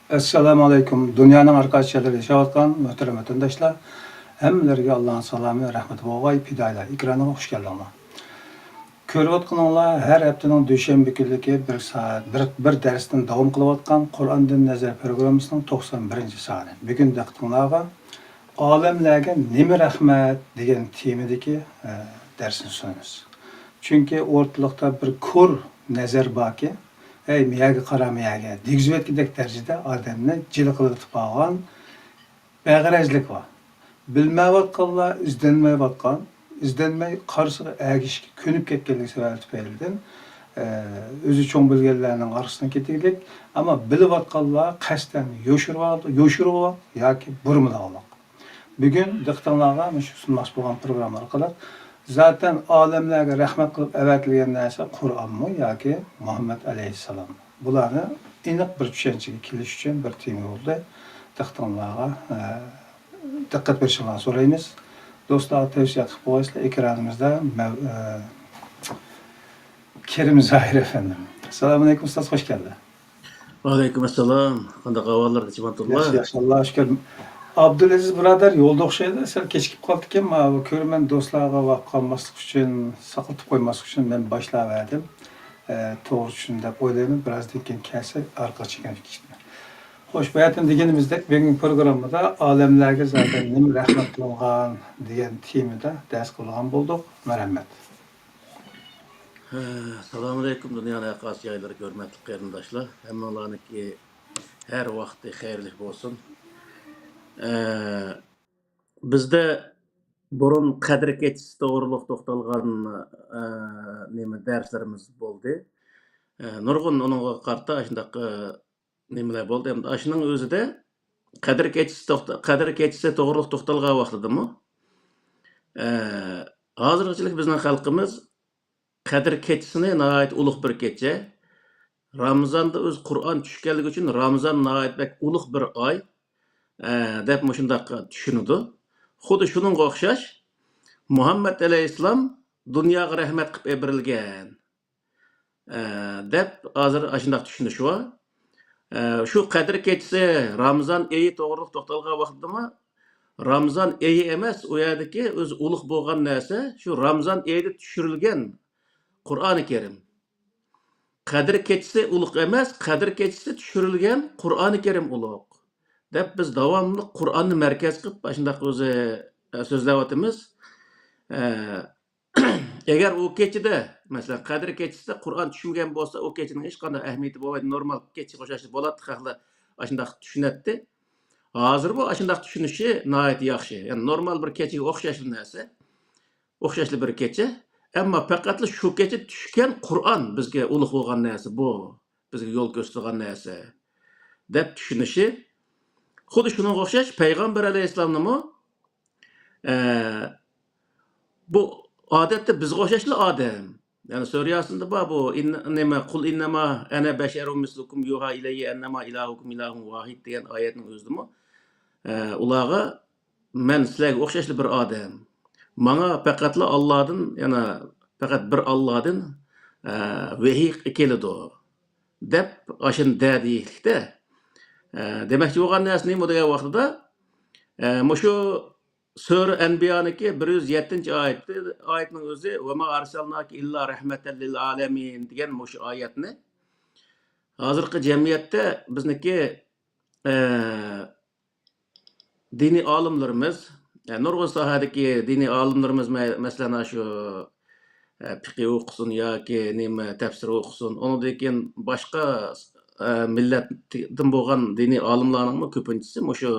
Assalamu alaykum. Dünyanın arkadaşları yaşayotgan muhterem vatandaşlar. Hemmelerge Allah'ın salamı, rahmeti bolğay, pidaylar. Ekranına hoş geldinglar. Körüyotganlar her haftanın düşenbe günlüki 1 saat, bir dersden davam kılıvatkan Kur'an'dan nazar programmasının 91. saati. Bugün diqqatinglarga Alemlerge nemi rahmet degan temadagi dersini sunamiz. Çünkü ortalıkta bir kur nazar baki, miyaga qaramayaga, degizvetgidek derecede adamni jil qilib qolgan bag'rajlik bor. Bilmayotganlar izlanmayotgan, izlanmay qarshisiga agishga ko'nib ketganligi sababi tufaylidan o'zi cho'ng bilganlarning orqasidan ketaylik, ammo bilayotganlar qasddan yo'shirib yoki burmilab. Bugün diqqatinglarga shu sunmoqchi bo'lgan programma orqali zaten alemlerge rahmet kılıp evetilgen neyse Kur'an-mı yoki Muhammed Aleyhisselam. Bularni aniq bir tushunchaga kelish uchun bir tema bo'ldi. Diqqatinglarga diqqat berishingizni so'raymiz. Do'stlar, tavsiya qilib qo'yasizlar, ekranimizda Kerim Zahir efendim. Assalomu alaykum ustoz, hoş geldin. Aleykümselam. Qanday ahvollar, Jimantullah? Yaxshi, Allohga shukr. Abdulaziz birodar yo'lda o'xshaydi. Sal kechikib qoldi ekan, bu ko'rman do'stlarga vaqt qolmaslik uchun, saqlatib qo'ymaslik uchun men boshlaverdim. To'g'ri tushundim deb o'ylayman. Birozdan keyin kelsa orqa chekib ketdi. Xo'sh, bu yerdan deganimizdek, bugungi programmada olamlarga zaten nima rahmat qilingan degan temada dars qilgan bo'ldik. Marhamat. Assalomu alaykum dunyoning aqos joylari, hurmatli qarindoshlar. Hammalarniki har vaqti xayrli bo'lsin. Bizda burun qadr kechisi to'g'riliq to'xtalgan nima darslarimiz bo'ldi. Nurg'un uningga qarta shundaq nimalar bo'ldi. Endi shuning o'zida qadr kechisi to'g'riliq to'xtalgan vaqtidami? Hozirchilik bizning xalqimiz qadr kechisini nihoyat ulug' bir kecha. Ramazonda o'z Qur'on tushganligi uchun Ramazon nihoyat ulug' bir oy deb shundaq tushunadi. Xuddi shuningga o'xshash Muhammad alayhissalom dunyoga rahmat qilib berilgan deb hozir shundaq tushunish bor. Shu qadr kechisi Ramazon oyi to'g'riliq to'xtalgan vaqtdami? Ramazon oyi emas, u yerdagi o'z ulug' bo'lgan narsa shu Ramazon oyida tushirilgan Qur'oni Karim. Qadr kechisi ulug' emas, qadr kechisi tushirilgan Qur'oni Karim ulug'. Deb biz davomli Qur'onni markaz qilib shundaq o'zi so'zlayotimiz. Agar u kechida, masalan, qadr kechisida Qur'on tushmagan bo'lsa, u kechining hech qanday ahamiyati bo'lmaydi, normal kecha o'xshashli bo'ladi, xalqlar shundaq tushunadi. Hozir bu shundaq tushunishi nihoyat yaxshi. Ya'ni normal bir kechaga o'xshashli narsa, o'xshashli bir kecha. Ammo faqat shu kecha tushgan Qur'on bizga ulug' bo'lgan narsa bu, bizga yo'l ko'rsatgan narsa deb tushunishi. Xuddi shunga o'xshash payg'ambar alayhissalomni bu odatda bizga o'xshashli odam. Ya'ni surasida bor bu nima qul innama ana basharun mislukum yuha ilayya annama ilahukum ilahun vahid degan oyatning o'zidami? Ularga men sizlarga o'xshashli bir odam. Mana faqatla Allohdan, yana faqat bir Allohdan vahiy keladi deb ashun dadiylikda. Demakchi bo'lgan narsa nima degan vaqtida shu Sura Anbiyoniki 107-oyatning o'zi va ma arsalnaki illa rahmatan lil alamin degan shu oyatni hozirgi jamiyatda bizniki diniy olimlarimiz, nurg'un sohadagi diniy olimlarimiz masalan shu fiqh o'qisin yoki nima tafsir o'qisin, undan keyin boshqa millatdan bo'lgan diniy olimlarning ko'pinchisi shu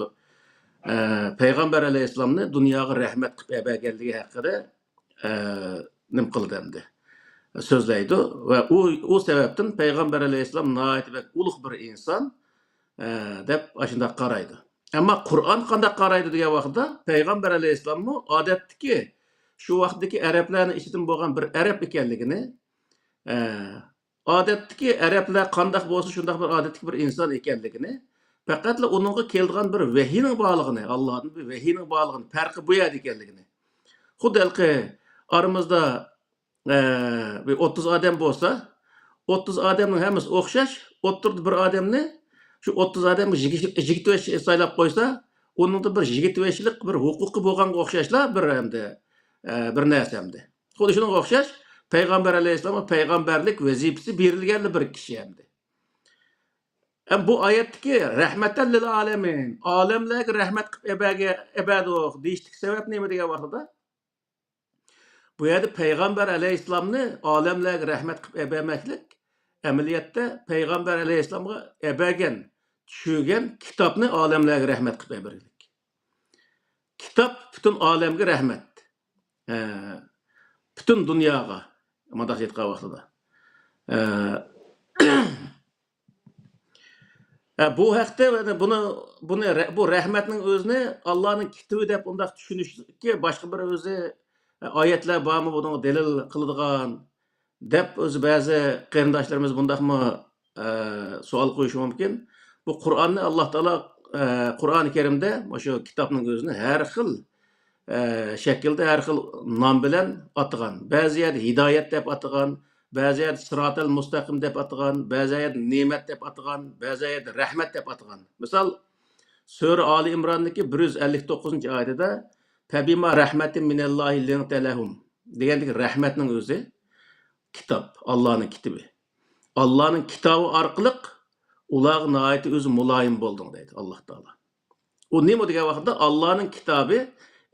payg'ambar alayhissalomni dunyoga rahmat qilib berganligi haqida nima qildi endi so'zlaydi va u sababdan payg'ambar alayhissalom nihoyat ulug' bir inson deb shunday qaraydi. Ammo Qur'on qanday qaraydi degan vaqtda payg'ambar alayhissalomni odatdagi shu vaqtdagi arablarning ichidan bo'lgan bir arab ekanligini, odatdagi arablar qanday bo'lsa shunday bir odatdagi bir inson ekanligini, faqat uningga kelgan bir vahiyning borligini, Allohning bir vahiyning borligini, farqi bu yerda ekanligini. Xuddi aramizda 30 odam bo'lsa, 30 odamning hammasi o'xshash, o'ttirdi bir odamni Şu 30 adam 25 saylap qo'ysa, onunda bir 25'lik bir huquqi bo'lganga o'xshashlar bir hamda bir narsa hamda. Xuddi shunga o'xshash Payg'ambar alayhissalomga payg'ambarlik vazifasi berilgan bir kishi hamda. Bu oyatdagi rahmatan lil alamin, olamlarga rahmat qilib ebadoq deyishlik sabab nima degan vaqtida? Bu yerda payg'ambar alayhissalomni olamlarga rahmat qilib ebamaklik amaliyotda payg'ambar alayhissalomga ebagan tushirgan kitobni olamlarga rahmat qilib eberdik. Kitob butun olamga rahmat. Butun dunyoga mundoq aytgan vaqtida. Bu haqda bu rahmatning o'zini Allohning kitobi deb undaq tushunishga boshqa bir o'zi oyatlar bormi buni dalil qiladigan deb o'zi ba'zi qarindoshlarimiz bundaqmi savol qo'yishi mumkin. Bu Qur'onni Alloh taolo Qur'oni Karimda o'sha kitobning o'zini har xil shaklda har xil nom bilan atagan. Ba'zi yerda hidoyat deb atagan, ba'zi yerda sirotal mustaqim deb atagan, ba'zi yerda ne'mat deb atagan, ba'zi yerda rahmat deb atagan. Misol Sura Ali Imrondagi 159-oyatida Fabima rahmatin minallohi linta lahum degandagi rahmatning o'zi kitob, Allohning kitobi. Allohning kitobi orqali ular nihoyat o'zi muloyim bo'lding deydi Alloh taolo. U nima degan vaqtda Allohning kitobi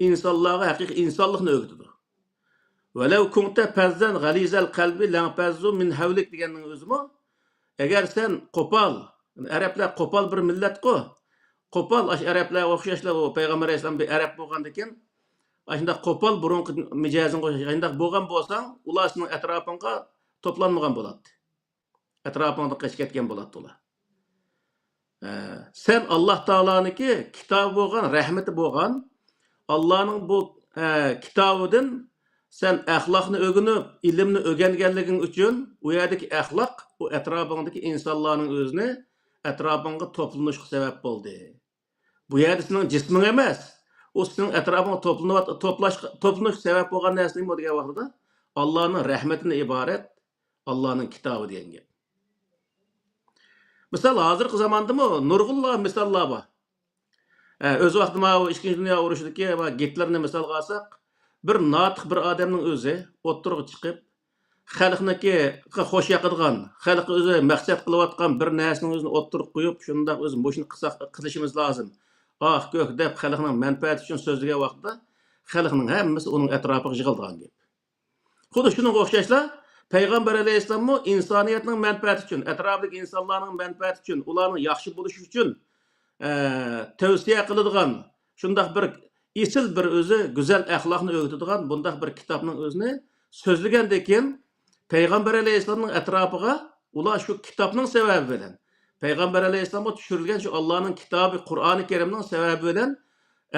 insonlarga haqiqiy insonlikni o'rgatadi. Valav kunta fazzan g'alizal qalbi lanfazzu min havlik deganning o'zimi agar sen qo'pol, arablar qo'pol bir millat-ku. Qo'pol arablar o'xshashlar payg'ambar alayhisalom bir arab bo'lgandan keyin shunda qo'pol burunqi mijozing qo'shganda bo'lgan bo'lsang, ular sening atrofingga to'planmagan bo'ladi. Atrofingda qochib ketgan bo'ladi ular. Sen Alloh taoloniki kitobi bo'lgan, rahmati bo'lgan Allohning bu kitobidan sen axloqni o'rganib, ilmni o'rganganliging uchun u yerdagi axloq bu atrofingdagi insonlarning o'zini atrofingga to'planishiga sabab bo'ldi. Bu yerda sening jisming emas, o sening atrofingga to'planish sabab bo'lgan narsa nima degan vaqtida Allohning rahmatidan iborat Allohning kitobi degan gap. Misal hozirgi zamondami nurg'unlar misollar bor. O'z vaqtida Ikkinchi dunyo urushidagi va Gitlerni misol olsak, bir notiq bir odamning o'zi o'ttirib chiqib, xalqniki xo'sh yoqadigan, xalq o'zi maqsad qilayotgan bir narsaning o'zini o'ttirib qo'yib, shunday o'zi bo'shini qilishimiz lozim. Ko'k deb xalqning manfaati uchun so'zlagan vaqtda xalqning hammasi uning atrofiga yig'ilgan gap. Xuddi shunga o'xshashlar Payg'ambar alayhissalom insoniyatning manfaati uchun, atrofdagi insonlarning manfaati uchun, ularning yaxshi bo'lishi uchun tavsiya qiladigan, shunday bir isil bir o'zi go'zal axloqni o'rgatadigan bunday bir kitobning o'zini so'zlagandan keyin Payg'ambar alayhissalomning atrofiga ular shu kitobning sababi bilan Payg'ambar alayhissalomga tushirilgan shu Allohning kitobi Qur'oni Karimning sababi bilan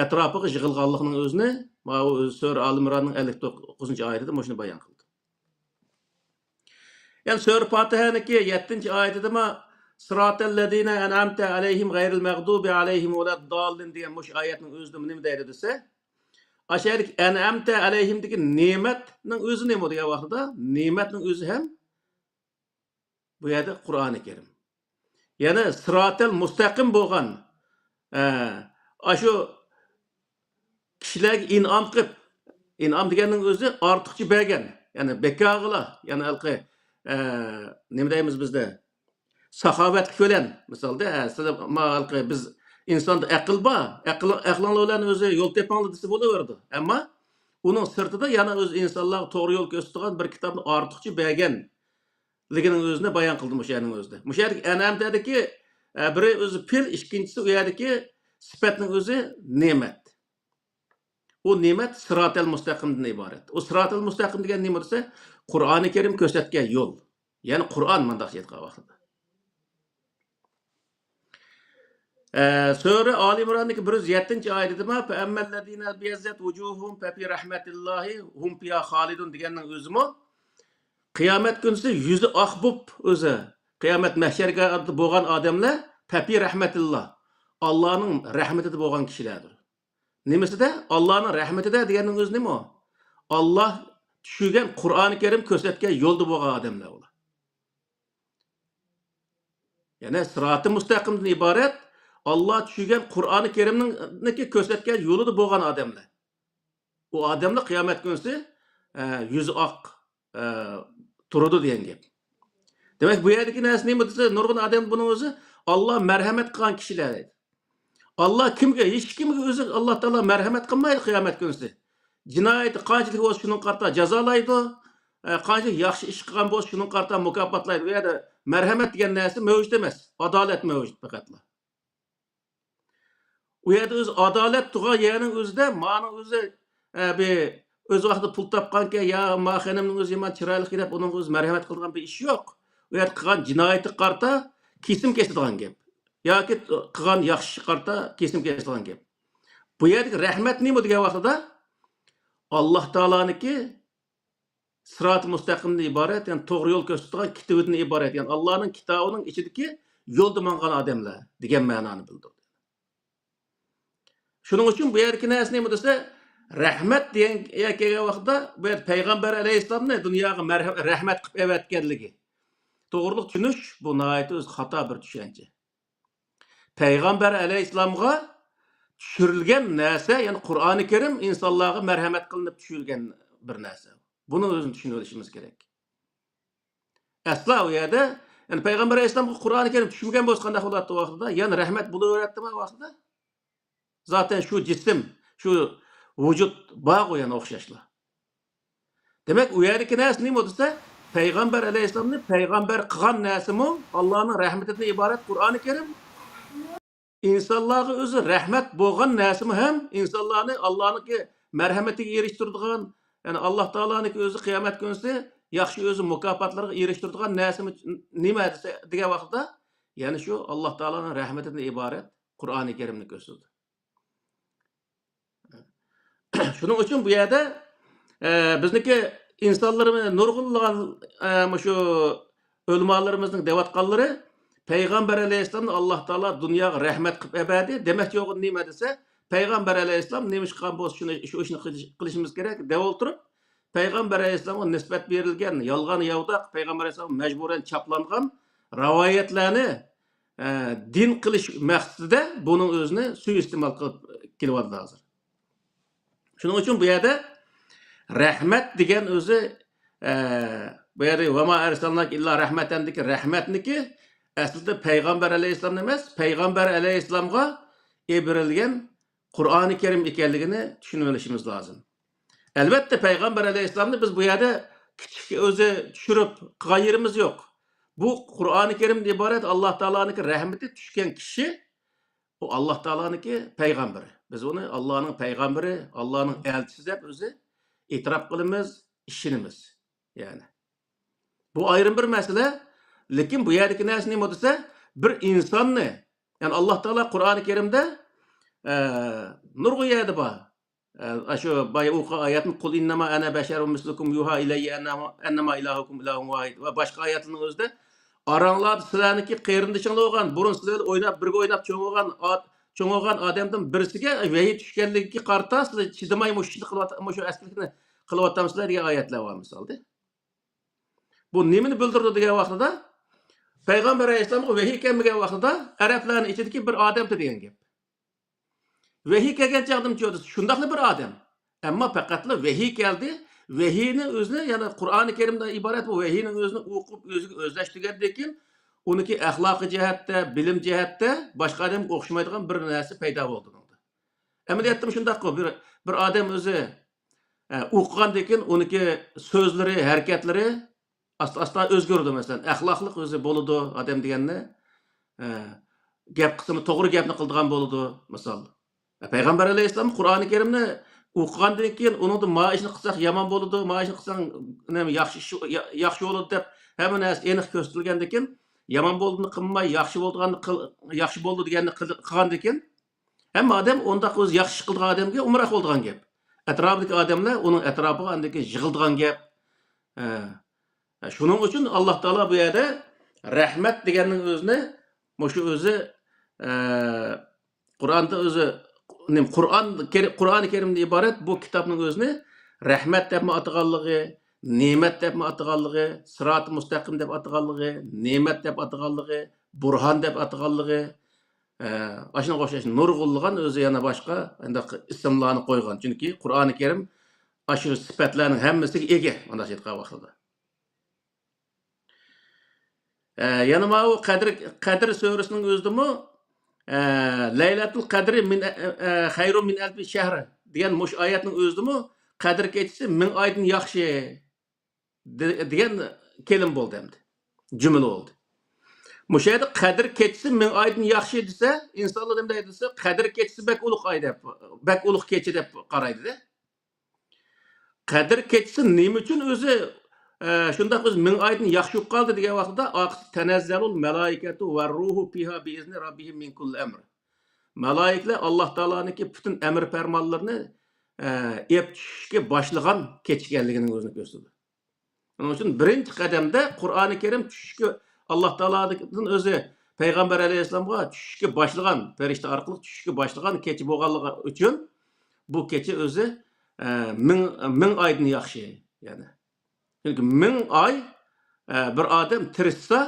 atrofiga yig'ilganlikning o'zini mana Sura Al-Imronning 59-oyatida mana shuni bayon qildi. Yani Sura Fatiha'niki 7-oyatida ma Sıratal ladina an'amta alayhim gayril mağdubi alayhim veleddallin degan mush oyatning o'zida nima deydi desa, aşağıdaki an'amta alayhim degan ne'matning o'zi nima degan vaqtida, ne'matning o'zi ham bu yerda Qur'oni Karim. Yani sıratal mustaqim bo'lgan shu kishilarga in'om qilib, in'om deganning o'zi ortiqcha bergan, ya'ni bekog'lar, ya'ni alqi nima deymiz bizda? Saxovat ko'lan misolda sizlar biz insonda aql bor, aqlinglar o'zi yo'l tepanglar desa bo'laverdi. Ammo uning sirtida yana o'z insonlarga to'g'ri yo'l ko'rsatadigan bir kitobni ortiqcha berganligining o'zini bayon qildim o'sha yerning o'zida. O'sha yerda an'amtadagi biri o'zi fil, ikkinchisi u yerdagi sifatning o'zi ne'mat. U ne'mat sirotal mustaqimdan iborat. U sirotal mustaqim degan nima desa, Qur'oni Karim ko'rsatgan yo'l. Ya'ni Qur'on mundaq aytgan vaqtida. Sura Ali Imron'daki 107-oyatida ma fa ammallazina biyazzat wujuhum fa fi rahmatillahi hum fiha khalidun deganning o'zimi qiyomat kunisi yuzi oq bo'lib o'zi qiyomat mahsharga bo'lgan odamlar fa fi rahmatillah Allohning rahmatida bo'lgan kishilardir. Nimasida? Allohning rahmatida deganning o'zi nima? Alloh tushirgan Qur'oni Karim ko'rsatgan yo'lda bo'lgan odamlar ular. Yani sırat-ı müstakimden ibaret Allah tushirgan Qur'oni Karimniki ko'rsatgan yo'lida bo'lgan odamlar. U odamlar qiyomat kunsi yuzi oq turadi degan gap. Demak, bu yerdagi narsa nima desa, nurg'un odam buni o'zi Alloh marhamat qilgan kishilar edi. Allah kimga, hech kimga o'zi Alloh taolo marhamat qilmaydi qiyomat kunsi. Jinoyati qanchalik bo'lsa shuni qarta jazolaydi, qanchalik yaxshi ish qilgan bo'lsa shuni qarta mukofotlaydi. Bu yerda marhamat degan narsa mavjud emas, adolat mavjud faqatla. U yerda o'zi adolat turgan yerning o'zida ma'ni o'zi o'z vaqtida pul topganka yo ma xonimning o'zi yomon chiroyli deb uning o'zi marhamat qilgan bir ish yo'q. U yerda qilgan jinoyati qarta kesim kesadigan gap. Yoki qilgan yaxshi qarta kesim kesadigan gap. Bu yerdagi rahmat nima degan vaqtida Alloh taoloniki sirat-ı mustaqimdan iborat, yani to'g'ri yo'l ko'rsatadigan kitobidan iborat, yani Allohning kitobining ichidagi yo'lda mangan odamlar degan ma'noni bildirdi. Shuning uchun bu yerdagi narsa nima desa, rahmat degan kelgan vaqtda bu yer payg'ambar alayhissalomni dunyoga rahmat qilib evatganligi. To'g'ri tushunish bu nihoyat o'z xato bir tushuncha. Payg'ambar alayhissalomga tushirilgan narsa, ya'ni Qur'oni Karim insonlarga marhamat qilinib tushirilgan bir narsa. Buni o'zini tushunib olishimiz kerak. Aslo u yerda, ya'ni payg'ambar alayhissalomga Qur'oni Karim tushmagan bo'lsa qanday bo'ladi vaqtida, ya'ni rahmat bo'laveradimi vaqtida? Zaten şu cisim, şu vücut bağ yani o'xshashlar. Demek u yerdagi narsa nima desa, payg'ambar alayhissalomni payg'ambar qilgan narsami Allohning rahmatidan iborat Qur'oni Karim. İnsanlarga o'zi rahmat bo'lgan narsami ham insonlarni Allohniki marhamatiga erishtiradigan, ya'ni Alloh taoloniki o'zi qiyomat kunsi yaxshi o'zi mukofotlarga erishtiradigan narsami nima desa degan vaqtda, ya'ni shu Alloh taoloning rahmatidan iborat Qur'oni Karimni ko'rsatdi. Shuning uchun bu yerda bizniki insonlarimiz nurg'unlagan shu o'lmalarimizning deyotganlari payg'ambar alayhissalomni Alloh taolo dunyoga rahmat qilib ebadi. Demak yo'q nima desa, payg'ambar alayhissalom nima ish qilgan bo'lsa shu ishni qilishimiz kerak deb o'tirib, payg'ambar alayhissalomga nisbat berilgan yolg'on yovdoq payg'ambar alayhissalom majburan chaplangan rivoyatlarni din qilish maqsadida buning o'zini suiiste'mol qilib kelyapti hozir. Shuning uchun bu yerda rahmat degan o'zi bu yerda va ma arsalnak illa rahmatandiki rahmatniki aslida payg'ambar alayhissalom emas, payg'ambar alayhissalomga berilgan Qur'oni Karim ekanligini tushunib olishimiz lozim. Albatta payg'ambar alayhissalomni biz bu yerda kichik o'zi tushirib qilgan yerimiz yo'q. Bu Qur'oni Karimdan iborat Alloh taoloning rahmati tushgan kishi bu Alloh taoloning payg'ambari. Biz uni Allohning payg'ambari, Allohning elchisi deb o'zi e'tirof qilamiz, ishonamiz. Yani bu ayrım bir masala, lekin bu yerdagi narsa nima desa, bir insonni, yani Alloh taolo Qur'oni Karimda nurg'un yerda bor. Shu boya o'qigan oyatni qul innama ana basharun mislukum yuha ilayya annama ilahukum ilahun vahid va boshqa oyatning o'zida aranglar sizlarniki qarindishinglar bo'lgan, burun sizlar o'ynab birga o'ynab cho'ng'olgan odamdan birisiga vahiy tushganligiga qarta sizlar chidamay mushni qilib aslikni qilyaptamizlar degan oyatlar bor misolda. Bu nimani bildirdi degan vaqtida payg'ambar alayhissalomga vahiy kelmagan vaqtida arablarning ichidagi bir odam degan gap. Vahiy kelgan chaqdim cho'di shundaqli bir odam. Ammo faqatla vahiy keldi. Vahiyni o'zini, ya'ni Qur'oni Karimdan iborat bu vahiyning o'zini o'qib o'ziga o'zlashtirgandan keyin uniki axloqiy jihatda, bilim jihatda boshqa odamga o'xshamaydigan bir narsa paydo bo'ldi. Amaliyotda shundaqku bir odam o'zi o'qigandan keyin uniki so'zlari, harakatlari asta o'zgardi. Masalan, axloqliq o'zi bo'ladi odam deganni gap qismi to'g'ri gapni qildigan bo'ladi, misol. Payg'ambar alayhissalom Qur'oni Karimni o'qigandan keyin uningda ma ishni qilsak yomon bo'ladi, ma ishni qilsang yaxshi bo'ladi deb hamma narsa aniq ko'rsatilgandan keyin yomon bo'ldini qilmay, yaxshi bo'ldi deganni qilgandan keyin hamma odam unda o'zi yaxshi qilgan odamga umroq bo'lgan gap. Atrofidagi odamlar uning atrofiga andiki yig'ildigan gap. Shuning uchun Alloh taolo bu yerda rahmat deganning o'zini shu o'zi Qur'onda o'zi Qur'oni Karimdan iborat bu kitobning o'zini rahmat deb ataganligi, ne'mat deb ataqanligi, sirat-ı mustaqim deb ataqanligi, ne'mat deb ataqanligi, burhan deb ataqanligi, aşına qo'shash nurg'unlagan o'zi yana boshqa undaq ismlarni qo'ygan. Chunki Qur'oni Karim aşı sifatlarning hammasiga ega mana shu aytgan vaqtida. Yana ma o Qadr surasining o'zidimi Laylatul Qadri min xayrun min alfi shahr degan mush oyatning o'zidimi Qadr kechasi 1000 oydan yaxshi degan kelim bo'ldi endi. Jumla bo'ldi. Mush yerda Qadr kechasi 1000 oydan yaxshi desa, insonlar nima deydi desa, Qadr kechasi bak ulug' oy deb, bak ulug' kecha deb qaraydi-da. Qadr kechasi nima uchun o'zi shundaq o'zi 1000 oydan yaxshi bo'lib qoldi degan vaqtda tanazzalul malaikatu var ruhu fiha bi izni rabbihim min kulli amr. Malaiklar Alloh taoloning butun amr farmonlarini ep tushishga boshlagan kech ekanligining o'zini ko'rsatadi. Onun uchun birinchi qadamda Qur'oni Karim tushishga Alloh taoloning o'zi payg'ambar alayhisolamga tushishga boshlagan, farishta orqali tushishga boshlagan kecha bo'lganligi uchun bu kecha o'zi 1000 oydan yaxshi, ya'ni. Çünkü 1000 ay bir adam tirishsa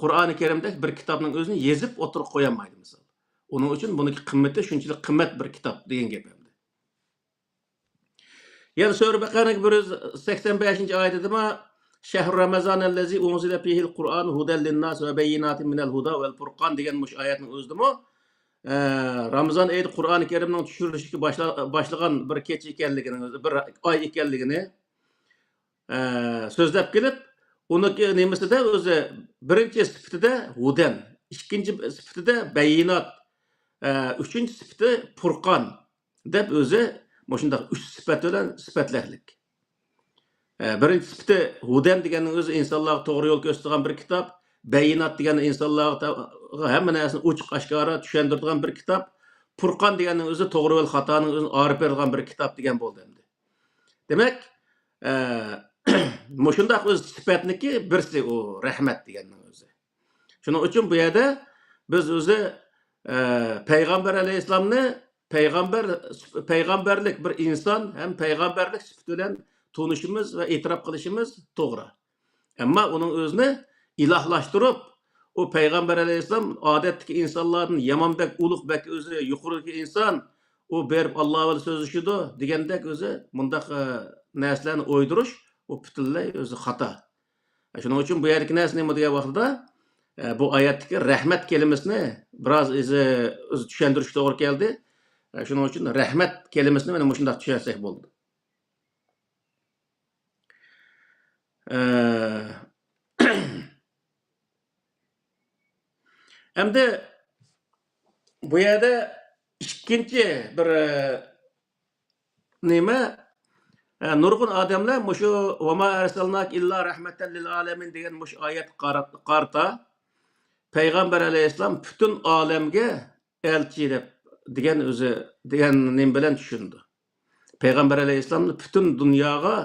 Qur'oni Karimdagi bir kitobning o'zini yezib o'tirib qo'yolmaydi misol. Onun uchun buniki qimmati shunchalik qimmat bir kitob degan gap endi. Yana Sura Baqaraning 185-oyatida dema Shahr Ramazan allazi unzila fihil Qur'an hudan linnas va bayyinatin minal huda vel furqan degan mush oyatning o'zidami Ramazan oyida Qur'oni Karimning tushirilishiga boshlagan bir kecha ekanligini, bir oy ekanligini so'zlab kelib, uniki nemisida o'zi birinchi sifatida hudan, ikkinchi sifatida bayyinat, uchinchi sifati furqon deb o'zi shundaq 3 sifat bilan sifatlarlik. Birinchi sifati hudan deganning o'zi insonlarga to'g'ri yo'l ko'rsatgan bir kitob, bayyinat degan insonlarga hamma narsani ochiq oshkora tushuntiradigan bir kitob, furqon deganning o'zi to'g'ri yo'l xatoning o'zini ayirib beradigan bir kitob degan bo'ldi endi. Demak, shundaq o'z sifatniki birsi o rahmat deganning o'zi. Shuning uchun bu yerda biz o'zi payg'ambar alayhisolamni payg'ambarlik bir inson ham payg'ambarlik sifati bilan tunishimiz va e'tirof qilishimiz to'g'ri. Ammo uning o'zini ilohlashtirib, o payg'ambar alayhisolam odatdagi insonlarning yamonbek ulug'bek o'zi yuqori inson, o berib Alloh va so'zishidi degandek o'zi bundaq narsalarni o'ydirish o butunlay o'zi xato. Shuning uchun bu yerdagi narsa nima degan vaqtda bu oyatdagi rahmat kelimasini biroz o'zi tushuntirish to'g'ri keldi. Shuning uchun rahmat kelimasini mana shunday tushunsak bo'ldi. Endi bu yerda ikkinchi bir nima nurg'un odamlar mushu va ma arsalnak illa rahmatan lil alamin degan mush oyat qarta payg'ambar alayhisalom butun olamga elchi degan o'zi degan nim bilan tushundi. Payg'ambar alayhisalomni butun dunyoga,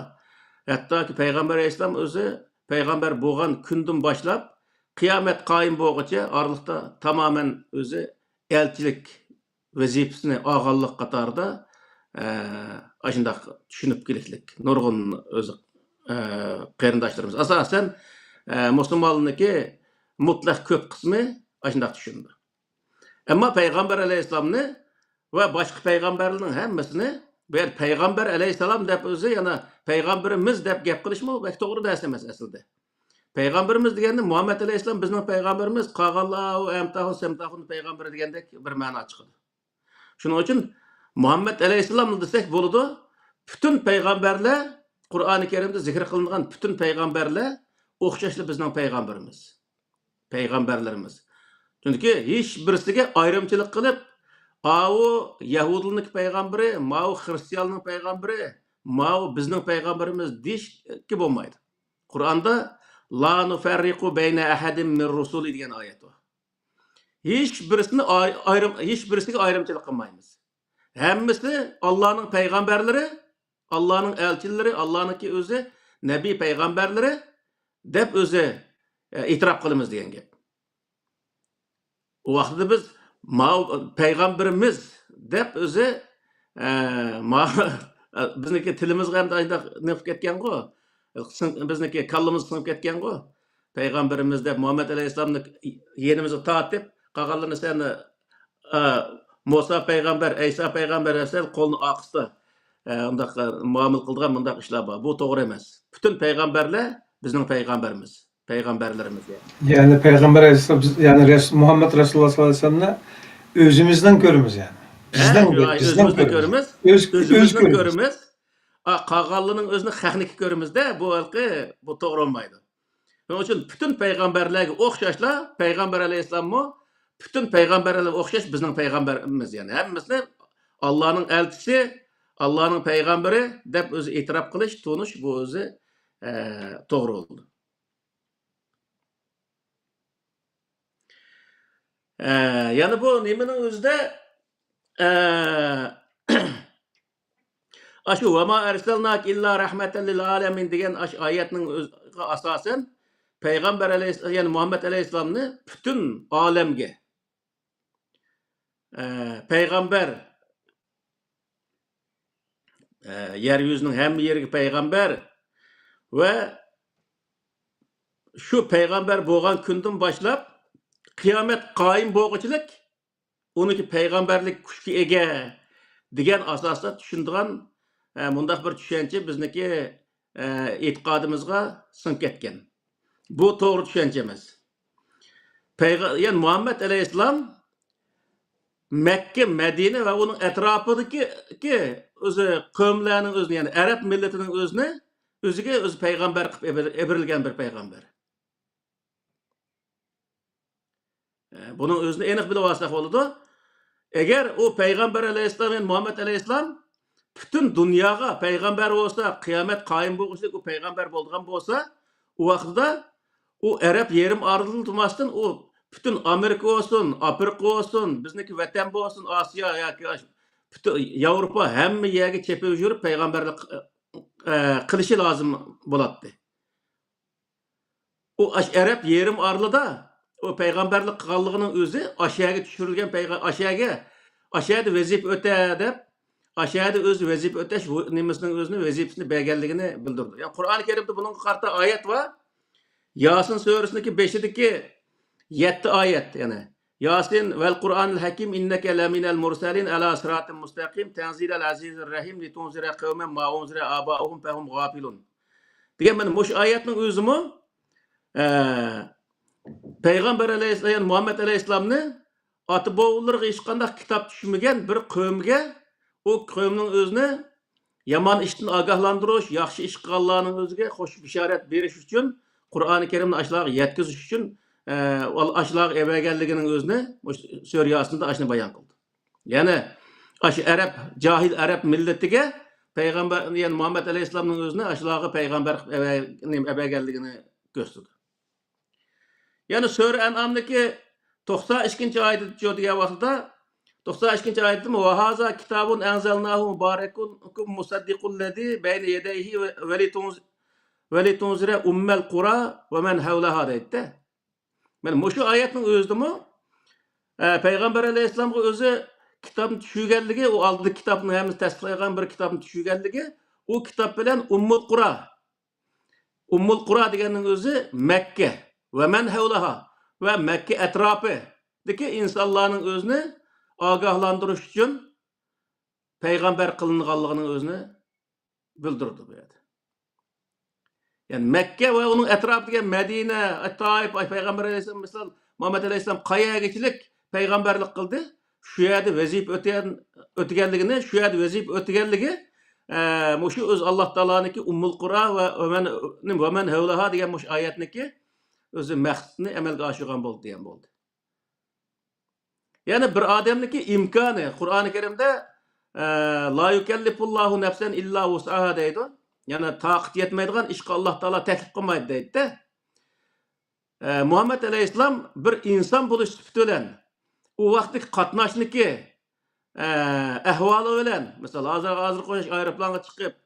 hattoki payg'ambar alayhisalom o'zi payg'ambar bo'lgan kundan boshlab qiyomat qoyim bo'lguncha oraliqda tamoman o'zi elchilik vazifasini olganlik qatorida ashundaq tushunib keliklik. Nurg'un o'zi qarindoshlarimiz asosan musulmonlarniki mutlaq ko'p qismi ashundaq tushundi. Ammo payg'ambar alayhisalomni va boshqa payg'ambarlarning hammasini bu yer payg'ambar alayhisalom deb o'zi yana payg'ambarimiz deb gap qilishmi bu to'g'ri narsa emas aslida. Payg'ambarimiz deganda Muhammad alayhisalom bizning payg'ambarimiz, qolganlar amtahu samtahun payg'ambar degandek bir ma'no chiqadi. Shuning uchun Muhammad alayhisalom desak bo'ladi. Bütün payg'ambarlar Qur'oni Karimda zikr qilingan bütün payg'ambarlar o'xshashli bizning payg'ambarimiz. Payg'ambarlarimiz. Chunki hech birisiga ayrimchilik qilib, "A'u Yahudining payg'ambari, ma'u xristianning payg'ambari, ma'u bizning payg'ambarimiz" deyishga bo'lmaydi. Qur'onda "La nufarriqu bayna ahadin min rusuli" degan oyat bor. Hech birisiga ayrimchilik qilmaymiz. Hammasi Allohning payg'ambarlari, Allohning elchilari, Allohning o'zi nabiy payg'ambarlari deb o'zi e'tirof qilamiz degan gap. O vaqtda biz payg'ambarimiz deb o'zi bizniki tilimizga ham nima ketgan-ku. Bizniki kallamiz sınıp ketken-go. Peygamberimiz de Muhammed Aleyhisselam'ni yenimizi tatip, qağallarını sen Musa peygamber, İsa peygamber esel kolunu aqısты. Undaq muamil qıldıgan mundaq işler var. Bu doğru emas. Bütün peygamberler bizning peygamberimiz, peygamberlerimiz yani. Yani Peygamber Aleyhisselam, yani Muhammed Resulullah sallallahu aleyhi ve sellem'le özümüzden görümüz yani. Bizden Özümüzden görümüz. Özümüzden görümüz. görümüz. Qağallının özünü xəxniki görümüz de bu doğru olmaydı. Onun için bütün peygamberlerge oxşaşla Peygamber Aleyhisselam'ı bütün peygamberlerle oxşaş bizning peygamberimiz yani. Hemmisini Allah'ın elçisi, Allah'ın peygamberi dep özü itiraf qilish, tunish bu özü doğru oldu. Yani bu nimenin özde aşı ve ma erselnak illa rahmeten lil alemin degan ayetinin asasen Peygamber Aleyhisselam yani Muhammed Aleyhisselam'ı bütün alemge peygamber yeryüzünün hem yeri peygamber ve şu peygamber boğan günden başlap kıyamet qaim boğuçılık onunki peygamberlik kuşki ege degan asasda tushundigan mundaq bir tushuncha bizniki e'tiqodimizga singib ketgan. Bu to'g'ri tushuncha emas. Yani Muhammed Aleyhisselam Mekke, Medine ve onun etrafındaki özü kavimlerinin özünü yani Arap milletinin özünü özüge öz peygamber ebirilgen bir peygamber. Bunun özünü enik bilip alsak oldu. Eğer o Peygamber Aleyhisselam yani Muhammed Aleyhisselam bütün dünyaya peygamber olsa, kıyamet kaim boluşluk o peygamber bolgan bolsa, o vaxtda o Arap yerim ardılı tutmasdan o bütün Amerika olsun, Afrika olsun, bizniki vatan olsun, Asya yoki bütün Avrupa hamma yerga chepib yurib peygamberlik qilishi lazım bo'latdi. O Arap yerim arlıda o peygamberlik qilganligining o'zi aşağıya tushirilgan aşağıda vazif o'ta deb aşağıda öz vazif o'tash nimasining o'zini vazifasini berganligini bildirdi. Yani Qur'oni Karimda bunun qarta ayet var. Yasin suresindeki 5'deki 7 ayet yani. Yasin vel Kur'anil Hakim inneke leminel mursalin ala sıratin mustaqim tenzilel azizir rahim li tunzira kavmen ma unzira aba'uhum fehum gafilun. Degan mana mush ayetning o'zimi Peygamber Aleyhisselam yani Muhammed Aleyhisselam'ni ati boğullarga hech qanday kitap tushmagan bir qavmga o qavmning o'zini yomon ishdan ogohlantirish, yaxshi ish qilganlarning o'ziga xush bishorat berish uchun Qur'oni Karimni ashlarga yetkazish uchun ashlarga eberganligining o'zini suriyasida ashni bayon qildi. Ya'ni Arap jahil Arap millatiga Peygamber yani Muhammed Aleyhisselam'ning o'zini ashlarga peygamber eberganligini ko'rsatdi. Yani Sure En'am'daki 92. ayet diye vaqtda 92. ayette mi? Ve haza kitabun enzelnahu mübarekun musaddikul lezi beyne yedeyhi ve litunzire ummel kura ve men havlaha deydi. Yani şu ayetin özü mü? Peygamber Aleyhisselam'a özü kitabın düşügenligi, o aldığı kitabını hem tasdiqlayan bir kitabın düşügenligi, o kitap bilen Ummul Kura. Ummul Kura degenin özü Mekke ve men havlaha ve Mekke etrafıdaki insanların özünü agahlandırış için peygamber kılınganlığının özünü bildirdi bu yerde. Yani Mekke ve onun etrafındaki Medine, Taif, Peygamber Aleyhisselam mesela Muhammed Aleyhisselam kayaya geçilik peygamberlik kıldı. Şu yerde vazif ötegenligini, şu yerde vazif ötegenligi şu öz Allah Teala'nınki Ummul Kura ve men havlaha degan muş ayetniki özü məqsədini əməlgə aşırğan boldu diyen boldu. Yani bir adamniki imkanı Kur'an-ı Kerim'de la yukellifullahu nefsen illa vus'aha deydi. Yani taqat yetmeydiğen işki Allah Teala teklif kılmaydı deydi de. Muhammed Aleyhisselam bir insan buluş süpütü ölen o vaxtdaki qatnaşniki ahvalı ölen mesela hazır koyuş aeroplana çıkıp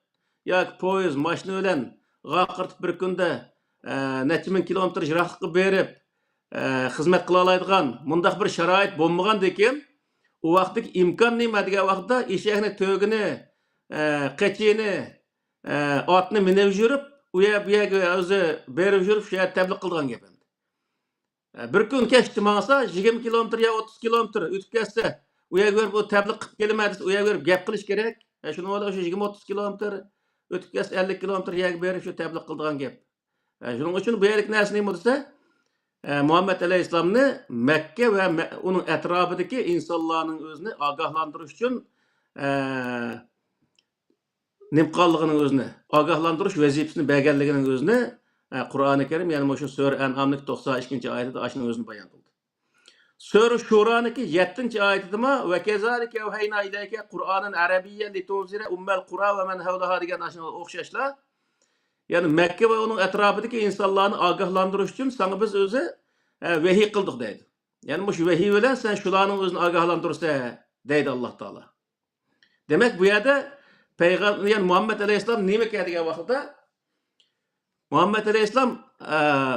ya poyuz maşını ölen gaqırtıp bir günde neçe min kilometr jiraklıkka berip hizmet kıla alaydigan mundaq bir şarait bolmagan dekin o vaqtdaki imkan nima degan vaqtda eşekni tögini, keçini, atni minib yurib bu yerga o'zi berib yurib shu yerda tabliq qilgan gap endi. Bir kun kechdi mangsa 20 kilometr yo 30 kilometr o'tib ketsa, u yerga berib o tabliq qilib kelmadi, u yerga berib gap qilish kerak. Shuni o'ylab o'sha 20-30 kilometr o'tib ketsa 50 kilometr yerga berib shu tabliq qilgan gap. Shuning uchun bu yerlik narsa nima desa, Muhammed Aleyhisselam'ni Mekke ve onun etrafındaki insanların özünü agahlandırış için nimqalliginin özünü, agahlandırış vazifesini belgeliginin özünü Kur'an-ı Kerim yani şu Sure En'am'daki 92. ayetinde aşının özünü bayan kıldı. Sure Şura'nınki 7. ayetinde ma ve kezalike evhayna ileyke Kur'an'ın Arabiyye litunzire ummel Qura ve men havlaha degan aşına okşaşla. Yani Mekke ve onun etrafındaki insanlarını agahlandırış için sana biz özü vehiy kıldık deydi. Yani bu vehiy bilen sen şularının özünü agahlandırsa deydi Allah Teala. Demek bu yerde Peygamber yani Muhammed Aleyhisselam nime keldiği vakitte Muhammed Aleyhisselam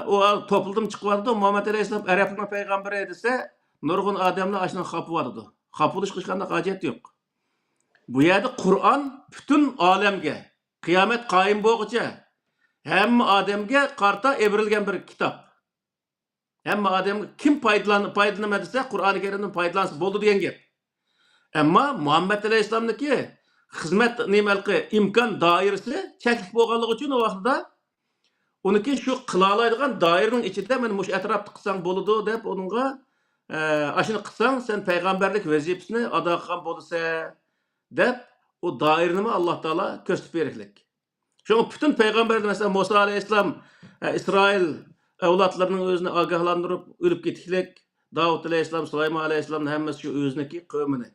o toplulum çıkıvardı. Muhammed Aleyhisselam Arap'ın peygamberi edilse nurgun adamla aşına kapı vardı. Kapılış kışkanda acet yok. Bu yerde Kur'an bütün alemge kıyamet kayım boğuca hem ademge karta evrilgen bir kitap. Hem adem kim faydalanmadıysa Kur'an-ı Kerim'den faydalansı boldu diyen gap. Ama Muhammed Aleyhisselam'daki hizmet nimelki imkan dairesi çeklik bolganlığı için o vaqtda onunki şu kılalaydigan dairinin içinde men muş etrafta kılsan boludu dep onunga aşını kılsan sen peygamberlik vazifesini ada kılgan bolsa dep o dairini Allah Teala köstüp beriklik. Şu bütün peygamberler mesela Musa Aleyhisselam İsrail evlatlarının özünü agahlandırıp ölüp gittiklik, Davud Aleyhisselam, Süleyman Aleyhisselam'ın hemmesi şu özündeki kavmini.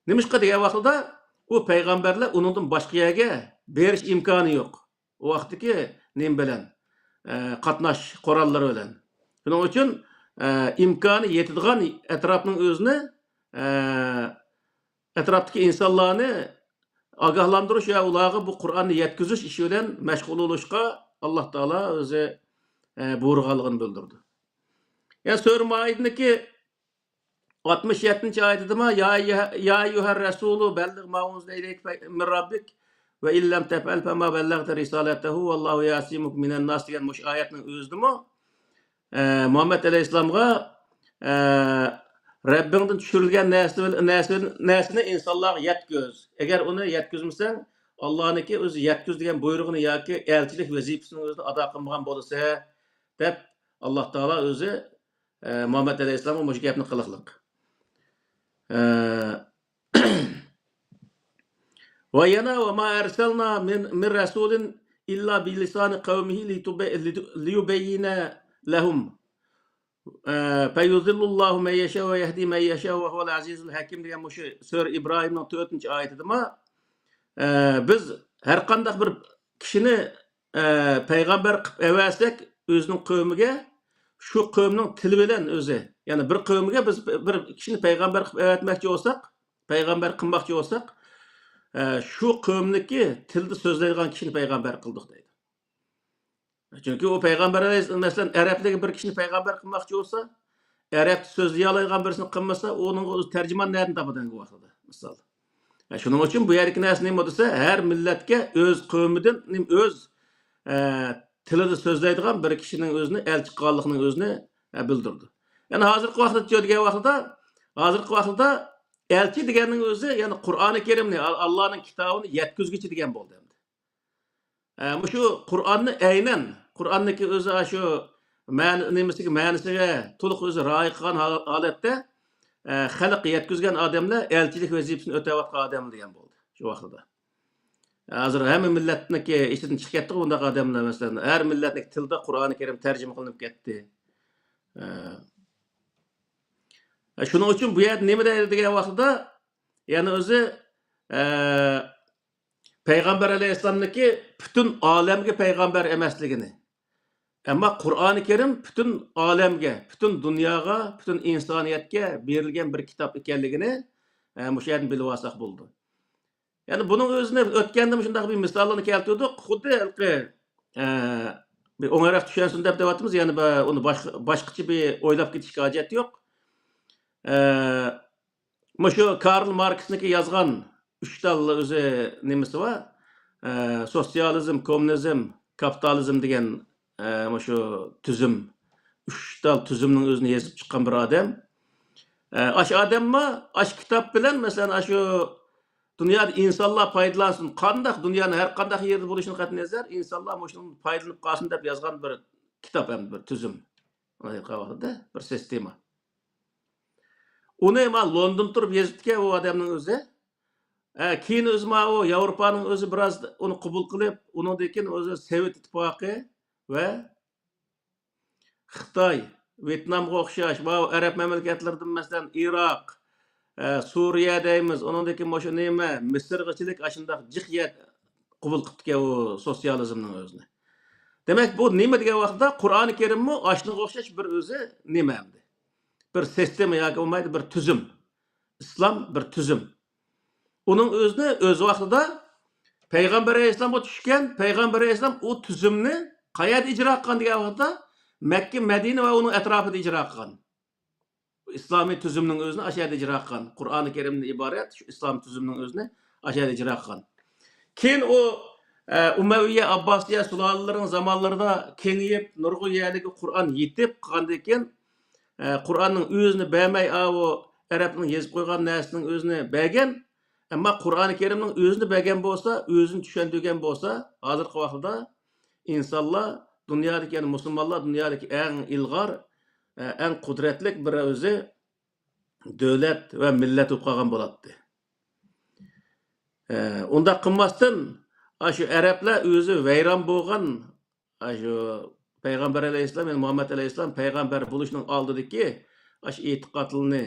Nimişka diye vaxtda o peygamberler onundan başka yerge beriş imkanı yok. O vaxtdaki nim bilen katnaş koralları bilen. Bunun için imkanı yetadigan etrafının özünü etraftaki insanlarını agahlandırış ya ulağı bu Kur'an'ı yetkizüş işi bilen meşgul oluşka Allah Teala özü buyurganlığını bildirdi. Yani Sure Maid'deki 67. ayetinde ma ya eyyuher resulu bellig ma unzile ileyk min rabbik ve illem tef'al fema bellagte risaletehu vallahu yasimuk minen nas degan muş ayetning özüdü mü? Muhammed Aleyhisselam'a Rabbingden düşürülgen nesini insanlarga yetkiz. Eğer onu yetkizmesen Allah'ınki özü yetkiz degan buyruğunu yoki elçilik vazifasini özü ada qilmagan bo'lsa deb Allah Teala özü Muhammed Aleyhisselam'a muş gapni qiliqliq. Ve yana ve ma erselna min rasulin illa bi lisani kavmihi liyubeyyine lehum feyuzillullahu men yeşâ ve yehdi men yeşâ ve huvel azizul hakim degan muş Sure İbrahim'nin 4. ayetinde ma biz her qanday bir kişini peygamber qilib eversek özünün kavmiga şu kavmning tili bilen özü yani bir kavmiga biz bir kişini peygamber qilib evetmekçi olsak peygamber qilmoqchi olsak şu kavmniki tilde sözleydigan kişini peygamber kıldık deydi. Çünkü o peygamber mesela Arap'taki bir kişini peygamber kılmoqchi olsa Arap sözleye alaydigan birisini kılmasa onun tercüman nereden tapadan bu vaxtda misal. Şunun için bu yerki narsa nima desa her milletke öz kavmidan öz tilide sözleydigan bir kişinin özünü elçi qilganligining özünü bildirdi. Yani hazırki vaqtda degan vaqtda elçi deganning özü yani Kur'an-ı Kerimni Allah'ın kitabını yetkizgichi degan bo'ldi endi. Şu Kur'an'ı aynen Kur'an'daki özü şu ma'nisiga to'liq o'zi rioya qilgan holatda xalq yetkizgan odamlar elchilik vazifasini o'tayotgan odam degan bo'ldi shu vaqtda. Hozir hamma millatniki ichidan chiqib ketdi bunday odamlar masalan har millatning tilida Qur'oni Karim tarjima qilinib ketdi. Shuning uchun bu yerda nima deydi degan vaqtda yana o'zi Peygamber Aleyhisselam'daki bütün alemge peygamber emasligini. Ama Kur'an-ı Kerim bütün alemge, bütün dünyaga, bütün insaniyetke berilgen bir kitap ekanligini mush yerdan bilib olsak bo'ldi. Yani bunun özüne ötkende şundaq bir misalını keltirdik. Xuddi bir oңайroq tushunsin deb deyapmiz. Yani onu boshqacha bir o'ylab ketishga hojat yo'q. Shu Karl Marx'niki yozgan 3 dalli o'zi nimasi var? Sosyalizm, komünizm, kapitalizm degan shu tuzum, 3 tal tuzumning o'zini yezib chiqqan bir odam. Aş adamma, aş kitap bilen mesela şu dünyada insanlar faydalanсын, qandaq dünyanın her qandaq yerde buluşunu qatı nazar, insanlar şunun faydalanıp qalsın dep yazgan bir kitap hem bir tuzum. Ona qavaqda bir sistema. Onu ma London turib yezibdi o adamның o'zi. Keyin o'zi ma o Yevropaning o'zi biraz onu qabul qilib, undan keyin o'zi Sovet ittifoqi va Xitoy, Vyetnamga o'xshash va Arab mamlakatlaridan masalan Iroq, Suriya deymiz, ondan keyin shu nima, Misrgachilik ashundaq jiqyat qabul qilibdi o sotsializmning o'zini. Demak bu nima degan vaqtda Qur'oni Karimmi ashunga o'xshash bir o'zi nima endi? Bir sistema yoki bo'lmaydi bir tuzum. İslam bir tuzum. Onun o'zini o'z vaqtida Payg'ambar alayhisolamga tushgan, Payg'ambar alayhisolam o tuzumni qayerda ijro qilgan degan vaqtda Makka, Madina va uning atrofida ijro qilgan. İslamiy tuzumning o'zini ashada ijro qilgan. Qur'oni Karimdan iborat shu islom tuzumning o'zini ashada ijro qilgan. Keyin o Umayya, Abbasiya sulallarning zamonlarida kengayib, nurg'un yerlarga Qur'on yetib qolgandan keyin Qur'onning o'zini bermay o Arabning yezib qo'ygan narsaning o'zini bergan, ammo Qur'oni Karimning o'zini bergan bo'lsa, o'zini tushuntirgan bo'lsa, hozirgi vaqtda insonlar dünyadaki yani Müslümanlar dünyadaki en ilgar, en kudretlik bir özü devlet ve millet uqagan boladı. Onda qılmasdan şu Araplar özü veyran bolgan şu Peygamber aleyhisselam yani Muhammed aleyhisselam peygamber buluşunun aldıdaki şu itiqadını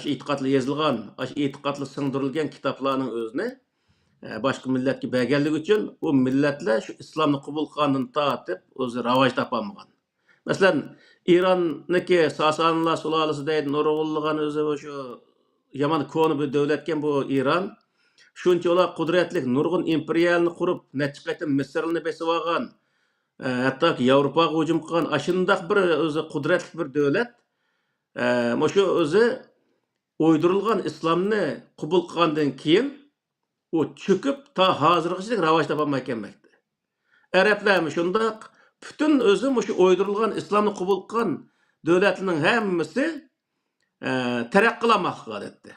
şu itiqadlı yazılgan, şu itiqadlı sındırılgan kitaplarının özünü başka milletki berganligi uchun bu milletler şu İslamni qabul qilgandan tortib o'zi rivoj topolmagan. Masalan, İranniki Sasanilar sulolasi deydi, nurg'unlagan o'zi shu yomon ko'ni bir davlatgan bu İran. Shunchalar qudratli nurg'un imperialni qurib, necha qatim Misrni besib olgan, hattoki Yevropaga hujum qilgan, ashundaq bir o'zi qudratli bir davlat. Shu o'zi o'ydirilgan islomni qabul qilgandan keyin o çöküp ta hazırgıçılık ravaş tapamay kelmekte. Araplar şundaq bütün özü şu uydurulgan İslam'ı qabul qilgan devletlerinin hemmisi teraqqılamakka etdi.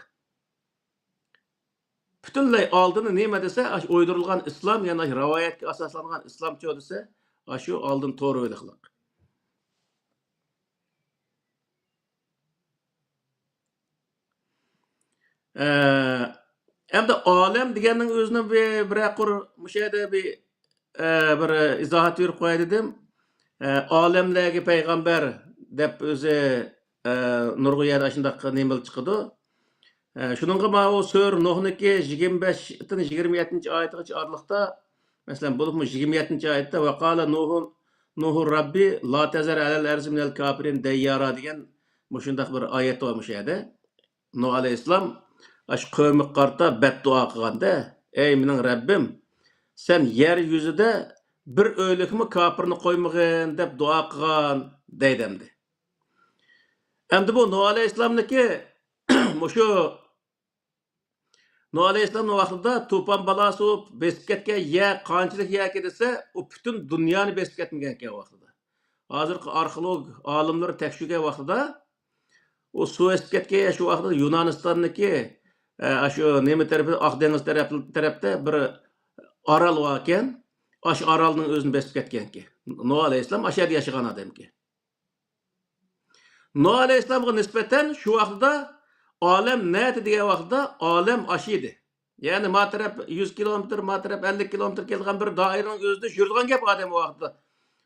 Bütünley aldığını nima dese, uydurulgan İslam yani rivayetke asaslangan İslam ço dese, şu aldın to'g'ri o'yliqliq. Hem de alem deganning o'zini bir aqur mushayda bir izohat berib qo'yay dedim. Alemdagi payg'ambar deb o'zi nurg'un yerda shundaq nima chiqdi. Shuningga ma o sur Nuhniki 25dan 27-oyatgacha oraliqda masalan bo'libmi 27-oyatda va qala Nuhu Rabbi la tazar alal arzi minal kafirin dayyara degan shundaq bir oyat bor mushayda. Nuh alayhissalom aş qövmü qarta beddua qilganda, ey mening Rabbim, sen yer yüzüde bir o'likmi kafirni qo'ymag'in deb duo qilgan deydimdi. Endi bu Nuh alayhissalomniki shu Nuh alayhissalomning vaqtida to'pon balasi besib ketgan yer qanchalik yer desa, u butun dunyoni besib ketgan ekan vaqtida. Hozirgi arxeolog olimlar tekshirgan vaqtida o suv esib ketgan shu vaqtda Yunonistonniki şu nemi tarafı Akdeniz tarafta bir aral var ekan, şu aralning o'zini besib ketgan ki. Nuh alayhissalom ashada yashagan odam ki. Nuh alayhissalomga nisbatan shu vaqtda olam nati degan vaqtda olam ashidi. Ya'ni ma taraf 100 kilometr, ma taraf 50 kilometr kelgan bir doiraning o'zida yurgan gap odam o vaqtda.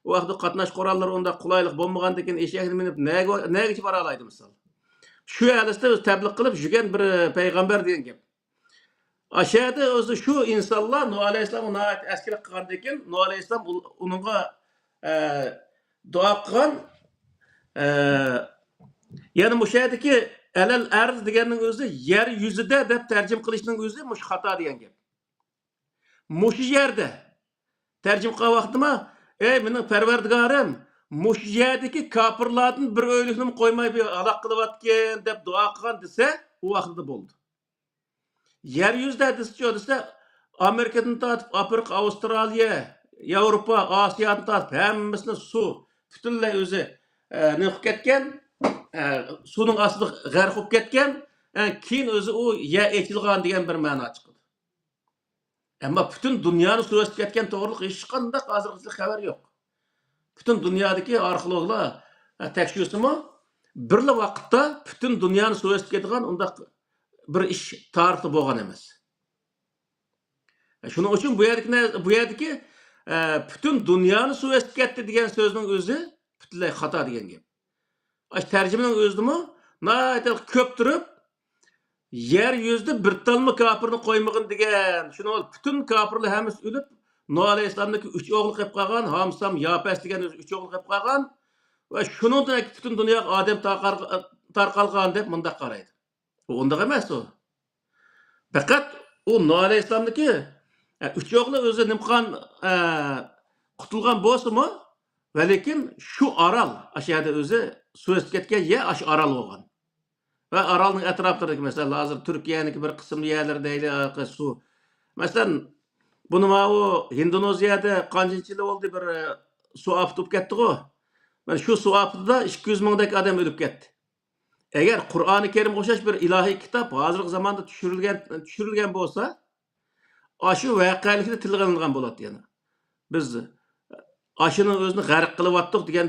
O vaqtda qatnash qurollar unda qulaylik bo'lmagandan keyin eshakni minib nega bora oladi misol. Şu alisda o'zi tabliq qilib yurgan bir payg'ambar degan gap. Ashada o'zi shu insonlar Nuh alayhissalom askilik qilgandan keyin Nuh alayhissalom uningga duo qilgan. Ya'ni mushadiki alal arz deganning o'zi yer yuzida deb tarjim qilishning o'zi mush xato degan gap. Mush yerda tarjim qilgan vaqtda ey mening Parvardigorim mush yerdagi kafirlardan bir o'likni qo'ymay bir aloq qilyaptgan deb duo qilgan desa, u vaqtda bo'ldi. Yer yuzida desa, Amerikadan tortib Afrika, Avstraliya, Yevropa, Osiyodan tortib hammasini suv butunlay o'zi nima qilib ketgan, suvning ostida g'arq bo'lib ketgan, keyin o'zi u yer echilgan degan bir ma'no chiqadi. Ammo butun dunyoni suv osib ketgan to'g'riliq hech qanday hozirgacha xabar yo'q. Butun dunyodagi arxeologlar tekshirsimi, birla vaqtda butun dunyoni suv osib ketgan undaq bir ish tarixda bo'lgan emas. Shuning uchun bu yerdagi butun dunyoni suv osib ketdi degan so'zning o'zi butunlay xato degan gap. Tarjimaning o'zidimi ko'p turib yer yuzida bir talma kofirni qo'ymagan degan. Shuni butun kofirlar hammasi o'lib, Nuh alayhissalomniki 3 o'g'il qilib qolgan, Hamsam, Yapas degan 3 o'g'il qilib qolgan va shuningdek butun dunyoga odam tarqalgan deb mundaq qaraydi. Bu undaq emas u. Faqat u Nuh alayhissalomniki 3 o'g'li o'zi nimqan qutulgan bo'lsa-mu, va lekin shu orol, ashada o'zi suv ketgan yer ash orol bo'lgan. Va orolning atrofidagi masalan hozir Turkiyaniki bir qism yerlar deyli suv. Masalan, buni o Indoneziyada qancha yil bo'ldi bir suv oftib ketdi-ku. Mana shu suv oftida 200 mingdek odam o'lib ketdi. Agar Qur'oni Karim o'xshash bir ilohiy kitob hozirgi zamonda tushirilgan bo'lsa, shu voqealikni tilga olingan bo'ladi yana. Biz ashini o'zini g'arq qilyaptiq degan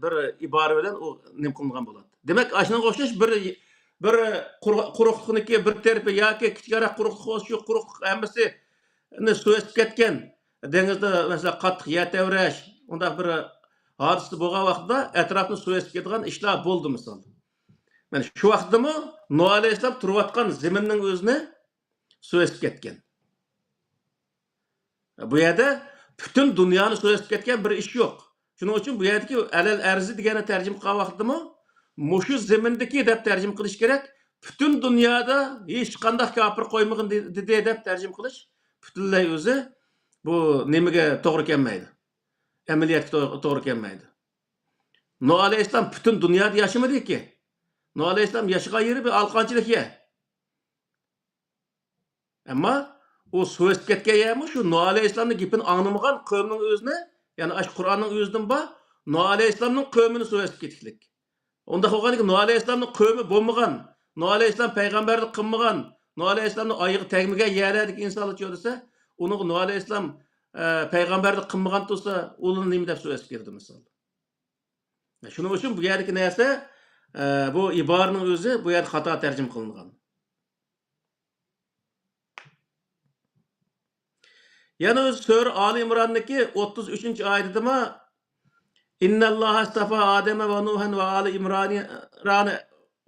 bir ibora bilan u nim qilingan bo'ladi. Demak, ashinaga o'xshash bir quruqlikniki bir tarafi yoki kichikroq quruqlik bo'lsa, shu quruqlik hammasini suv osib ketgan. Dengizda masalan qattiq yer tavrash, undaq bir hodisa bo'lgan vaqtda atrofni suv osib ketgan ishlar bo'ldi misol. Mana shu vaqtdami Nuh alayhissalom turayotgan zaminning o'zini suv osib ketgan. Bu yerda butun dunyoni suv osib ketgan bir ish yo'q. Shuning uchun bu yerdagi alal arzi degani tarjima qilgan vaqtdami mushu zamindagi deb tarjima qilish kerak. Butun dunyoda hech qanday kofir qo'ymagan dedi deb tarjima qilish butunlay o'zi bu nimaga to'g'ri kelmaydi. Amaliyotga to'g'ri kelmaydi. Nuh alayhissalom butun dunyoda yashamadiki. Nuh alayhissalom yashagan yeri bir alqanchilik yer. Ammo o suv osib ketgan yermi shu Nuh alayhissalomning gapini anglamagan qavmning o'zini, ya'ni ash Qur'onning o'zidan ba Nuh alayhissalomning qavmini suv osib ketishlik. Unda bo'lganki Nuh alayhissalomning qavmi bo'lmagan, Nuh alayhissalom payg'ambarlik qilmagan, Nuh alayhissalomning oyog'i tegmagan yerlardagi insonlar desa, uni Nuh alayhissalom payg'ambarlik qilmagan bo'lsa, ularni nima deb suv osib ketdi misol. Shuning uchun bu yerdagi narsa bu iboraning o'zi bu yerda xato tarjima qilingan. Yana Sura Ali İmran'daki 33. ayetinde İnnallâhe astafa Adem'e ve Nuhen ve Ali İmran'e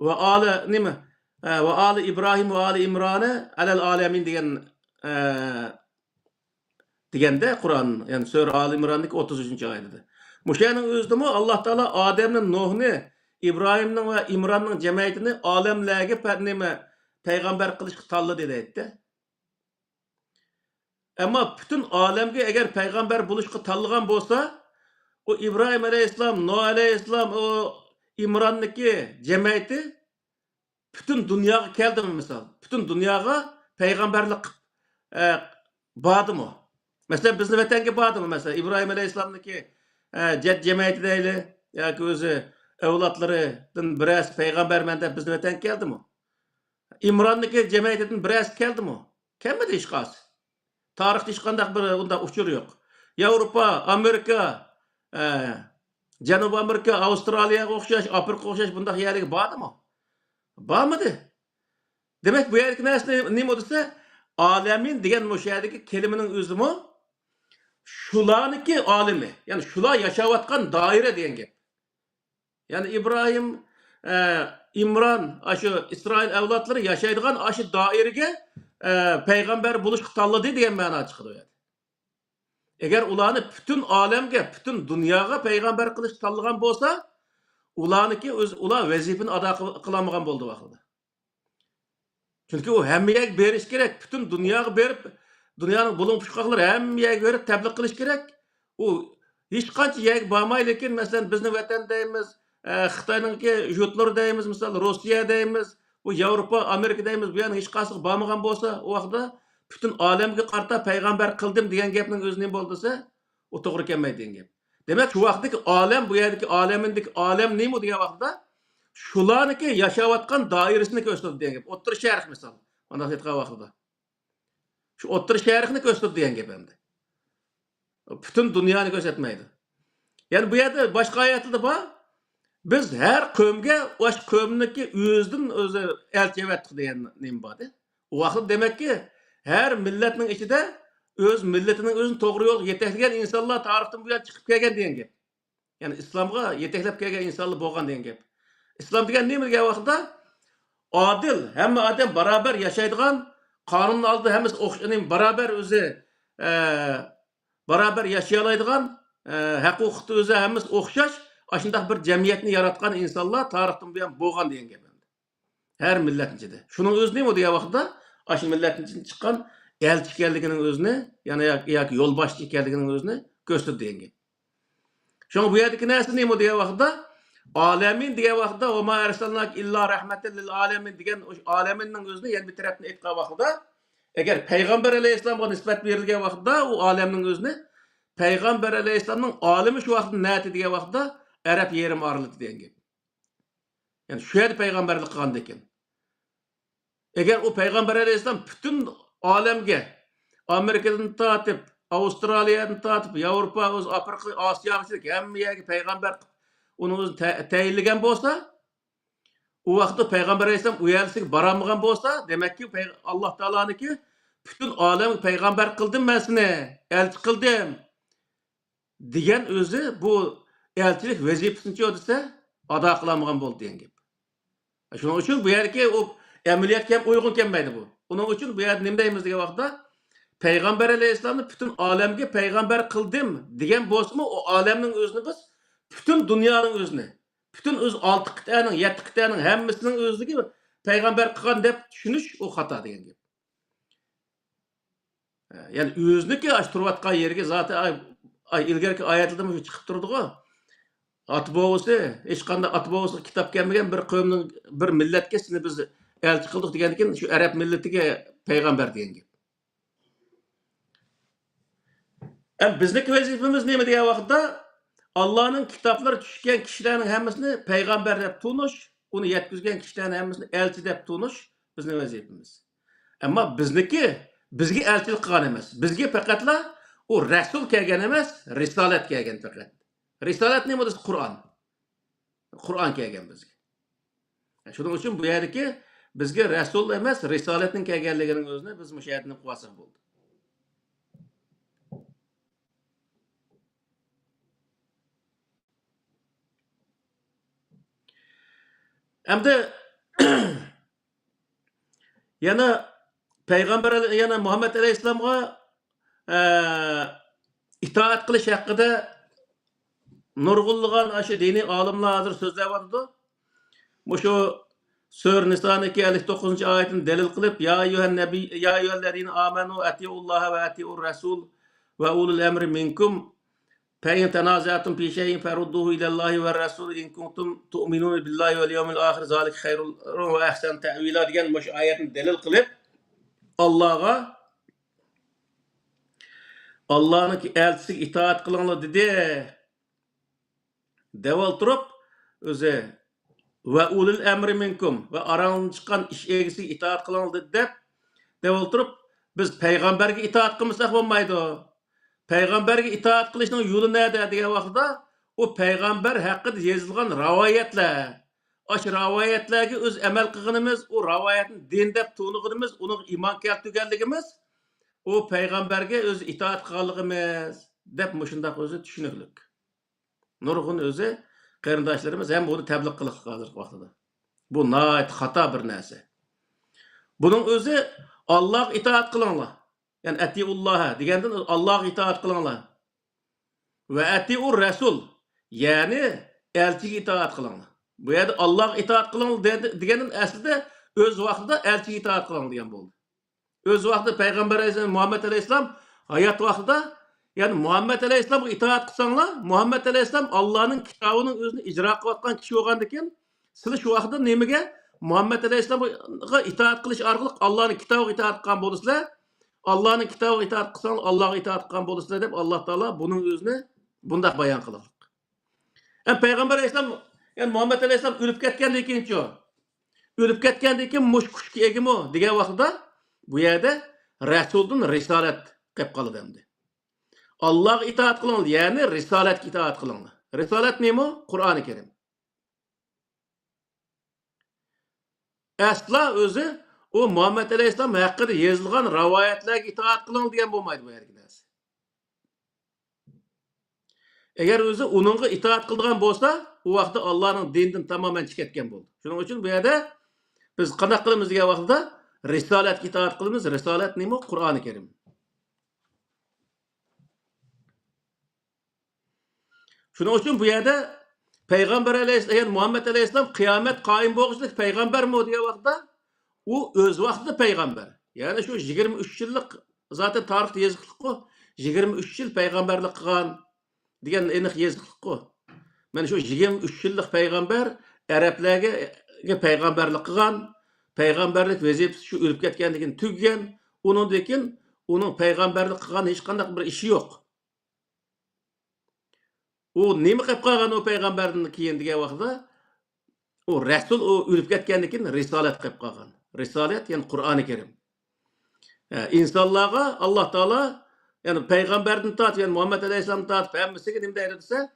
ve Ali nime ve Ali İbrahim ve Ali İmran'e alel alemin degende Kur'an yani Sura Ali İmran'daki 33. ayetinde. Muşanın özünde Allah Teala Adem'nin, Nuh'ni, İbrahim'nin ve İmran'ның cemiyetini alemlerge nime peygamber kılışık tallı dedi. Ama bütün alemge eğer peygamber buluşku tallıgan bolsa, o İbrahim aleyhisselam, Nuh aleyhisselam, o İmran'daki cemiyeti bütün dünyaya geldi mi misal? Bütün dünyaya peygamberlik bağdı mı? Mesela bizim vatanga bağdı mı mesela? İbrahim aleyhisselam'daki cemiyeti değil, ya ki özü evlatlarının biraz peygamber de bizim vatanga geldi mi? İmran'daki cemiyetin biraz geldi mi? Gelmedi hiç kalsın. Tarihte hiç kandak bir onda uçur yok. Avrupa, Amerika, Janubi Amerika, Avustralya'ya o'xshash, Afrika o'xshash bunday yerlarga bordimi? Bormadi. Demak, bu yerga narsa nima desa, alamin degan o'sha yerdagi kelimaning o'zimi shularniki olimi, ya'ni shular yashayotgan doira degan gap. Ya'ni İbrahim, İmran, shu İsrail avlodlari yashaydigan shu doiraga peygamber buluşku tanladı degan ma'no chiqadi. Eğer ularni bütün alemge, bütün dünyaya peygamber kılıç tanlagan bolsa, ularniki ular vazifani ado qilamagan bo'ldi vaqtida. Chunki u hammaga berish kerak, bütün dunyoga berib, dunyoning bulunpushqoqlari hammaga berib tabliq qilish kerak. U hech qancha yerga bormay, lekin masalan bizning vatan deymiz, Xitoyninki jutlar deymiz, misol Rossiya deymiz, bu Yevropa, Amerika deymiz, bu yana hech qaysi bormagan bo'lsa, u vaqtda bütün alemga qarta payg'ambar qildim degan gapning o'zi nima bo'ldi desa, o to'g'ri kelmaydi degan gap. Demak, shu vaqtdagi olam, bu yerdagi olamindagi olam nima degan vaqtda shularniki yashayotgan doirasini ko'rsatadi degan gap. O'ttir sharq misol. Mana aytgan vaqtida. Shu o'ttir sharqni ko'rsatadi degan gap endi. Bütün dunyoni ko'rsatmaydi. Ya'ni bu yerda boshqa oyatlarda bor. Biz her qavmga o'sha qavmniki o'zidan o'zi elchi evatdik degan nima bor-da. U vaqtda demakki, her millatning ichida o'z millatining o'zini to'g'ri yo'lga yetaklagan insonlar tarixdan buyon chiqib kelgan degan gap. Ya'ni islomga yetaklab kelgan insonlar bo'lgan degan gap. Islom degan nima degan vaqtda adil, hamma odam barobar yashaydigan, qonun oldida hammasi o'xshash, barobar o'zi barobar yashay oladigan, huquqni o'zi hammasi o'xshash, shunday bir jamiyatni yaratgan insonlar tarixdan buyon bo'lgan degan gap. Her millatning ichida. Shuning o'zi nima degan vaqtda, shu millatning ichidan chiqqan elchi ekanligining o'zini, ya'ni yoki yo'lboshchi ekanligining o'zini ko'rsatdi degan gap. Shuning bu yerdagi narsa nima degan vaqtda, alamin degan vaqtda "Va ma arsalnak illa rahmatan lil alamin" degan o'sha alaminning o'zini yana bir tarafdan aytgan vaqtda, agar payg'ambar alayhisolamga nisbat berilgan vaqtda u olamning o'zini payg'ambar alayhisolamning olimi shu vaqtda nati degan vaqtda Arab yerim orlidi degan gap. Ya'ni shu yerda payg'ambarlik qilgan ekan. Agar u payg'ambar alayhisolam butun olamga Amerikadan tortib, Avstraliyadan tortib, Yevropa, o'z Afrika, Osiyogacha hamma yerga payg'ambar uni o'zi tayinlagan bo'lsa, u vaqtda payg'ambar alayhisolam u yerga borolmagan bo'lsa, demakki Alloh taoloniki butun olamga payg'ambar qildim men seni, elchi qildim degan o'zi bu elchilik vazifasini desa, ado qilolmagan bo'ldi degan gap. Shuning uchun bu yerga u amaliyotga ham uygun kelmaydi bu. Onun uchun bu yerda nima deymiz degan vaqtda payg'ambar alayhisolamni butun olamga payg'ambar qildim degan bo'lsa-mu, o olamning o'zini biz butun dunyoning o'zini, butun o'z 6 qit'aning, 7 qit'aning hammasining o'zligi payg'ambar qilgan deb tushunish u xato degan gap. Ya'ni o'zniki ash turayotgan yerga zoti ilgarki oyatlarda shu chiqib turdi-ku. Atbo'si, hech qanday atbo'si kitob kelmagan bir qavmning, bir millatga seni biz elchi qildik degan ekan, shu arab millatiga payg'ambar degan gap. Bizniki vazifamiz nima degan vaqtda Allohning kitoblari tushgan kishilarning hammasini payg'ambar deb tunish, uni yetkazgan kishilarning hammasini elchi deb tunish bizning vazifamiz. Ammo bizniki bizga elchilik qilgan emas. Bizga faqatla u rasul kelgan emas, risolat kelgan faqat. Risolat nima desa Qur'on. Qur'on kelgan bizga. Shuning uchun bu yerdagi bizga rasul emas, risolatning kelganligining o'zini biz mushahidni qilsak bo'ldi. Hamda yana payg'ambar yana Muhammad alayhisolamga itoat qilish haqida nurg'unlagan shu diniy olimlar hozir so'zlayapti. Mushu Sur Niso'niki 59-oyatini dalil qilib, ya ayyuhan nabiy ya ayyuhallazina amanu atiulloha va atiur rasul va ulul amri minkum فإن تنازعتم في شيء فردوه إلى الله والرسول إن كنتم تؤمنون بالله واليوم الآخر ذلك خير وأحسن تأويلا degan mush oyatni dalil qilib Allohning elchisiga itoat qilinglar dedi. Deval turib o'zi va ulul amri minkum va arangdan chiqqan ish egasiga itoat qilinglar deb deval turib biz payg'ambarga itoat qilmasak bo'lmaydi. Payg'ambarga itoat qilishning yo'li nada degan vaqtda u payg'ambar haqida yozilgan rivoyatlar, o'sha rivoyatlarga o'z amal qilganimiz, u rivoyatni din deb to'niganimiz, uni iymon keltirganligimiz, u payg'ambarga o'z itoat qilganligimiz deb mushundaq o'zi tushunillik. Nurg'un o'zi qarindoshlarimiz ham buni tabliq qilib hozirgi vaqtida. Bu nihoyat xato bir narsa. Buning o'zi Alloh itoat qilinglar. Yani atiulloha degandan Allohga itoat qilinglar. Va atiur rasul, ya'ni elchiga itoat qilinglar. Bu yerda Allohga itoat qilinglar degandan aslida o'z vaqtida elchiga itoat qiling degan bo'ldi. O'z vaqtida payg'ambar alayhisolam Muhammad alayhisolam hayot vaqtida, ya'ni Muhammad alayhisolamga itoat qilsanglar, Muhammad alayhisolam Allohning kitobining o'zini ijro qilayotgan kishi bo'lgandan keyin, siz shu vaqtda nimaga Muhammad alayhisolamga itoat qilish orqali Allohning kitobiga itoat qilgan bo'lasizlar? Allah'ın kitabına itaat kılsan Allah'a itaat kılan bulursun deb Allah Taala bunun özünü bundaq bayan kılır. Peygamber Aleyhisselam yani Muhammed Aleyhisselam ölüp ketkendan keyinchi o. Ölüp ketkendan keyin mush kushga egimi o degan vaqtda bu yerda Rasuldan risolat qilib qoldi endi. Allah'a itaat kılın yani risaletga itaat kılın. Risalet neymi? Kur'an-ı Kerim. Asla özü o Muhammed Aleyhisselam hakkında yazılgan rivayetlerge itaat kılın diyen bulmaydı bu yergi narsa. Eğer özü onunla itaat kıldıgan bolsa, o vaqtda Allah'ın dininden tamamen çıketken buldu. Şunun için bu yerde biz qanday qilamiz degan vaqtda risolatga itaat qilamiz. Risolat nima? Qur'oni Kerim. Şunun için bu yerde Peygamber Aleyhisselam, yani Muhammed Aleyhisselam kıyamet kaim boğuşluk peygamber mi o diye vaqtda o öz vaqtida peygamber. Yani şu 23 yıllık zaten tarixte yazıqlıq o. 23 yıl peygamberlik qilgan degan aniq yazıqlıq o. Mana şu 23 yıllık peygamber Araplarga peygamberlik qilgan, peygamberlik vazifasi şu ölüp ketganligini tuggan, undan keyin uning peygamberlik qilgan hech qanday bir ishi yo'q. O nima qilib qolgan o peygamberdan keyin degan vaqtda o rasul o ölüp ketgandan keyin risolat qilib qolgan. Risolat yani Qur'oni Kerim. İnsanlarga Allah Taala yani peygamberdan tat yani Muhammed Aleyhisselam tat hammasiga nima deydi desa,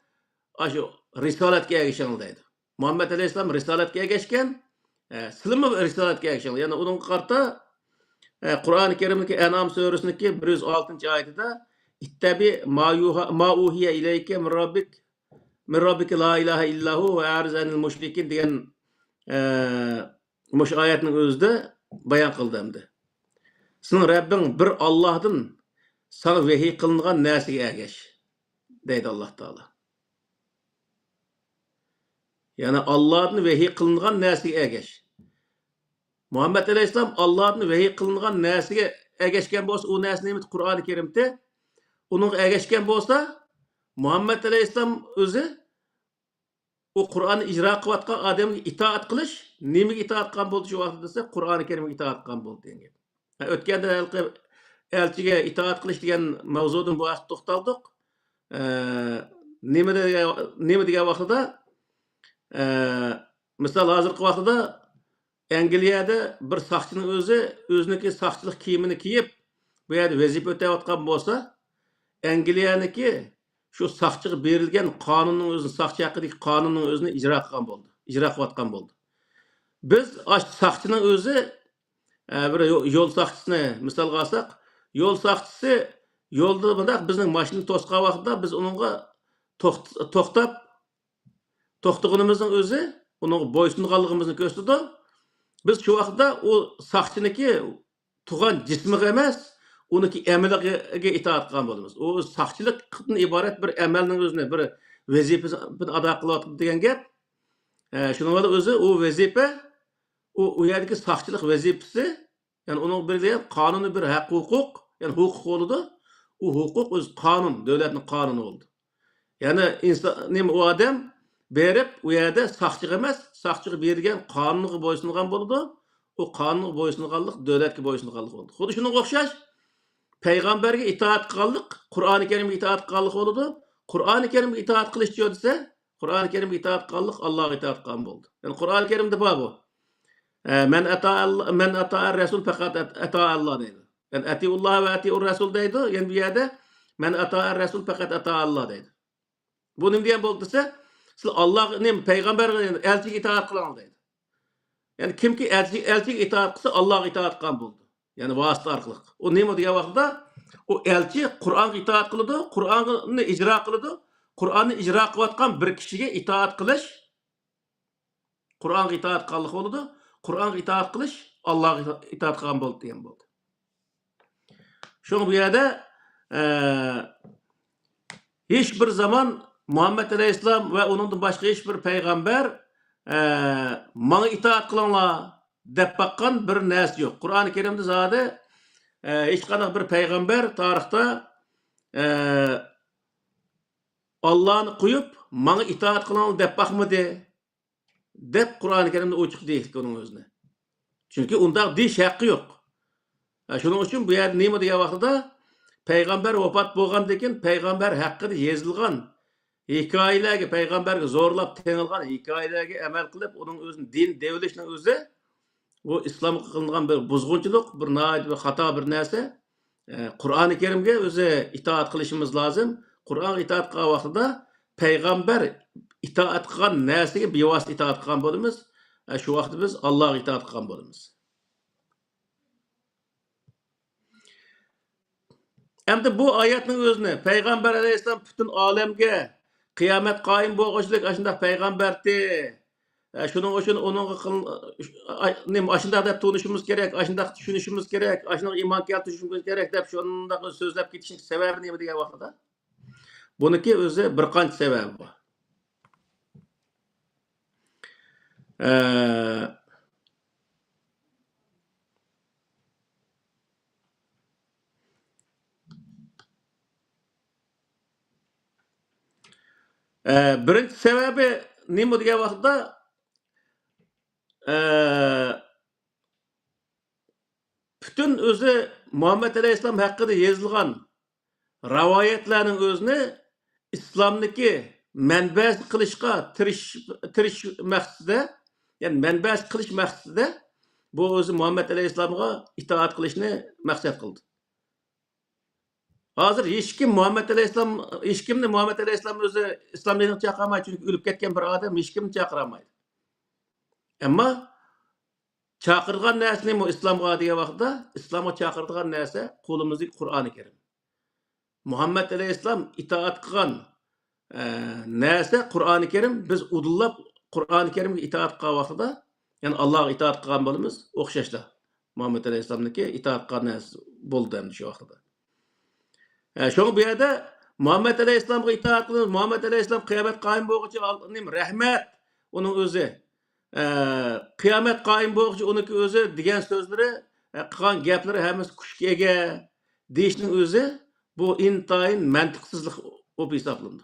shu risolatga erishing deydi. Muhammed Aleyhisselam risolatga erishgan, sizlarmi risolatga erishing. Yani uning qarta Qur'oni Kerimdagi An'am surasidagi 106-oyatida ittabi ma uhiya ilayke min rabbika la ilaha illahu ve ariz anil müşrikin degan mush oyatning o'zida bayon qildi endi. Sening Rabbing bir Allohdan sana vahiy qilingan narsaga ergash deydi Alloh taolo. Yani Allah'ın vahiy qilingan narsaga ergash. Muhammed Aleyhisselam Allah'ın vahiy qilingan narsaga ergashgan bo'lsa, o narsa nima? Qur'oni Kerimda uning ergashgan bo'lsa, Muhammed Aleyhisselam o'zi o Qur'onni ijro qilayotgan odamga itoat qilish, nimaga itoat qilgan bo'ldi shu vaqtda desa, Qur'oni Kerimga itoat qilgan bo'ldi degan gap. O'tganda elchiga itoat qilish degan mavzudan bu vaqt to'xtaldik. Nima degan vaqtda misol hozirgi vaqtda Angliyada bir soqchining o'ziniki soqchilik kiyimini kiyib, bu yerda vazifa o'tayotgan bo'lsa, Angliyaniki şu soqchiga berilgan qonunning o'zini, soqchi haqidagi qonunning o'zini ijro qilgan bo'ldi. Ijro qilayotgan bo'ldi. Biz soqchining o'zi bir yo'l soqchisini misolga olsak, yo'l soqchisi yo'lda bundaq bizning mashinani to'sgan vaqtda biz uningga to'xtaganimizning o'zi uning bo'ysunganligimizni ko'rsatdi. Biz şu vaqtda o soqchiniki tug'an jismiga emas, uniki amaliga itoat qilgan bo'lamiz. O soqchilikdan iborat bir amalning o'zini, bir vazifasini ado qilyapti degan gap. Shuning bilan o'zi o vazifa, o yerdagi soqchilik vazifasi, yani uning belgilagan qonuniy bir haq-huquq, yani huquq bo'ldi. O huquq o'z qonun, davlatning qonuni bo'ldi. Yani inson nima o odam berib u yerda soqchiga emas, soqchiga berilgan qonunga bo'ysungan bo'ldi. O qonunga bo'ysunganlik davlatga bo'ysunganlik bo'ldi. Xuddi shunga o'xshash Peygamberge itaat kıllık, Kur'an-ı Kerim'e itaat kıllık oldu. Kur'an-ı Kerim'e itaat kılış diyor ise, Kur'an-ı Kerim'e itaat kıllık, Allah'a itaat kılın oldu. Yani Kur'an-ı Kerim'de bu. Men ata'ar Resul fakat ata'a Allah deydi. Yani ati'ullah ve ati'ur Resul deydi. Yani bir yerde men ata'ar Resul fakat ata'a Allah deydi. Bu ne diyen oldu ise, Allah ne Peygamber elçiye itaat kılın deydi. Yani kim ki elçiye itaat kılsa Allah'a itaat kılın oldu. Yani vasıta arkalık. O neymi diye vaqtda o elçi Kur'an'a itaat kılıdı, Kur'an'ı icra kılıdı. Kur'an'ı icra kılayotgan bir kişiye itaat kılış, Kur'an'a itaat kıllık oldu. Kur'an'a itaat kılış, Allah'a itaat kılan oldu diyen oldu. Şunu bu yerde hiçbir zaman Muhammed Aleyhisselam ve onun başka hiçbir peygamber bana itaat kılanlar dep bakkan bir narsa yok. Kur'an-ı Kerim'de zaten hiç qanday bir peygamber tarixta Allah'ını koyup bana itaat kılan dep bakmadı. Dep Kur'an-ı Kerim'de açık değil onun özüne. Çünkü onda diş hakkı yok. Şunun için bu yer neymi diye vaqtida Peygamber vefat bolgandan keyin Peygamber hakkında yazılgan hikayelerge Peygamberge zorlap tengilgan hikayelerge emel kılıp onun özün din devletinin özü bu İslam kılıngan bir buzgunçuluk, bir naid ve hata bir narsa. Kur'an-ı Kerim'e özü itaat kılışımız lazım. Kur'an itaat kılgan vaqtida Peygamber itaat kılgan narsage bevosita itaat kılgan bolamiz. Şu vaqtda biz Allah'a itaat kılgan bolamiz. Endi bu ayetning özüne Peygamber aleyhisselam bütün alemge kıyamet qaim bolğuçluk aşında peygamberdi. Şunun için onun aşında da tunuşumuz gerek, aşında düşünüşümüz gerek, aşında iman keltirişimiz gerek dep şonunda sözlep ketişin sebebi neme diye vaqtida. Buniki özü bir qancha sebebi var. Birinchi sebebi neme diye vaqtida bütün özü Muhammed Aleyhisselam hakkında yazılgan rivayetlerinin özünü İslam'daki menbes kılışka tiriş maqsadida, yani menbes kılış maqsadida bu özü Muhammed Aleyhisselam'a itaat kılışını maqsad kıldı. Hazır hiç kim Muhammed Aleyhisselam özü İslam dinini çaqırmaydı çünkü ölüp ketken bir adam hiç kim çaqıramaydı. Ama çaqırgan narsa neme İslam'a diye vaqtida İslam'a çaqırgan narsa kolumuzdaki Kur'an-ı Kerim. Muhammed Aleyhisselam itaat kılgan narsa Kur'an-ı Kerim biz udullab Kur'an-ı Kerim'e itaat kılgan vaqtida yani Allah'a itaat kılgan bolamiz o'xshashla. Muhammed Aleyhisselam'daki itaat kılgan narsa bo'ldi endi şu vaqtida. Şoň bu ýerde Muhammed Aleyhisselam'a itaat kılın, Muhammed Aleyhisselam kıyamet qaim bolğuçy rahmet onun özü. Kıyamet qaim bolğuçy onunki özü digen sözleri kılgan gapleri hemmesi kuşga ega deyişinin özü bu intayin mantıksızlık o hesaplandı.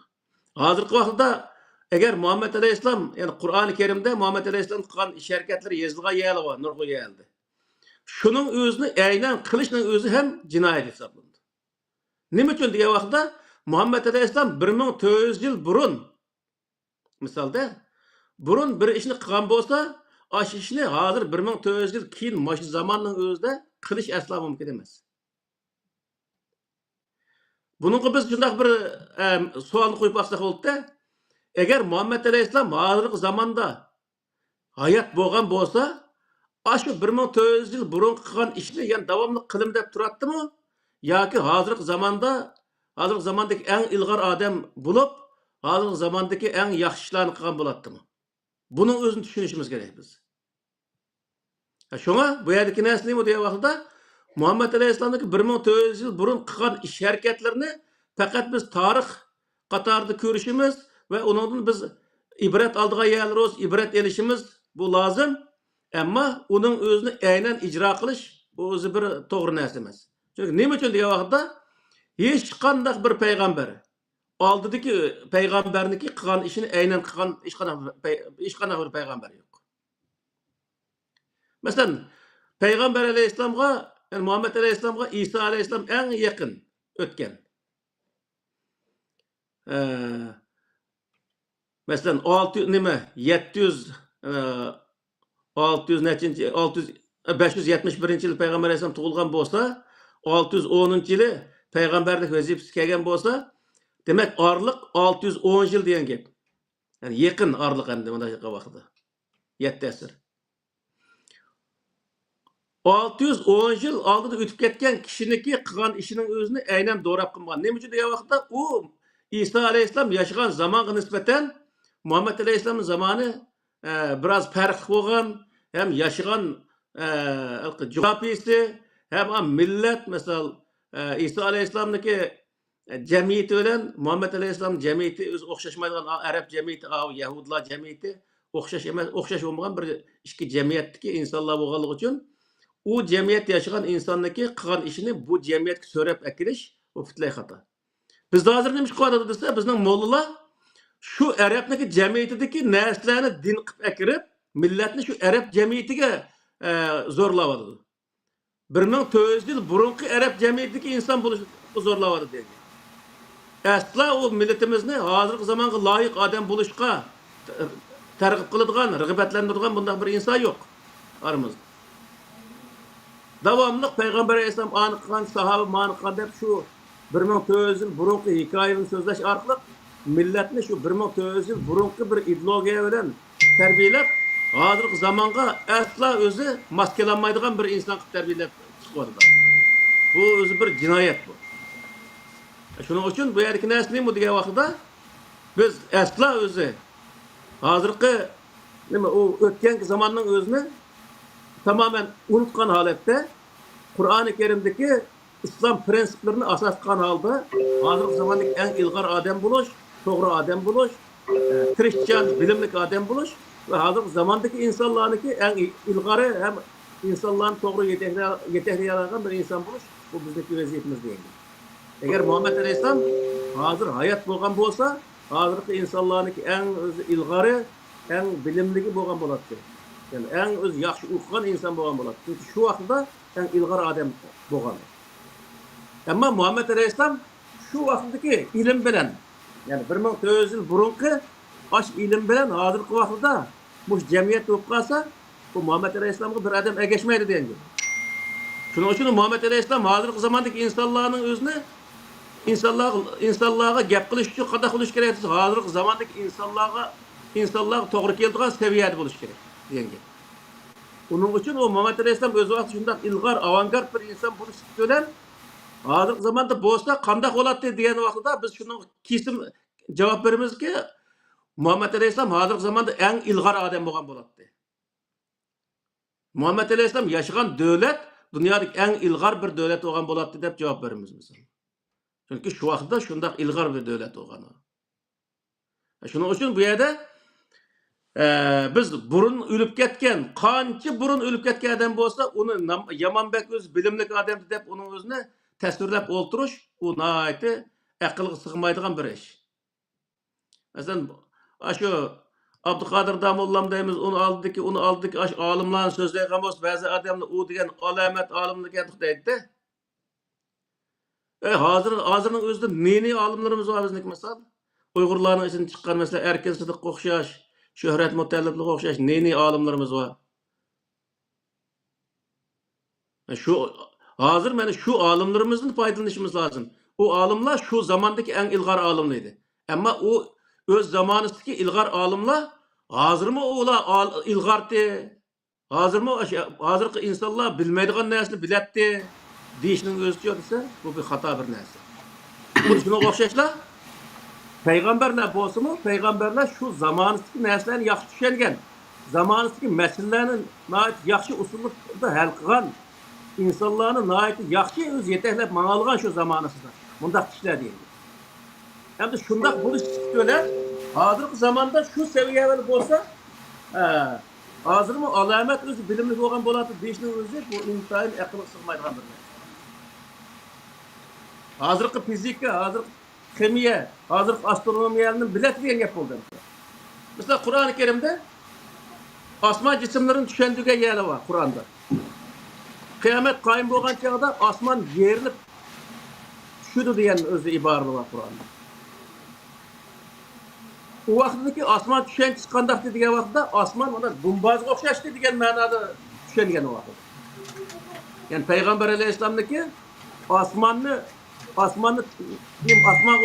Hazırki vaqtida eğer Muhammed Aleyhisselam yani Kur'an-ı Kerim'de Muhammed Aleyhisselam kılgan iş hareketleri yazılgan ýerli var, nurgu geldi. Şunun özünü aynen kılışının özü hem cinayet hesaplandı. Nime üçin diye vaqtida Muhammed Aleyhisselam 1400 yıl burun misalda burun bir işini kılgan bolsa aş işini hazır 1400 yıl keyin maşı zamanның özünde kılış asla mümkün emas. Bununla biz şundak bir sualını koyup baksak oldu da eğer Muhammed Aleyhisselam hazırki zamanda hayat bolgan bolsa aşı 1400 yıl burun kılgan işini yani davamlı kılım dep turatdı mı? Yoki hazırki zamandaki en ilgar adam bulup hazırki zamandaki en yaxşı işlerini kılgan bolatdı mı? Bunun özünü düşünüşümüz gerek biz. Şoňa bu ýerdeki näse neme diye wagtda Muhammed Aleyhisselam'daki 1400 yıl burun kılgan iş hareketlerini fakat biz tarih qatarda görüşümüz ve onundan biz ibret aldığa ýerler ibret elişimiz bu lazım. Ama onun özünü aynen icra kılış bu özü bir doğru näse emas. Çünkü neme üçin diye wagtda hiç kandak bir peygamber aldıdaki peygamberniki kılgan işini aynen kılgan hiç kandak bir peygamber yok. Mesela Peygamber Aleyhisselam'a yani Muhammed Aleyhisselam'a İsa Aleyhisselam en yakın ötken. Mesela 571 yıl Peygamber Aleyhisselam tuğulgan bolsa 610 yılı peygamberlik vazifesi kelgen bolsa demek arlık 610 yıl diyen gep. Yani yakın arlık endi mınдай wagtda. 7 asır. 610 yıl aldıda ötüp ketken kişiniki kılgan işinin özünü aynen doğrap kılmagan. Neme üçin diye wagtda o İsa Aleyhisselam yaşagan zamanga nispeten Muhammed Aleyhisselam'ın zamanı biraz fark bolgan hem yaşagan coğrafyası hem millet mesela İsa Aleyhisselam'daki cemiyeti bilen Muhammed Aleyhisselam cemiyeti öz okşaşmaydigan Arap cemiyeti, Yahudilar cemiyeti okşaş olmagan bir iki cemiyetdeki insanlar bolganlygy üçin o cemiyet yaşayan insandaki kılgan işini bu cemiyetke söylep ekiliş o fitlay hata. Biz hazır demiş koyada dese bizning mollalar şu Arapniki cemiyetideki närslerini din kıp ekirip milletni şu Arap cemiyetiga zorlavadı. 1400 yıl burunki Arap cemiyetindeki insan buluşu zorlavadı dedi. Asla o milletimizni hozirgi zamonga loyiq odam bo'lishga targ'ib qiladigan, rag'batlantiradigan bunday bir inson yo'q aramizda. Davomli payg'ambar alayhisalom aniqqan, sahoba maniqqan deb shu 1400 yil burungi hikoyani so'zlash orqali millatni shu 1400 yil burungi bir ideologiya bilan tarbiyalab, hozirgi zamonga asla o'zi mos kelolmaydigan bir inson qilib tarbiyalab chiqyapti. Bu o'zi bir jinoyat bu. Shuning uchun bu yerdagi narsa nima degan vaqtda biz asla o'zi hozirgi nima u o'tgan zamonning o'zini tamamen unutgan holatda Qur'oni Karimdagi islom prinsiplarini asos qilgan holda hozirgi zamondagi eng ilg'or odam bo'lish, to'g'ri odam bo'lish, tirishchan, bilimli odam bo'lish va hozirgi zamondagi insonlarniki eng ilg'ori ham insonlarni to'g'ri yetaklaydigan bir inson bo'lish bu bizdagi vaziyatimiz deydi. Agar Muhammad Aleyhisselam hozir hayot bo'lgan bo'lsa, hozirgi insonlarniki eng o'zi ilg'ori, eng bilimligi bo'lgan bo'ladi. Yani eng o'zi yaxshi o'qigan inson bo'lgan bo'ladi. Chunki shu vaqtda eng ilg'or odam bo'lgan. Ammo Muhammad Aleyhisselam shu vaqtdagi ilm bilan, yani 1400 yil burungi osh ilm bilan hozirgi vaqtda bu jamiyat bo'lib qolsa, bu Muhammad Aleyhisselamga bir odam ergashmaydi degan. Shuning uchun Muhammad Aleyhisselam hozirgi zamondagi insonlarning o'zini insonlarga gap qilish uchun qanday qilish kerak desa, hozirgi zamondagi insonlarga to'g'ri keladigan saviyada bo'lish kerak degan. Uning uchun o Muhammad Aleyhisselam o'z vaqtida shunday ilg'or, avangard bir inson bo'lish bilan hozirgi zamonda bo'lsa qanday bo'ladi degan vaqtda biz shuni kesim javob beramizki, Muhammad Aleyhisselam hozirgi zamonda eng ilg'or odam bo'lgan bo'ladi. Muhammad Aleyhisselam yashagan davlat dunyodagi eng ilg'or bir davlat bo'lgan bo'ladi deb javob beramiz biz. Chunki shu vaqtda shunday ilg'or bir davlat bo'lgan. Shuning uchun bu yerda biz burun o'lib ketgan, qancha burun o'lib ketgan odam bo'lsa, uni Yamanbek o'z bilimli odam deb uning o'zini tasvirlab o'ltirish, u nihoyatda aqlga sig'maydigan bir ish. Masalan, shu Abduqodir Damollam deymiz, uni oldiki olimlarni so'zlaydigan bo'lsa, ba'zi odamlar u degan alamat olimlarga deydi. Hozirning o'zida neni olimlarimiz bor bizniki misol? Uyg'urlarning ichidan chiqqan mesela Erkin Sidiqqa o'xshash, Shuhrat Mutallibga o'xshash neni olimlarimiz bor. Shu hozir mana shu olimlarimizdan foydalanishimiz lozim. O olimlar shu zamondagi eng ilg'or olimlar edi. Ammo u o'z zamonasidagi ilg'or olimlar hozirmi ular ilg'ordi? Hozirgi insonlar bilmaydigan narsani biladi deyishning o'zicha desa, bu bir xato bir narsa. Bu shunga o'xshashlar payg'ambarlar bo'lsa-mu, payg'ambarlar shu zamonasidagi narsalarni yaxshi tushungan, zamonasidagi masalalarni yaxshi usulda hal qilgan insonlarni yaxshi o'z yetaklab mang'algan shu zamonasida. Bundaq kishilar deydi. Endi shundoq bo'lish bilan hozirgi zamonda shu saviyada bo'lsa, hozirmi alamat o'zi bilimli bo'lgan bo'ladi deyishning o'zi bu inson aqliga sig'maydigan bir narsa. Hozirgi fizika, hozirgi kimya, hozirgi astronomiyani biladi degan gap bo'ldi. Mesela Qur'oni Karimda osmon jismlarini tushuntirgan yeri bor Qur'onda. Qiyomat qoyim bo'lgan chog'da osmon yerilib tushadi degan o'zi ibora bor Qur'onda. U vaqtdagi osmon tushunchisi qanday degan vaqtda osmon ona gumbazga o'xshashdi degan ma'noda tushungan u vaqtda. Ya'ni payg'ambar alayhisolamniki osmonga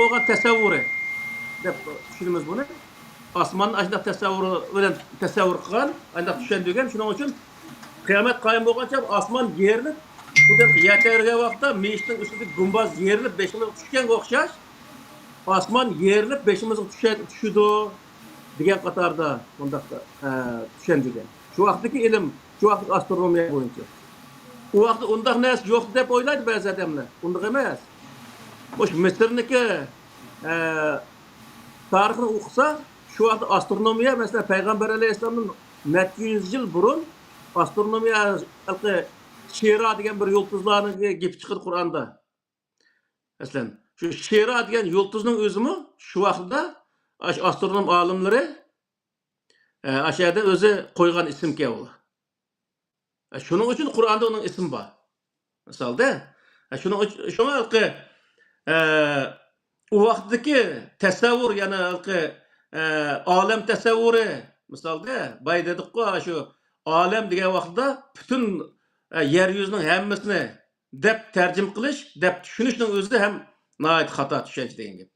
bo'lgan tasavvuri deb tushunamiz buni. Osmonni ashunday tasavvuri bilan tasavvur qilgan, unda tushundirgan. Shuning uchun qiyomat qoyim bo'lgancha osmon yerilib, bu deb yetargan vaqtda meshning ustidagi gumbaz yerilib beshimizga tushganga o'xshash, osmon yerilib beshimizga tushdi degan qatorda bundaq tushundirgan. Shu vaqtdagi ilm, shu vaqtdagi astronomiya bo'yicha. U vaqtda undaq narsa yo'q deb o'ylaydi ba'zi odamlar. Undaq emas. Boş Mısır'niki tarixini o'qisa, shu vaqtda astronomiya mesela Peygamber Aleyhisselam'ın 200 yıl burun astronomiya Şira degan bir yulduzlarning gapi chiqdi Qur'onda. Masalan, shu Şira degan yulduzning o'zimi shu vaqtda astronom olimlari ashada o'zi qo'ygan ismga u. Shuning uchun Qur'onda uning ismi bor. Misalda, şuna halkı o vaqtdagi tasavvur yana halkı olam tasavvuri misalda bay dedik-ku shu olam degan vaqtda butun yer yuzining hammasini deb tarjim qilish, deb tushunishning o'zida ham nihoyat xato tushunch degan gap.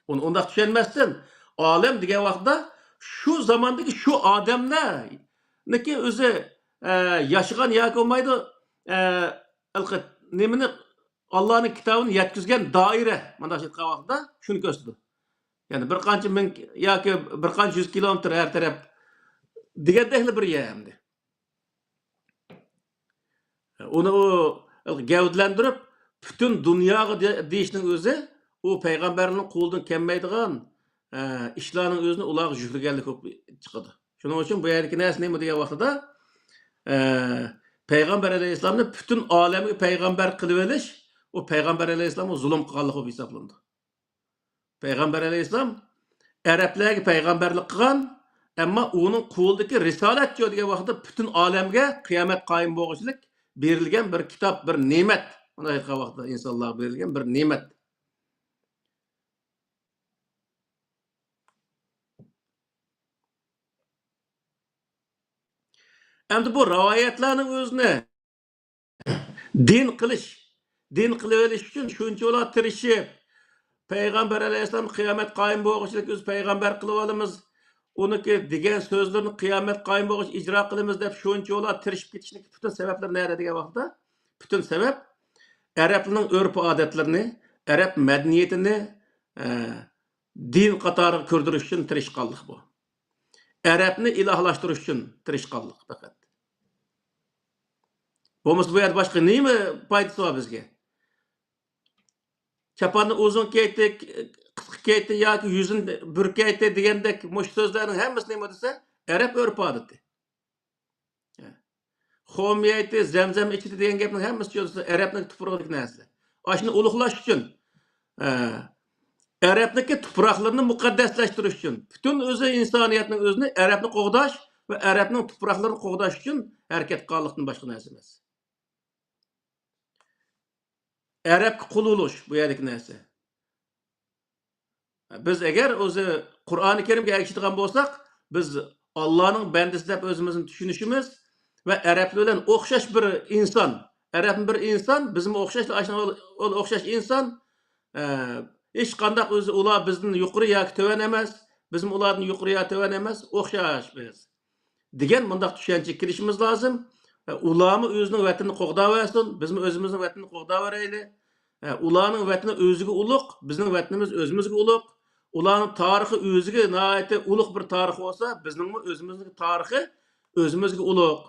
Uni undaq tushunmasdan olam degan vaqtda shu zamondagi shu odamlarniki o'zi yashagan yoki bo'lmaydi nimani Allohning kitobini yetkazgan doira mana shu vaqtda shuni ko'rsatdi. Ya'ni bir qancha ming yoki bir qancha yuz kilometr har taraf degandekli bir yer endi. Uni gavdlantirib butun dunyoga deyishning o'zi u payg'ambarning qo'lidan kelmaydigan ishlarning o'zini ularga yuklaganlik bo'lib chiqadi. Shuning uchun bu yerdagi narsa nima degan vaqtida payg'ambar alayhissalomni butun olamga payg'ambar qilib olish, u payg'ambar alayhissalomga zulm qilganlik bo'lib hisoblandi. Payg'ambar alayhissalom arablarga payg'ambarlik qilgan, ammo uning qo'lidagi risolat degan vaqtda butun olamga qiyomat qoyim bo'lishlik berilgan bir kitob, bir ne'mat. Mana aytgan vaqtda insonlarga berilgan bir ne'mat. Endi bu rivoyatlarning o'zini din qilib olish uchun shunchalar tirishib, payg'ambar alayhissalom qiyomat qoyim bo'lishlik o'z payg'ambar qilib olamiz. Uniki degan so'zlarni qiyomat qoyim bo'lish ijro qilamiz deb shunchalar tirishib ketishning butun sabablar nima degan vaqtda? Butun sabab arablarning urf-odatlarini, arab madaniyatini din qatoriga kirdirish uchun tirishqanlik bu. Arabni ilohlashtirish uchun tirishqanlik faqat. Bo'lmasa bu yerda boshqa nima foydasi bor bizga? Çapanı uzun keyte, qisqa keyte yoki yuzini burkayte degandek mush so'zlarning hammasi nima desa, arab urf odati. Xomiyayte, zamzam ichida degan gapning hammasi arabning tuprog'idagi narsa. Ashuni ulug'lash uchun, arabniki tuproqlarini muqaddaslashtirish uchun, butun o'zi insoniyatning o'zini arabni qo'g'dash va arabning tuproqlarini qo'g'dash uchun harakat qilganlikdan boshqa narsa emas. Arabga qul bo'lish bu yerdagi narsa. Biz agar o'zi Qur'oni Karimga ergashadigan bo'lsak, biz Allohning bandasi deb o'zimizni tushunishimiz va arablar bilan o'xshash bir inson, arab bir inson, bizga o'xshash inson hech qanday o'zi ular bizdan yuqori yoki tovan emas, biz ulardan yuqori yoki tovan emas, o'xshash biz. Degan bunday tushuncha kirishimiz lozim. Ularni o'zining vatanini qo'g'dab olsin, bizmi o'zimizning vatanini qo'g'dab olaylik. Ularning vatani o'ziga ulug', bizning vatanimiz o'zimizga ulug'. Ularning tarixi o'ziga nihoyat ulug' bir tarix bo'lsa, bizning o'zimizning tarixi o'zimizga ulug'.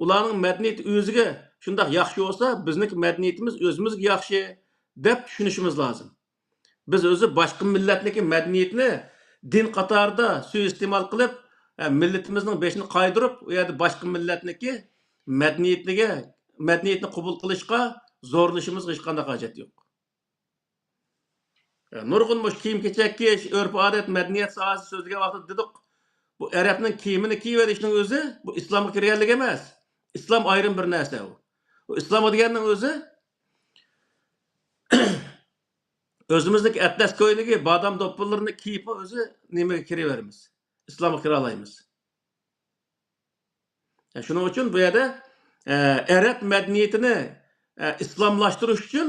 Ularning madaniyati o'ziga shunday yaxshi bo'lsa, bizning madaniyatimiz o'zimizga yaxshi deb tushunishimiz lozim. Biz o'zi boshqa millatniki madaniyatni din qatorida suiiste'mol qilib, millatimizning beshini qaydirib, u yerda boshqa millatniki madaniyatni qabul qilishga zo'rlashimiz hech qanday hojat yo'q. Nurg'un kiyim-kechak kiyish, urf-odat, madaniyat sohasi so'zlagan vaqtda dedik, bu arabning kiyimini kiyib olishning o'zi bu islomga kirganlik emas. Islom ayrim bir narsa u. Bu islom deganning o'zi o'zimizdagi atlas ko'yligi, badam do'ppillarini kiyib o'zi nimaga kiraveramiz? Islomga kira olamiz. Shuning uchun bu yerda arab madaniyatini islomlashtirish uchun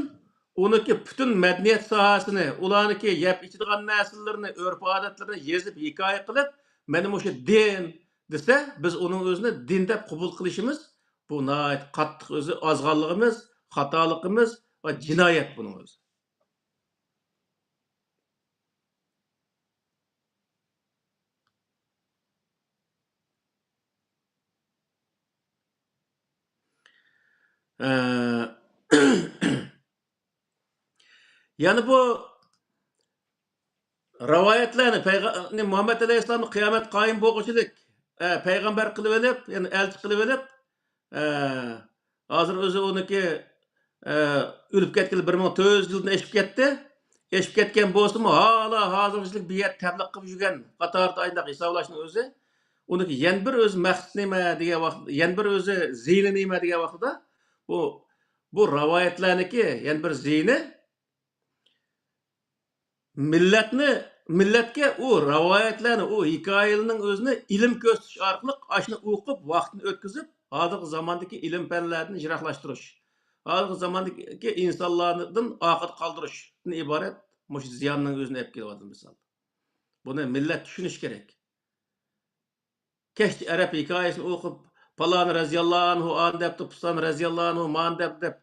uniki butun madaniyat sohasini, ularniki yeb ichadigan narsalarni, urf-odatlarini yozib, hikoya qilib, mana shu din desa, biz uning o'zini din deb qabul qilishimiz bu nihoyat qattiq o'zi ozg'onligimiz, xatoligimiz va jinoyat buning o'zi. Yani bu rivayetlarni Muhammed Aleyhisselam'ın kıyamet kayım boğuşuluk peygamber kılıp elip, yani elçi kılıp elip hazır özü onunki ölüp ketkili 1400 yılında eşip ketdi. Eşip ketken bolsa-mı hala hazırçılık bir yer təbliğ qilib жүрген qatarda ayndaq hisoblashning o'zi onunki yan bir o'zi maqsad nima degan vaqt, yan bir o'zi zeyli nima degan vaqtda bu bu rivoyatlarniki, yani bir ziyni millatga u rivoyatlarni, u hikoyalarning o'zini ilm ko'rsatish orqali ashuni o'qib, vaqtni o'tkazib, hozirgi zamondagi ilm fanlarini jiroqlashtirish, hozirgi zamondagi insonlardan oqib qoldirishdan iborat mush ziyonning o'zini olib kelyapti misol. Buni millat tushunish kerak. Kesh arab hikoyasini o'qib, falon raziyallohu anhu an debdi, Puston raziyallohu anhu man deb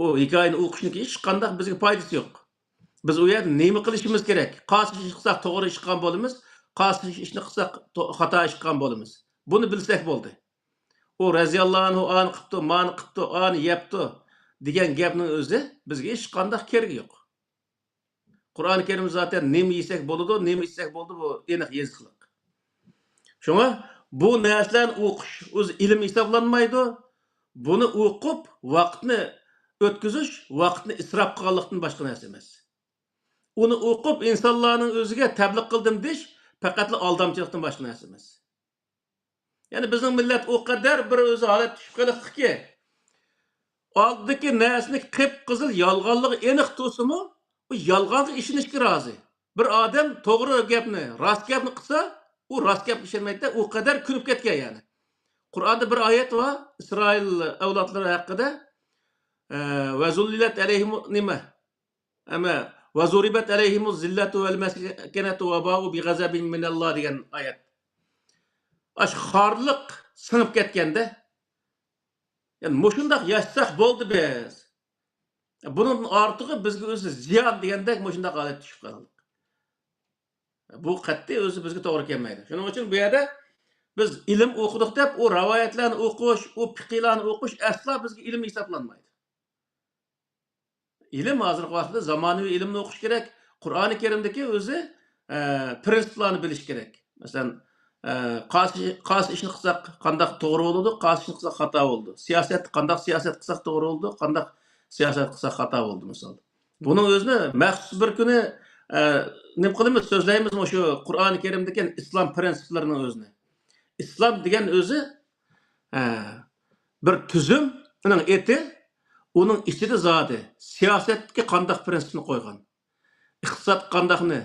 o hikoyani o'qishning hech qanday bizga foydasi yo'q. Biz u yerda nima qilishimiz kerak? Qaysi ish qilsak to'g'ri ish qilgan bo'lamiz, qaysi ishni qilsak xato ish qilgan bo'lamiz. Buni bilsak bo'ldi. U raziyallohu anhu an qilibdi, man qilibdi, an yepti degan gapning o'zi bizga hech qanday keragi yo'q. Qur'oni Karim zaten nima yesak bo'ladi, nima ichsak bo'ldi, bu aniq yoziqliq. Shunga bu narsalarni o'qish o'zi ilm hisoblanmaydi. Buni o'qib vaqtni o'tkazish, vaqtni isrof qilganlikdan boshqa narsa emas. Uni o'qib insonlarning o'ziga tabliq qildim deyish faqat aldamchilikdan boshqa narsa emas. Ya'ni bizning millat o qadar bir o'zi holat tushib qolibdiki, oldiki narsani qip-qizil yolg'onligi aniq tursa-mu, u yolg'onga ishonishga rozi. Bir odam to'g'ri gapni, rost gapni qilsa, u rost gapga ishonmaydi, u qadar kulib ketgan yani. Qur'onda bir oyat va Isroil avlodlari haqida va zullilat alayhim nima? Ama va zuribat alayhimuz zillatu vel maskanatu va ba'u bi g'azabin minalloh degan oyat. Ash xorliq sinib ketganda, yani mushundaq yashsaq bo'ldi biz. Bunun ortig'i bizga o'zi ziyon degandek mushundaq holat tushib qoldik. Bu qat'iy o'zi bizga to'g'ri kelmaydi. Shuning uchun bu yerda biz ilm o'qidik deb, u rivoyatlarni o'qish, u fiqhlarni o'qish aslo bizga ilm hisoblanmaydi. İlim hozirgi vaqtda zamonaviy ilmni o'qish kerak. Qur'oni Karimdagi o'zi prinsiplarni bilish kerak. Masalan, qaysi ishni qilsak qanday to'g'ri bo'ladi, qaysi ishni qilsak xato bo'ldi. Siyosat qanday siyosat qilsak to'g'ri bo'ldi, qanday siyosat qilsak xato bo'ldi misol. Buni o'zini maxsus bir kuni nima qilamiz, so'zlaymiz shu Qur'oni Karimdagi islom prinsiplarini o'zini. Islom degan o'zi bir tuzum, uning eti, onun içinde zadi siyasetki qandaq prinsipini qo'ygan. İqtisad qandaqni,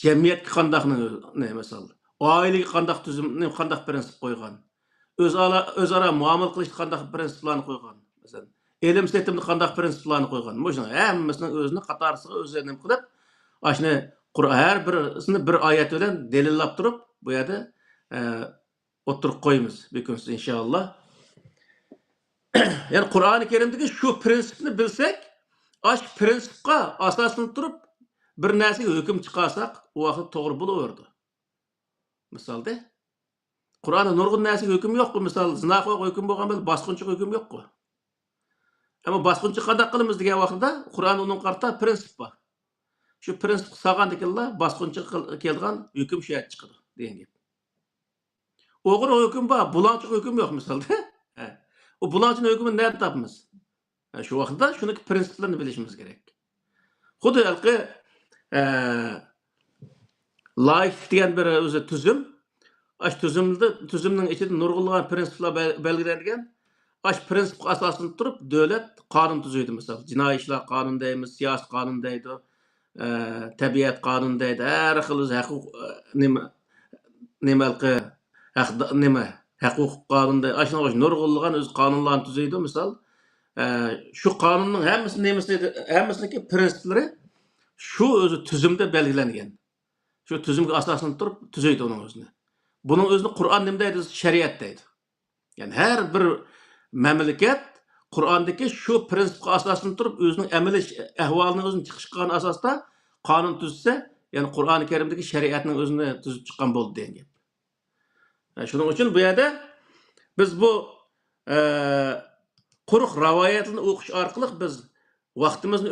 cemiyetki qandaqni ne misal. Oilaga qandaq tuzumni, qandaq prinsip qo'ygan. O'zaro muomala qilish qandaq prinsiplarni qo'ygan. Masalan, ilm setimni qandaq prinsiplarni qo'ygan. Mushuni hammasining o'zini qatorisiga o'zi nima qilib, ashni har birisini bir oyat bilan dalillab turib, bu yerda o'tirib qo'yamiz bugunsiz inshaalloh. Yani Qur'oni Karimdagi shu prinsipni bilsak, ash prinsipga asoslanib turib bir narsaga hukm chiqarsak, u vaqt to'g'ri bo'laverdi. Misolda Qur'onda nurg'un narsaga hukm yo'q-ku, misol zinoga hukm bo'lgan bo'lsa, bosqinchiga hukm yo'q-ku. Ammo bosqinchi qanday qilamiz degan vaqtda Qur'on uning qarta prinsip bor. Shu prinsip saqandikilar bosqinchi kelgan hukm shu yerga chiqadi degan gap. O'g'ri hukm bor, bulanchiga hukm yo'q misolda. O bulanchining hukmini nerede tapamiz? Shu vaqtda shuni prinsiplarni bilishimiz kerak. Xuddi halqi laik degan bir o'zi tuzum, ash tuzumning ichida nurg'unlagan prinsiplar belgilangan. Ash prinsipga asoslanib turib davlat qonun tuzuydi misol. Jinoiy ishlar qonuni deymiz, siyosiy qonun deydi, tabiat qonuni deydi. Har xil huquq nima halqi nima huquq qonunda aşına nurg'unlagan o'z qonunlarni tuzuydi misol. Shu qonunning hammasiniki prinsiplari shu o'zi tuzumda belgilangan. Shu tuzumga asoslanib turib tuzuydi uning o'zini. Buning o'zini Qur'on nima deydi? Shariat deydi. Yani her bir mamlakat Qur'ondagi shu prinsipga asoslanib turib o'zining amaliy ahvolini o'zini chiqishgan asosda qonun tuzsa, yani Qur'oni Karimdagi shariatning o'zini tuzib chiqqan bo'ldi degan gap. Shuning uchun bu yerda biz bu quruq rivoyatlarni o'qish orqali biz vaqtimizni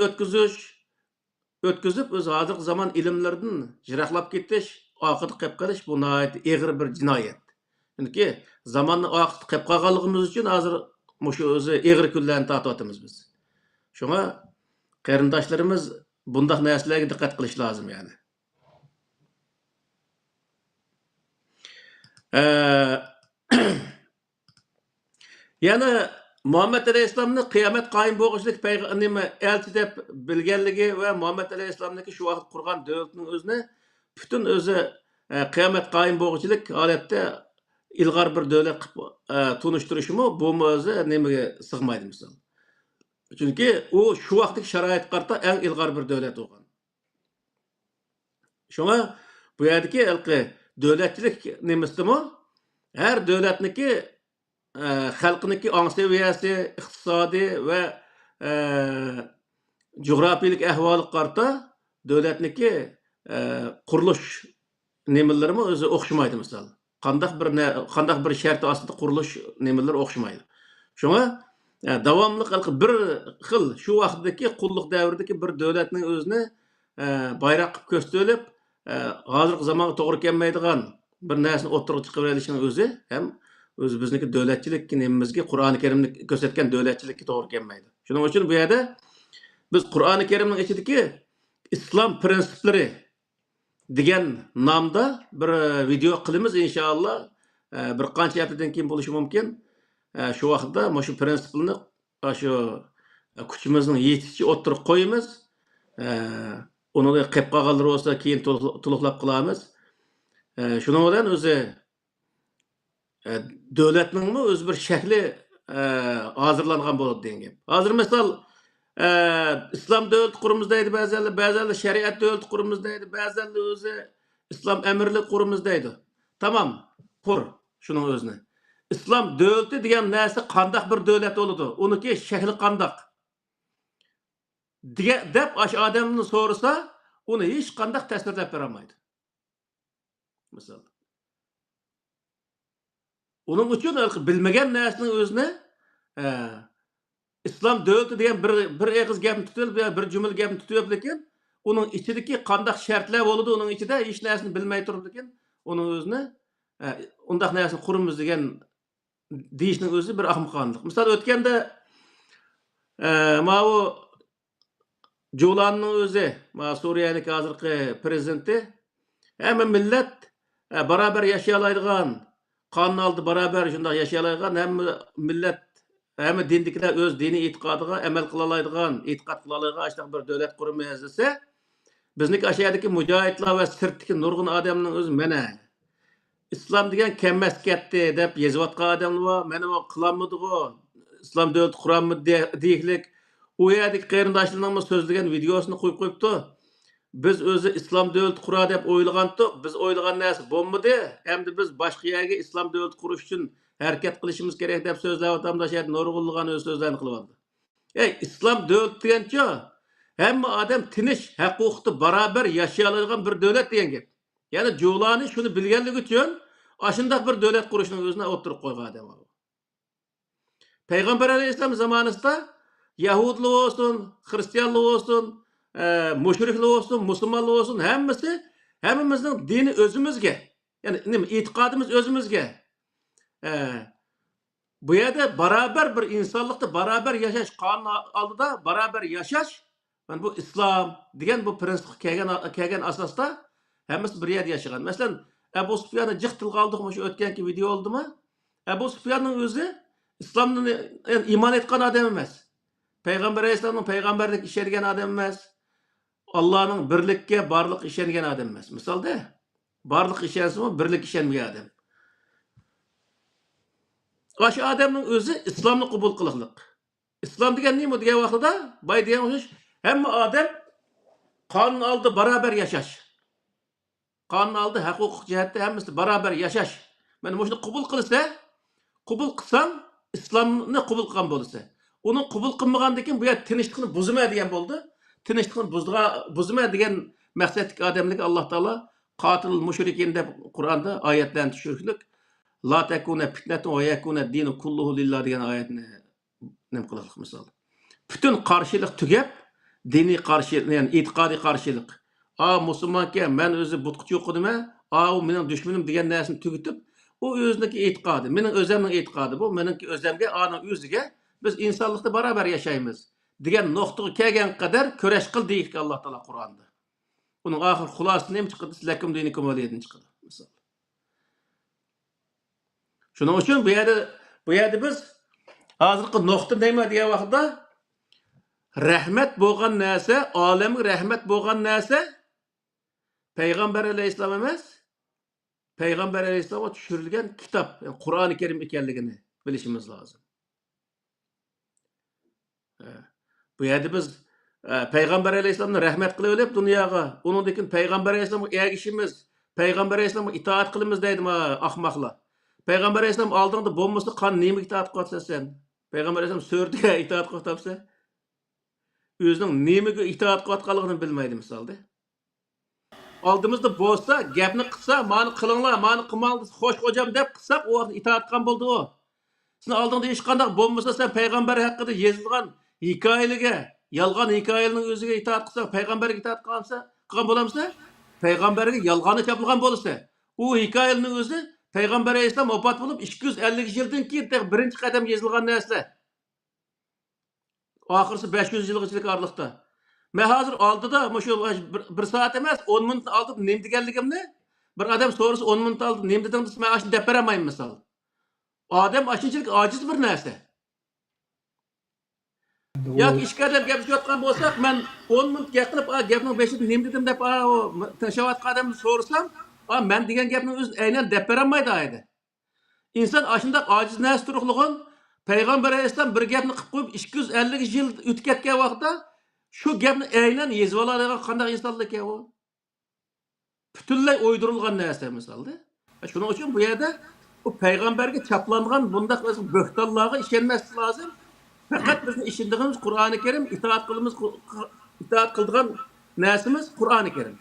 o'tkazib o'z hozirgi zamon ilmlaridan jiroqlab ketish, oqida qolib qolish bu nihoyat og'ir bir jinoyat. Chunki zamonni oqida qolib qolganligimiz uchun hozir shu o'zi og'ir kunlarni tortyapmiz biz. Shunga qarindoshlarimiz bundaq narsalarga diqqat qilish lozim yani. Yana Muhammed Aleyhisselam'ın kıyamet qayım boğuşlik elçi dep bilgenligi ve Muhammed Aleyhisselam'daki şu vaqt kurgan devletinin özüne bütün özü kıyamet qayım boğuşlik aletde ilgar bir devlet tunuşturuşu mu bu özü nimege sığmaydı misal. Çünkü o şu vaqtki şarayet qarta en ilgar bir devlet olgan. Şuna bu yerdeki elki devletçilik nimesdimi her devletniki xalqniki anseviyasi, iqtisadi ve coğrafilik ahvali qarta devletniki quruluş nemelerimi özü oxşamaydı misal. Qandaq bir şart astida quruluş nemeleri oxşamaydı. Şuna davamlı bir xil şu vaqtdaki qulluq davridagi bir devletning özüni bayroq qilib ko'rsatib, hozirgi zamonga to'g'ri kelmaydigan bir narsani o'ttirib chiqarib olishning o'zi ham o'zi bizniki davlatchilik nemimizga Qur'oni Karimni ko'rsatgan davlatchilikka to'g'ri kelmaydi. Shuning uchun bu yerda biz Qur'oni Karimning ichidagi islom prinsiplari degan nomda bir video qilamiz inshaalloh. Bir qancha haftadan keyin bo'lishi mumkin. Şu vaqtda shu prinsipni shu kuchimizning yetishicha o'ttirib qo'yamiz. Uni qilib qolganlar bo'lsa keyin to'liqlab qilamiz. Shuning bilan o'zi devletningmi o'z bir shakli hozirlangan bo'ladi degan gap. Hozir misol islom davlat qurimiz deydi ba'zanlar shariat davlat qurimiz deydi, ba'zanlar o'zi islom amirlik qurimiz deydi. Tamam, qur shuning o'zini. İslam devleti degan narsa qandaq bir devlet bo'ladi? Uniki shakli qandaq? Deb aş odamni so'rasa, uni hech qandaq tasvirlab bera olmaydi. Misol. Onun uchun bilmagan narsaning o'zini islom devleti degan bir eg'iz gapni tutib, bir jumla gapni tutib lekin uning ichidagi qandaq shartlar bo'ladi, uning ichida hech narsani bilmay turib lekin uning o'zini undaq narsani qurimiz degan deyishning o'zi bir ahmoqonlik. Misol o'tganda mana bu Julanning o'zi, mana Suriyalik hozirgi prezidenti hamma millat barabar yashay oladigan, qonun oldi barabar shunday yashay oladigan hamma millat, hamma dindikilar o'z diniy e'tiqodiga amal qila oladigan, e'tiqod qila oladigan ashunday bir davlat qurimi yazilsa, bizniki ashadagi mujohidlar va sirtdagi nurg'un odamning o'zi mana İslam degan kemmas ketdi deb yozayotgan odamlar bor. Mana bu qilamidi-ku, islom davlati qurammi deyiklik. U yerdagi qarindoshlarning so'zlagan videosini qo'yib qo'yibdi. Biz o'zi islom davlati qura deb o'ylagandik. Biz o'ylagan narsa bo'lmadi. Endi biz boshqa yerga islom davlati qurish uchun harakat qilishimiz kerak deb so'zlayotganlar shu yerda nurg'unlagan o'z so'zlarini qilyapti. İslam davlati degancha hamma odam tinch, huquqda barobar yashay oladigan bir davlat degan gap. Yani Julani şunu bilgenlik için aşındak bir devlet kuruşunun özüne oturup koygan adam var. Peygamber Aleyhisselam zamanında Yahudlu olsun, Hristiyanlı olsun, müşrikli olsun, Müslümanlı olsun hemimizin dini özümüzge. Yani itikadımız özümüzge. Bu yerde beraber bir insanlıkta beraber yaşaş, kanun aldıda beraber yaşaş. Yani bu İslam diyen bu prensip kelgen asasta hemmesi bir yerde yaşayan. Mesela Ebu Sufyan'ı cıhtıl kaldık mı şu ötkenki video oldu mu? Ebu Sufyan'ın özü İslam'ın iman etken adam emez. Peygamber Aleyhisselam'ın peygamberlik işergen adam emez. Allah'ın birlikке, barlık işergen adam emez. Misal de barlık işersin mi, birlik işermeyen adam. Aşı adamın özü İslam'ı kabul kılıklık. İslam degen neymi diye vaxtıda? Bay diyen hoş. Hem adam kanun aldı beraber yaşaş. Kanun aldı, hukuk cihette hemmesi beraber yaşaş. Ben bunu kabul kılsa, kabul kılsam İslam'ını kabul kılgan bolsa. Onun kabul kılmagandaki bu yer tinchlikni buzma degan bo'ldi. Tinchlikni buzma degan maqsadli odamlik Alloh taolo qatil mushrikin deb Qur'onda oyatlarni tushirdik. La takuna fitnatun ve yakuna dinu kulluhu lillah degan oyatni nem qildik misol. Bütün qarşılık tugab, diniy qarşılık, yani e'tiqodiy qarşılık. Musulmonga men o'zi butqichi o'qidim, u mening dushmanim degan narsani tugitib, u o'ziniki e'tiqodi, mening o'zimning e'tiqodi bu, meningki o'zimga, aning o'ziga biz insonlikda barabar yashaymiz degan nuqtaga kelgan qadar kurash qil deydi Alloh taolo Qur'onda. Uning oxir xulosasi nima chiqadi? Lakum dinikum valiyadin chiqadi. Shuning uchun bu yerda biz Hozirgi nuqta nima degan vaqtda rahmat bo'lgan narsa, olamga rahmat bo'lgan narsa payg'ambar alayhissalom emas, payg'ambar alayhissalomga tushirilgan kitob, yani Qur'oni Karim ekanligini bilishimiz lozim. Bu yerda biz payg'ambar alayhissalomni rahmat qilib olib dunyoga, undan keyin payg'ambar alayhissalomga ergishimiz, payg'ambar alayhissalomga itoat qilamiz deydimi ahmoqlar. Payg'ambar alayhissalom oldingda bo'lmasa qan nimaga itoat qilyapsan sen? Payg'ambar alayhissalom so'rdiga itoat qilyapsa, o'zining nimaga itoat qilayotganligini bilmaydi misolda. Oldimizda bo'lsa, gapni qilsa, mani qilinglar, mani qilmanglar, xo'sh hojam deb qilsak, u vaqt itoat qilgan bo'ldi u. Sen oldingda hech qanday bo'lmasa, sen payg'ambar haqida yozilgan hikoyalarga, yolg'on hikoyalarning o'ziga itoat qilsang, payg'ambarga itoat qilgan bo'lamsa, payg'ambarga yolg'onni topilgan bo'lsa, u hikoyalarning o'zi payg'ambar alayhisalom vafot bo'lib 250 yildan keyin birinchi qadam yozilgan narsa. Oxirisi 500 yilgacha oraliqda. Men hozir oldida shu bir soat emas, 10 minut oldin nima deganligimni bir odam so'rasa 10 minut oldin nima dedim desa, men ashuni deb beramayman misol. Odam ashunchalik ojiz bir narsa. Yoki ishga deb gapirayotgan bo'lsak, men 10 minut gapirib, gapning 5'ini nima dedim deb tashayotgan odamni so'rasam, men degan gapni o'zi aynan deb beramaydi ayda. İnsan aşında aciz narsa turug'lig'in payg'ambar alayhissalom bir gapni qilib qo'yib 250 yil o'tib ketgan vaqtda shu gapni aynan yezib oladigan qanday insonlar ekan u? Butunlay o'ydirilgan narsa misolda. Shuning uchun bu yerda bu payg'ambarga chaplangan bundaq bo'xtonlarga ishonmaslik lozim. Faqat bizni ishondig'imiz Qur'oni Karim, itoat qiladigan narsamiz Qur'oni Karim.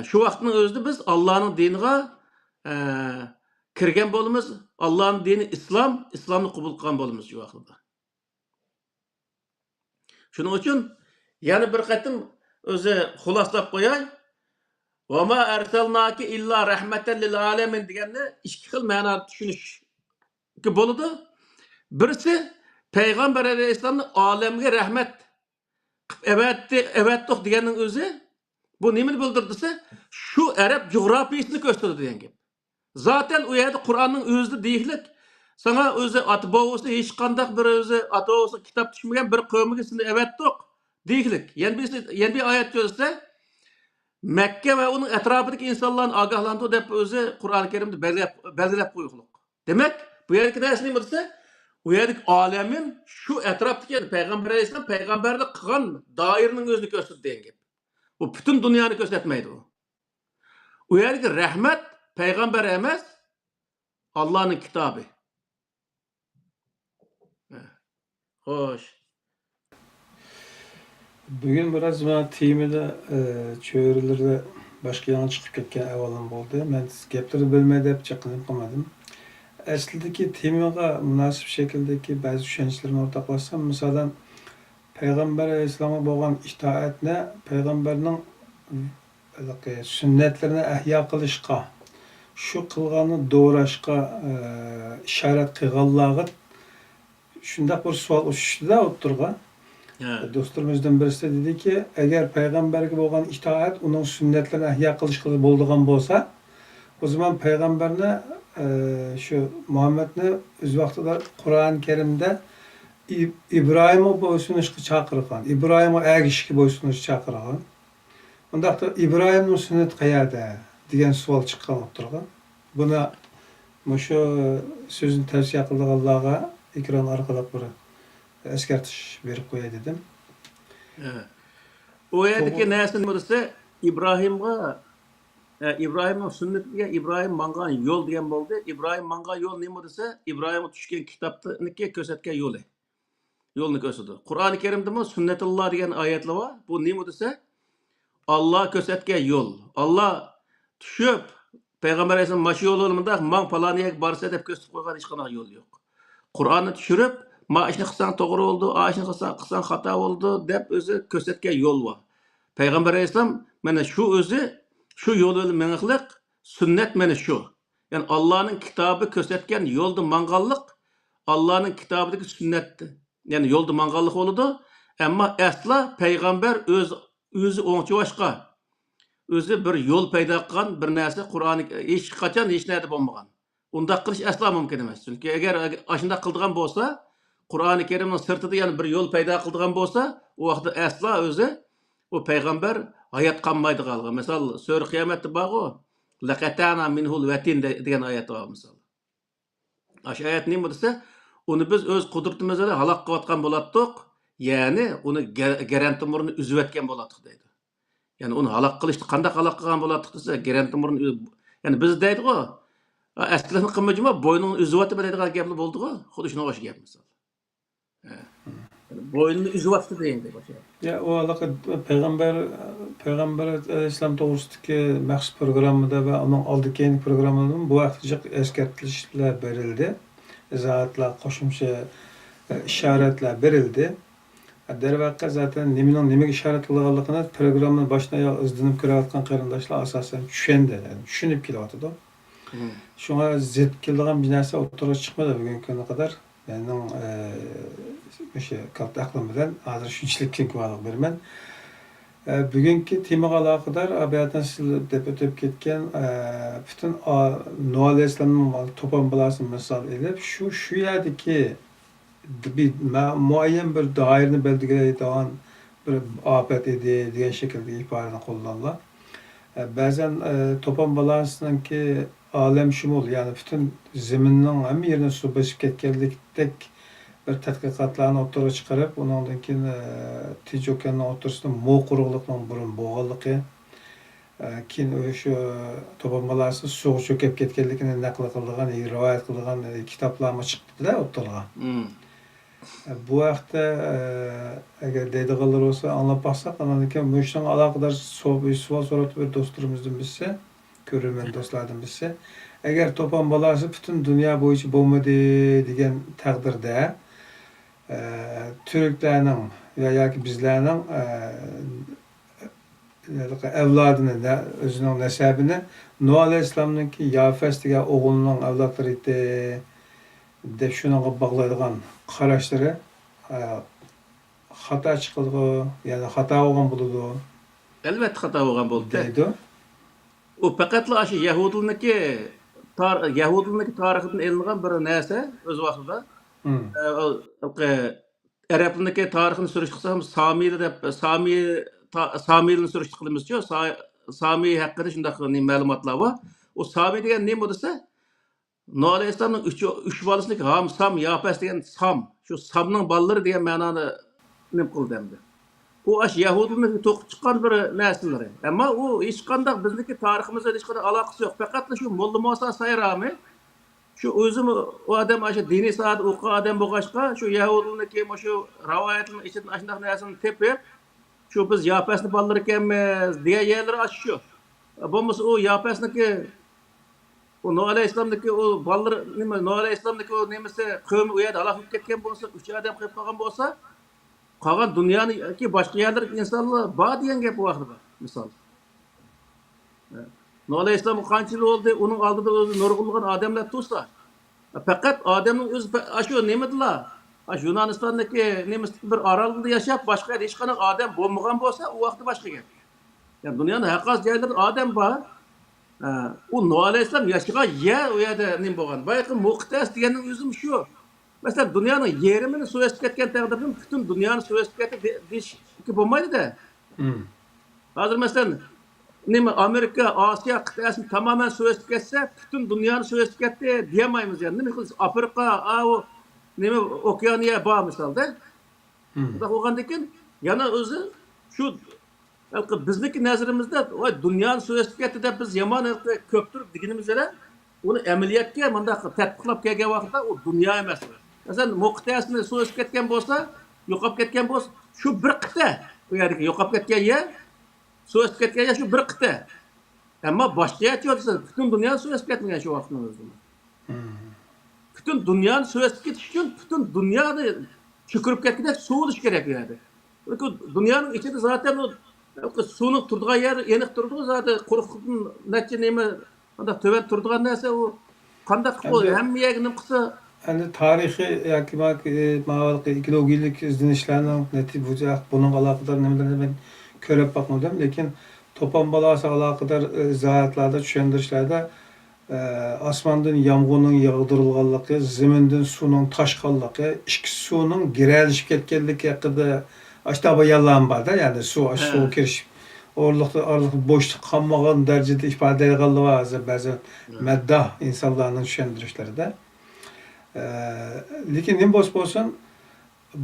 Shu vaqtning o'zida biz Allohning diniga kirgan bo'lamiz. Allohning dini islom, islomni qabul qilgan bo'lamiz shu vaqtda. Shuning uchun yana bir qatim o'zi xuloslab qo'yay. "Va ma arsalnaki illa rahmatan lil alamin" deganni ikki xil ma'noda tushunishga bo'ladi. Birisi payg'ambar alayhissalomni olamga rahmat qilib evatdiq deganning o'zi bu nimani bildirdisa, shu arab jo'grafiyasini ko'rsatadi degan gap. Zaten u yerda Qur'onning o'zida deylik, sana o'zi ata-bobosi hech qanday bir o'zi ata-bobosi kitob tushmagan bir qavmga seni evatdiq deylik. Yana bir oyat ko'rsa, Makka va uning atrofidagi insonlarni ogohlantirdi deb o'zi Qur'oni Karimda belgilab qo'ygan. Demak, bu yerda narsa nima desa, u yerdagi olamin shu atrofdagi payg'ambar alayhisalom payg'ambarlik qilgan doiraning o'zini ko'rsatdi degan gap. Bu butun dunyoni ko'rsatmaydi u. U yerdagi rahmat payg'ambar emas, Allohning kitobi. Xo'sh. Bugün biraz mana temada cho'rilarda boshqa yana chiqib ketgan avolim bo'ldi. Men gaplarni bilmay deb chaqirib qolmadim. Aslidagi temaga munosib shakldagi ba'zi tushunchalarni o'rtoqlashsam, masalan, payg'ambar alayhissalomga bo'lgan itoatni payg'ambarning sunnatlarini ahyo qilishga, shu qilganni doğrashga ishorat qilganlarga shunday bir savol ushishdi o'tirgan. Do'stlarimizdan birisi dediki, agar payg'ambarga bo'lgan itoat uning sunnatlarini ahyo qilishga bo'ladigan bo'lsa, o zaman payg'ambarni shu Muhammadni o'z vaqtida Qur'oni Karimda İbrahim'a bo'ysunishga chaqirgan, İbrahim'a ergishishga bo'ysunishga chaqirgan. Undaqda İbrahimning sunnati qayerda degan savol chiqqan o'tirgan. Buni shu so'zni tavsiya qilganlarga ekran orqali bir eskartish berib qo'yay dedim. O yerdagi narsa nima desa, İbrahimning sunnatiga İbrahim mangan yo'l degan bo'ldi. İbrahim mangan yo'l nima desa, İbrahimga tushgan kitobniki ko'rsatgan yo'li. Yo'lni ko'rsatdi. Qur'oni Karimda sunnatulloh degan oyatlar bor. Bu nima desa, Allah ko'rsatgan yo'l. Allah tushib payg'ambar alayhisalom mash yo'l bo'lmada, "Man faloniyaga borsa" deb ko'rsatib qo'ygan hech qanday yo'l yo'q. Qur'onni tushirib, "Ma ishni qilsang to'g'ri bo'ldi, ishni qilsang xato bo'ldi" deb o'zi ko'rsatgan yo'l bor. Payg'ambar alayhisalom mana shu o'zi shu yo'lni meng'liq sunnat mana shu. Ya'ni Allohning kitobi ko'rsatgan yo'lda manganlik Allohning kitobidagi sunnatdir. Ya'ni yo'lda manganlik bo'ladi. Ammo asla payg'ambar o'zi o'ngchivashqa o'zi bir yo'l paydo qilgan bir narsa Qur'oni hech qachon hech narsa bo'lmagan. undaq qilish aslo mumkin emas. Chunki agar ashunda qildigan bo'lsa, Qur'oni Karimning sirtida yana bir yo'l paydo qildigan bo'lsa, u vaqtda aslo o'zi u payg'ambar hayot qolmaydi qolgan. Misol, sura Qiyomatda bor-ku, laqatana minhul watin degan oyat bor misol. Ash oyat nima desa, uni biz o'z qudratimiz bilan halok qilayotgan bo'latdik, ya'ni uni garantimurni uzib etgan bo'latdik deydi. Ya'ni uni halok qilishni qanday halok qilgan bo'latdik desa, garantimurni ya'ni biz deydi-ku, aslini qilmajima bo'ynini uzyapti deydigan gaplar bo'ldi-ku, xuddi shunga o'xshagan gap misol. Bo'ynini uzyapti degan deb o'xshaydi. Ya o alaqa payg'ambar islom to'g'risidagi maxsus programmada va uning oldi keyin programmada bu vaqtgacha eskartishlar berildi. Izohatlar, qo'shimcha ishoratlar berildi. Darvaqa zaten nimaga ishorat qilganligini programma boshdan oyoq izlanib ko'rayotgan qarindoshlar asosan tushunadi, tushunib kelyapti. Shunga zid kelgan bir narsa o'rtaga chiqmadi bugungi kunda qadar. Mening o'sha katta aqlim bilan hozir shunchalik keng guvohlik beraman. Bugungi temaga aloqador abiyadan siz deb o'tib ketgan butun Nuh alayhissalomning to'pon bolasini misol elib shu yerdagi bir muayyan bir doirani belgilaydigan bir afet edi degan shaklda ifodani qo'llanlar. Ba'zan to'pon balasiningki olam shumul, ya'ni butun zaminning hamma yerini suv bosib ketganlikdek bir tadqiqotlarni o'rtaga chiqarib, undan keyin Tinch okeanning o'rtasida mo'q quruqlikning burun bo'lganligi, keyin o'sha to'pon balasi suv cho'kib ketganligini naql qilgan, rivoyat qilgan kitoblarga chiqdi-da o'rtaga. Bu vaqtda agar deydiganlar bo'lsa anglab baxsak, andan keyin bu ishdan aloqador savol so'rab bir do'stlarimizdan bilsa, ko'rarman do'stlardan bilsa, agar to'pon balasi butun dunyo bo'yicha bo'lmadi degan taqdirda Türklarning yoki bizlarning avlodini, o'zining nasabini Nuh alayhissalomningki Yafas degan o'g'lining avlodlari edi deb shunga bog'laydigan qarashlari xato chiqadi, ya'ni xato bo'lgan bo'ladi. Albatta xato bo'lgan bo'ldi. Deydi. U faqatla shu Yahudilniki tarixidan elingan bir narsa o'z vaqtida. Arablarniki tarixini surish qilsam, Samiyni surish qilamiz-ku. Samiy haqida shunday ma'lumotlar bor. O Samiy degan nima desa, Nuh alayhissalomning 3 bolasini Ham, Sam, Yafas degan Sam, shu Samning bolalari degan ma'noni nima qildi endi. U ash Yahudlarning to'qib chiqqan bir narsalari. Ammo u hech qanday bizniki tariximizga hech qanday aloqasi yo'q. Faqat shu Molla Musa Sayrami shu o'zim u odam shu diniy soat o'qigan odam bo'lg'achqa, shu Yahudlarniki shu rivoyatlarning ichidan shunday narsani tepib, shu biz Yafasni bolalari ekanmiz degan yerlar shu. Bo'lmasa u Yafasniki o Nuh alayhissalomniki o bolalari nima, Nuh alayhissalomniki o nimasi qavmi u yerda halok bo'lib ketgan bo'lsa, 3 odam qilib qolgan bo'lsa, qolgan dunyoniki boshqa yerlar insonlar bor degan gap bu vaqtda misol. Nuh alayhissalom qancha yil bo'ldi, uning oldida o'zi nurg'ulgan odamlar tursa, faqat odamning o'zi shu nimadilar, shu Yunonistondagi nimasi bir orolda yashab, boshqa hech qanday odam bo'lmagan bo'lsa, u vaqtda boshqa gap. Yani dunyoning haqiqat joylarida odam bor. U Nuh alayhissalom yashagan yer u yerda nima bo'lgan. Bayqi muqtas deganning o'zi shu. Masalan, dunyoning yerimini suv esib ketgan taqdirda butun dunyoni suv esib ketdi deyishga bo'lmaydi-da. Hozir masalan, nima Amerika, Osiyo qit'asini tamoman suv esib ketsa, butun dunyoni suv esib ketdi deyamaymiz yani. Nima qilsa Afrika, u nima okeaniya bor misolda. Xudo qo'ygandan keyin yana o'zi shu bizniki nazarimizda dunyoni suv esib ketdi deb biz yomon ko'ptir deganimiz bilan uni amaliyotga bunday tatbiqlab kelgan vaqtda u dunyo emas. Masalan, muqtasini suv esib ketgan bo'lsa, yo'qolib ketgan bo'lsa, shu bir qita. U yerdagi yo'qolib ketgan yer, suv esib ketgan yer shu bir qita. Ammo boshqa yer yo'qsa, butun dunyo suv esib ketmagan shu vaqtning o'zida. Butun dunyoni suv esib ketish uchun butun dunyoni cho'kirib ketganda suv bo'lish kerak edi. Dunyoning ichida zaten suvning turadigan yer aniq turdi, zaten quruqlikning necha nima unda töven turadigan narsa u qanday qilib hamma yerga nima qilsa endi tarixiy yoki ekologiyalik izlanishlarning natijasi buning aloqador nimalarni men ko'rib boqmadim, lekin to'pon balasi aloqador izohatlarda tushuntirishlarda osmondan yomg'irning yog'dirilganligi, zamindan suvning toshqanligi, ikki suvning giralishib ketganligi haqida ashta bayanlar borda, ya'ni suv kirish orliq bo'shliq qolmagan darajada ifodalaydiganlar hozir ba'zi maddah insonlarning tushuntirishlarida. Lekin nima bo'lsa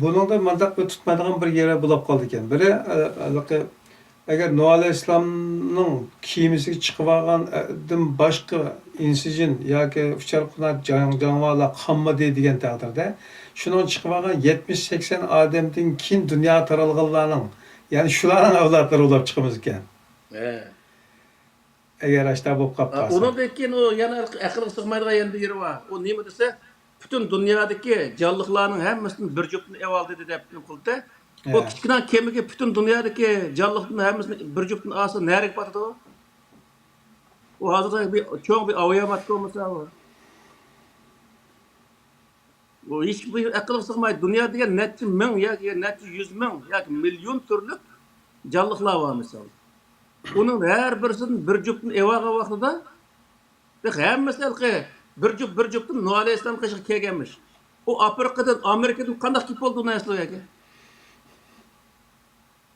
buningda mandaq tutmaydigan bir yeri bo'lib qoldi ekan. Biri agar Nuh alayhissalomning kiyimisiga chiqib olgandan boshqa insijin yoki ucharqunat jonivorlar qolmadi degan taqdirda shuni chiqib olgan 70-80 odamdan keyin dunyo taralganlarning, ya'ni shularning avlodlari bo'lib chiqamiz ekan. Agar ashta bo'lib qolib qolsa. Undan keyin u yana aqlga sig'maydigan endi yeri bor. U nima desa, butun dunyodagi jonliqlarning hammasini bir juftni evoldi deb qildi. O kichkina kemiga butun dunyodagi jonliqning hammasini bir juftni olsa nariga botadi u. U hozirda bir cho'ng bir avayamat bo'lmasa u. Bu hiç bir aqlga sig'maydi. Dunyo degan necha ming yoki necha yuz ming yoki million turli jonliqlar bor misol. Uning har birisining bir juftni evolgan vaqtida hammasi bir juftni Nuh alayhissalom qishiga kelganmish. U Afrikadan, Amerikadan qanday kelib bo'ldi uni asliga?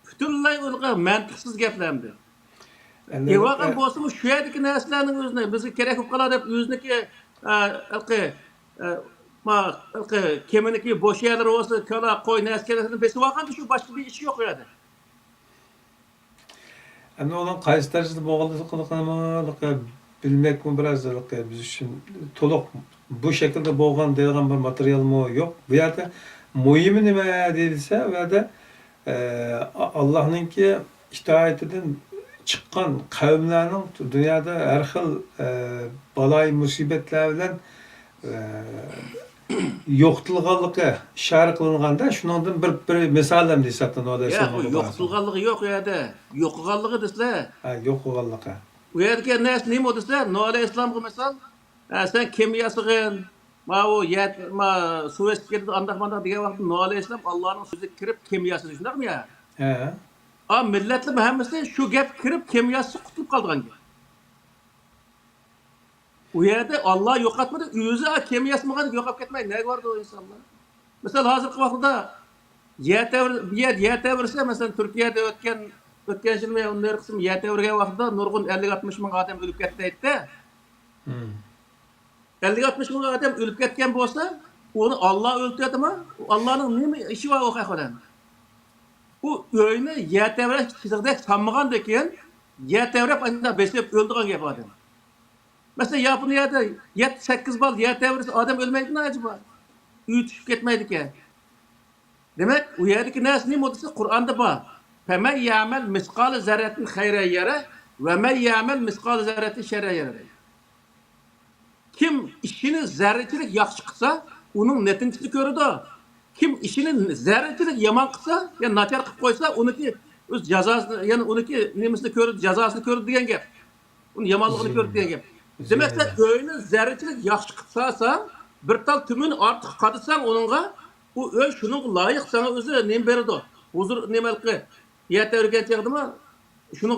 Butunlay unaqa mantiqsiz gaplardi. Evolgan bo'lsa shu yerdagi narsalarning o'zini bizga kerak bo'lib qoladi deb o'ziniki keminiki bo'sh yerlar bo'lsa, kola, qo'y narsalarni besib olganda shu boshqa bir ish yo'q u yerda. Endi onun qaysi darajada bo'lganligini bilmakmi biraz biz uchun to'liq bu shaklda bo'lgan degan bir materialmi yo'q. Bu yerda muhimi nima deyilsa, bu yerda Allohninki itoatidan chiqqan qavmlarning dunyoda har xil baloy musibatlar bilan yo'qtilganligi ishora qilinganda, shuningdan bir misol ham desatdan olaysan. Yo'qtilganligi yo'q u yerda. Yo'qolganligi deslar. Yo'qolganligi. U yerga narsa nima desa, Nuh alayhissalomga misol, sen kimyosig'in, suv esib ketdi, andaq-mandaq degan vaqtda Nuh alayhissalom Allohning so'ziga kirib kimyosini shundaqmi ya? Millatlar hammasi shu gap kirib kimyosi qutulib qolgan gap. U yerda Alloh yo'qotmadi, o'zi kimyosi bo'lgan yo'qolib ketmaydi. Nega bordi o insonlar? Misol hozirgi vaqtda yer tevrisi masalan Turkiyada o'tgan yilmi onlar qism yer tevirgan vaqtda nurg'un 50-60 ming odam o'lib ketdi aytdi. 50-60 ming odam o'lib ketgan bo'lsa, uni Alloh o'ltiradimi? Allohning nima ishi bor u haqida? U o'yini yer tevrash chizig'ida sanmagandan keyin yer tevrab anda besib o'ldigan gap odam. Mesela Yaponiyada 7-8 bal yer tevrisi adam ölmeydi ne acaba? Uy tushib ketmaydi ekan. Demek u yerdagi narsa nima desa Qur'onda bor. فَمَنْ يَعْمَلْ مِثْقَالَ ذَرَّةٍ خَيْرًا يَرَهُ وَمَنْ يَعْمَلْ مِثْقَالَ ذَرَّةٍ شَرًّا يَرَهُ. Kim işini zerrecilik yaxshi qilsa, uning netinchini ko'radi. Kim ishini zerrecilik yomon qilsa, ya'ni nachar qilib qo'ysa, uniki o'z jazosini, ya'ni uniki nemisini ko'radi, jazosini ko'radi degan gap. Uni yomonligini ko'radi degan gap. Demek sen öyle zerrecilik yaxshi qilsa, bir tal tümün artıq qadırsan onunla, o öy şunun layık sana özü neyim berdi. Huzur nemelki yete örgen çekdi mi? Şunu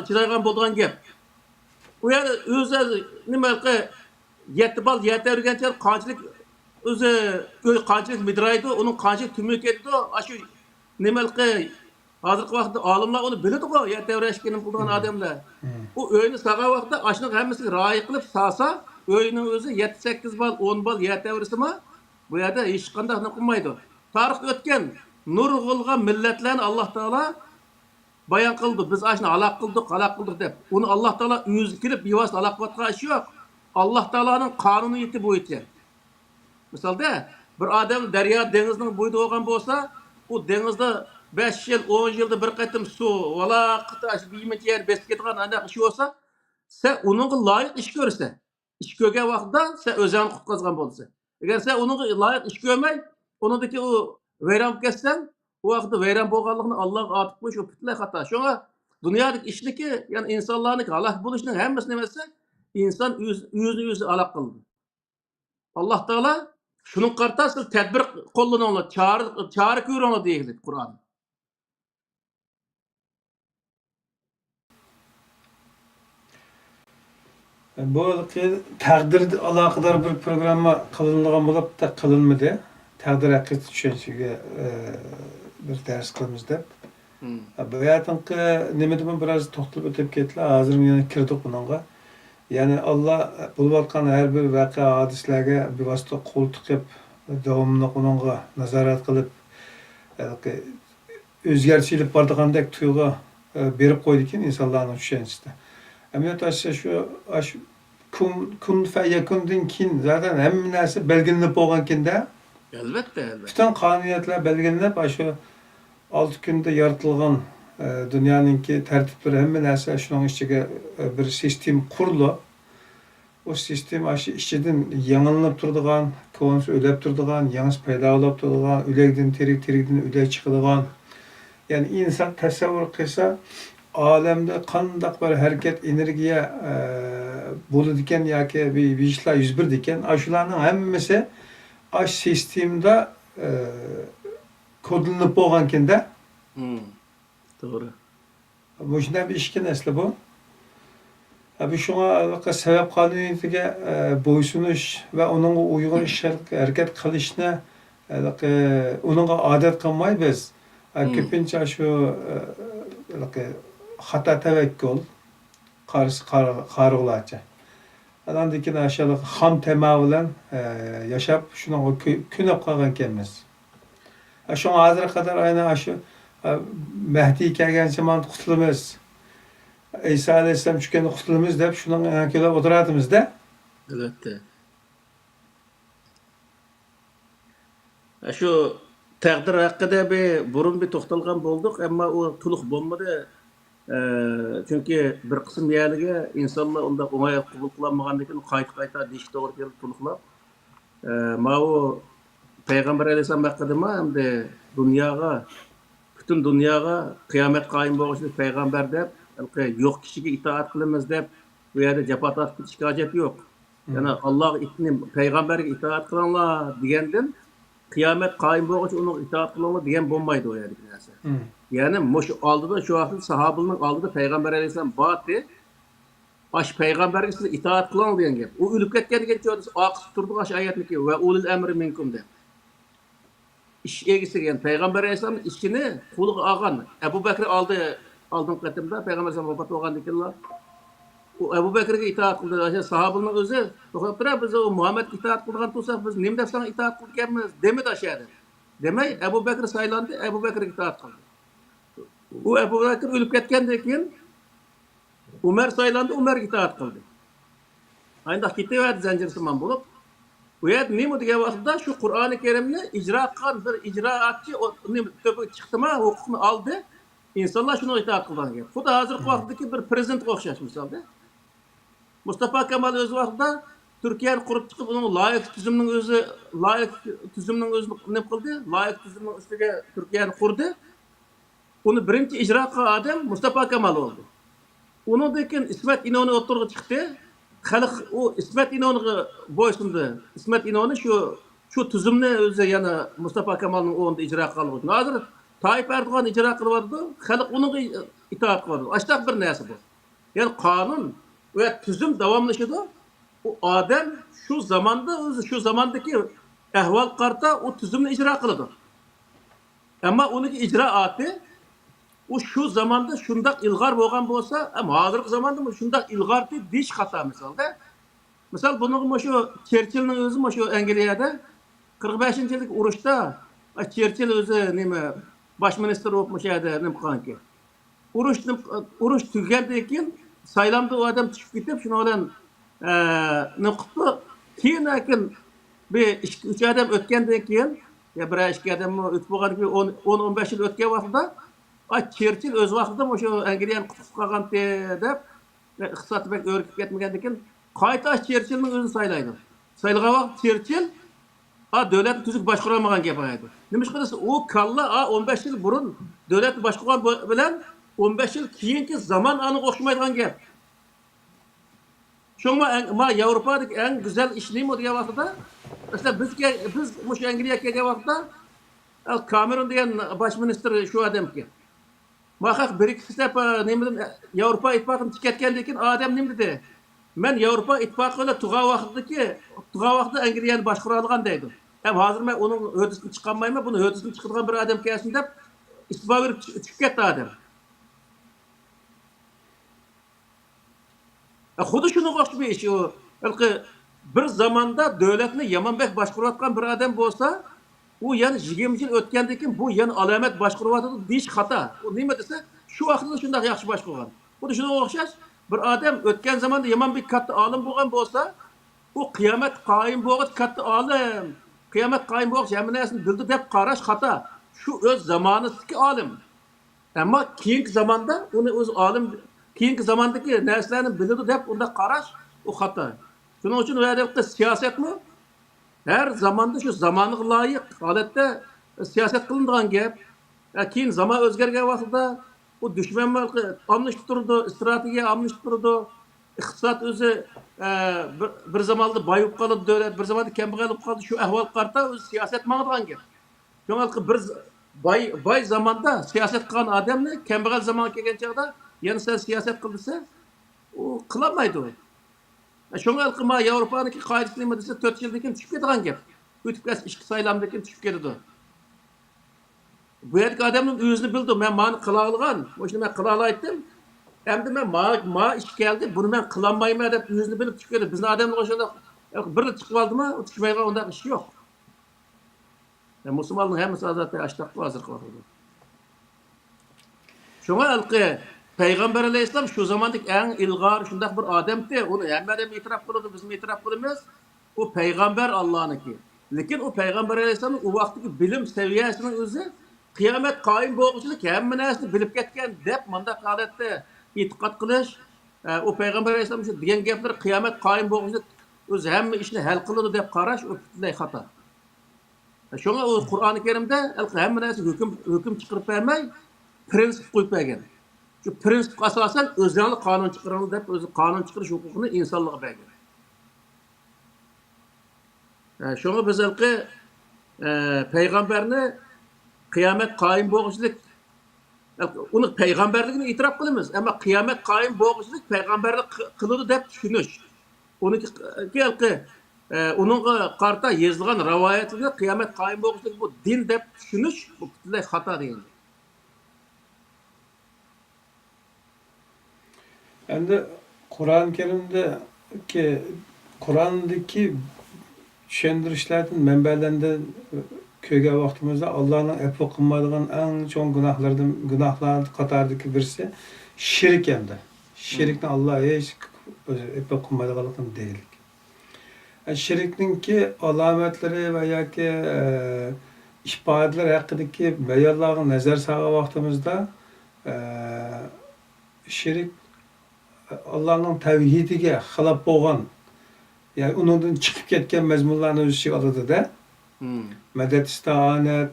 çizaygan bolduğun gap. O yani özü nemelki yete örgen çekdi, kançılık özü kançılık midraydı, onun kançılık tümük etti. Aşı nemelki hazırki vaqtda olimlar onu biladi o yer tevrashkenin bulduğun adamlar. O öğünü sağa vaqtda aşının hemmesi ra'y qilib sağsa, öğünün özü 7-8 bal, 10 bal yer tevrisi mi? Bu yerde hiç qanday qilmaydi. Tarix o'tgan nurg'ulg'an millatlarni Alloh taolo bayon qildi. Biz ashni halok qildik deb. Uni Alloh taolo o'zi kirib bevosita halok qilgan ish yo'q. Alloh taoloning qonuniyati bo'yicha. Misolda bir odam daryo dengizning bo'yida bo'lgan bo'lsa, u dengizda 5 yıl, 10 yılda bir qaytım su, vala qıtaş, biyiminci yer besip ketgan anda iş olsa, sen onunla layık iş görürsen, iş görgen vaqtda sen özeni qutqazgan bolsa. Eğer sen onunla layık iş görmey, onundaki o veyran ketsen, o vaqtda veyran bolganligini Allah atıp qo'yish o butunlay xato. Şoňa dünyadagi ishniki, yani insonlarning halok bo'lishining hammasi nimasi? İnsan o'zini halok qildi. Alloh taolo şunun qarta siz tadbir qo'llaninglar, çare ko'ringlar deyildi Qur'on. Bu taqdir aloqador bir programma qilingan bo'lib da qilinmadi. Taqdir haqida tushunchaga bir dars qilamiz deb. Hmm. Bu yerdanki nimadan biroz to'xtalib o'tib ketdilar. Hozir yana kirdik bunga. Ya'ni Alloh bo'layotgan har bir voqea hodisalarga bevosita qo'l tiqib, davomli unga nazorat qilib, o'zgarishilib bordigandek tuyg'u berib qo'ydi ekan insonlarning tushunchasida. Amaliyot shu kun fayakundan keyin zaten hamma narsa belgilanib bo'lgan-kanda, Elbette, elbette. bütün qonuniyatlar belgilanib, shu 6 kunda yaratilgan dunyoninki tartiblari hamma narsa shuning ichiga bir sistem qurildi. O sistem shu ichidan yangilanib turadigan, ko'nsi o'lab turadigan, yangi paydo bo'lib turadigan, o'lakdan tirik, tirikdan o'lak chiqadigan. Yani insan tasavvur qilsa, alemde qandaq bir hareket, energiya bo'ladi ekan yoki bir ishlar yuz berdi ekan, shularning hammasi ash sistemda kodlanib bo'lgan-kanda. Doğru. Bu shunday bir ishki asli bu. Bu shunga sabab qonuniyatiga bo'ysunish va uningga uyg'un harakat qilishni uningga odat qilmay biz ko'pincha shu xato tavakkul qarg'ularcha. Andan keyin aşağılık ham tema bilan yashab shunga ko'nib qolgan ekanmiz. Shu hozirga qadar aynan shu Mehdi kelgancha mana qutulamiz. İsa alayhissalom tushganda qutulamiz deb shunga kelib o'tiramizda. Elbette. Şu taqdir haqida burun bir to'xtalgan bo'ldik, ammo u to'liq bo'lmadi. Çünkü bir qism yerlarga insonlar unda o'ng'ay qabul qilolmagandan keyin qayta deyish to'g'ri kelib to'liqlab. Mana u Peygamber alayhisalom haqida hamda dunyoga, butun dunyoga qiyomat qoyim bo'lishini payg'ambar deb, yo'q kishiga itoat qilamiz deb bu yerda jafo tortib ketishga hojat yo'q. Yani Alloh payg'ambarga itoat qilinglar degandan qiyomat qoyim bo'lguncha uni itoat qilinglar degan bo'lmaydi u yerdagi narsa. Yani mush oldida shu vaqt sahobalarning oldida payg'ambar alayhisalom bordi. Aş peygamberga siz itoat qiling degan gap. U o'lib ketgandan keyin oqib turdi ash oyatniki va ulul amri minkum deb. İş egisi yani Peygamber Aleyhisselam'ın işini kulu ağan. Ebu Bekir aldığım katımda Peygamber Aleyhisselam vefat olgan dikinler. O Ebu Bekir'e itaat kıldı. Sahabının özü. Doktor biz o Muhammed itaat kılgan tutsak biz nimde sana itaat kıldıklarımız demedi aşağıda. Demeyi Ebu Bekir saylandı. Ebu Bekir'e itaat kıldı. O Ebu Bekir ölüp ketkendiği için Ömer saylandı. Ömer itaat kıldı. Aynı gitti ve zincirsiman bulup bu yer nima degan vaqtda shu Qur'oni Karimni ijro qilgan bir ijroatchi chiqdi ma, huquqni oldi. İnsanlar shuni itoat qilgan gap. Xuddi hozirgi vaqtdagi bir prezidentga o'xshash misolda. Mustafa Kemal o'z vaqtida Turkiyani qurib chiqib, uning loyiq tuzumning o'zini nima qildi? Loyiq tuzumning ustiga Turkiyani qurdi. Uni birinchi ijro qilgan odam Mustafa Kemal oldu. Undan keyin İsmet İnönü o'tirg'i chiqdi. Xalq o İsmet İnönü'ye boysundu. İsmet İnönü şu tuzumni o'zi yana Mustafa Kemal'ning o'rnida ijro qildi. Hozir Tayyip Erdo'g'an ijro qilyapti. Xalq uniga itoat qiladi. Ashtaq bir narsa bu. Yani qonun ve tuzum davomlashadi. O odam shu zamandagi ahvol qarta o tuzumni ijro qiladi. Ammo uning ijroati o şu zamanda şundak ilgar bo'lgan bo'lsa, ama hozirgi zamanda şundak ilgarni deyish xato misolda. Misal bunu şu Churchillning o'zi şu Angliyada 45-yillik urushda Churchill o'zi nima bosh minister bo'lib edi, nima qilganki. Urush tugagandan keyin saylandı o adam chiqib ketib, shuni bilan nima qildi? Keyin bir 2-3 adam o'tgandan keyin ya bir 2 adam o'tib bo'lgandan keyin 10-15 yil o'tgan vaqtda Churchill o'z vaqtida o'sha Angliyani qutib qolgan deb iqtisodga pek o'rgib ketmagandan keyin qayta Churchillning o'zini saylaydi. Saylagan vaqt Churchill davlatni tuzuk boshqara olmagan gap aytdi. Nima qilsa u kalla 15 yil burun davlatni boshqargan bilan 15 yil keyingi zamon aniq o'xshamaydigan gap. Shunga Yevropadagi eng go'zal ish nima degan vaqtda, masalan biz o'sha Angliyaga kelgan vaqtda Cameron degan bosh ministr shu odamki Mahaq bir ikisi de neyimden Avrupa İttifakı'nın tüketkenliğin adam neyim dedi? Men Avrupa İttifakı'yla tuğa vaqtda Angliyani başkura algan deydi. Hem hazır men onun hödüsünü çıkanmayma, bunu hödüsünü çıkırgan bir adam kelsin dep istifa verip çıkıp ketdi adam. Xuddi shunga o'xshab bir ish u. Balki bir zamanda devletni Yamanbek boshqarayotgan bir odam bo'lsa, u yana 20 yil o'tgandan keyin bu yana alomat boshqaryotadi deyish xato. U nima desa, shu vaqtida shunday yaxshi boshqargan. Xuddi shunga o'xshash bir odam o'tgan zamonda Yamanbek katta olim bo'lgan bo'lsa, u qiyomat qoyim bo'lg'ach katta olim, qiyomat qoyim bo'lg'ach hamma narsani bildi deb qarash xato. Shu o'z zamonasidagi olim. Ama keyingi zamanda uni o'z olim keyingi zamandagi narsalarni biladi deb unda qarash u xato. Shuning uchun u yerda siyosatmi her zamanda shu zamoniga loyiq holatda siyosat qilinadigan gap. Keyin zamon o'zgargan vaqtida u dushman almashib turdi, strategiya almashib turdi. İqtisod o'zi bir zamanda boyib qoldi davlat, bir zamanda kambag'al bo'lib qoldi. Shu ahvol qarta o'zi siyosat maqdigan gap. Şoňalky bir bay zamanda siyaset kılan adamny kembagal zaman kelgen çağda ýani sen siyaset kıldıysa o kılamaydy o. Şoňalky ma Ýewropanyky gaýrysy nime dese 4 ýyldan keyin düşüp ketýän gep. Ötüp gäs işki saýlamdan keyin düşüp ketdi. Bu ýerki adamyň özüni bildi. Men many kıla algan, şonu men kıla alaytdym. Endi men ma iş geldi, bunu men kılanmaýmän dep özüni bilip düşüp ketdi. Biziň adamlar oşanda bir çıkyp aldymy, düşmeýän onda iş ýok. Müslümanlığın hemmesi zaten açlıklı hazır kılıyor. Şuna alqı Peygamber Aleyhisselam şu zamandaki en ilgar şundak bir adamdı. Onu hem adam itiraf kılıyordu, bizim itiraf kılımız. O Peygamber Allah'ınki. Lakin o Peygamber Aleyhisselam'ın o vaktiki bilim seviyesinin özü kıyamet kaim boğuşluk hem nesini bilip ketken dep mandak adette itikat kılış. O Peygamber Aleyhisselam şu diyen gepler kıyamet kaim boğuşluk özü hem işini hal kılıyordu dep karaş o bütünley hata. Şoňa o Qur'an-ı Kerimde hem näse hüküm çıkırıp bermey, prensip koyup bergen. Şu prensip asasen özlerli kanun çıkaranı dep özü kanun çıkarış hukukunu insanlığa bergen. Şoňa biz peygamberni kıyamet kaim boğuşluk onu peygamberligini itiraf kılymyz. Ama kıyamet kaim boğuşluk peygamberlik kılıdı dep düşünüş. Onu ki onun karta yazılgan rivayetinde kıyamet kaim boğuşluk bu din dep düşünüş bu bütünley hata değil. Endi Kur'an-ı Kerim'de ki Kur'an'daki düşündürüşlerden menbelerinden köge vaktimizde Allah'ın epi kılmadığın en çok günahlar katardaki birisi şirik hem de. Şirikten Allah'a hiç epi kılmadığın değil. Şiriknin ki alametleri veya ki ifadeler hakkındaki meyallarına nazar sağa vaktimizde şirik Allah'ın tevhidige halap boğan yani onundan çıkıp ketken mezmunlarını öz içine alıdı da medet istianet,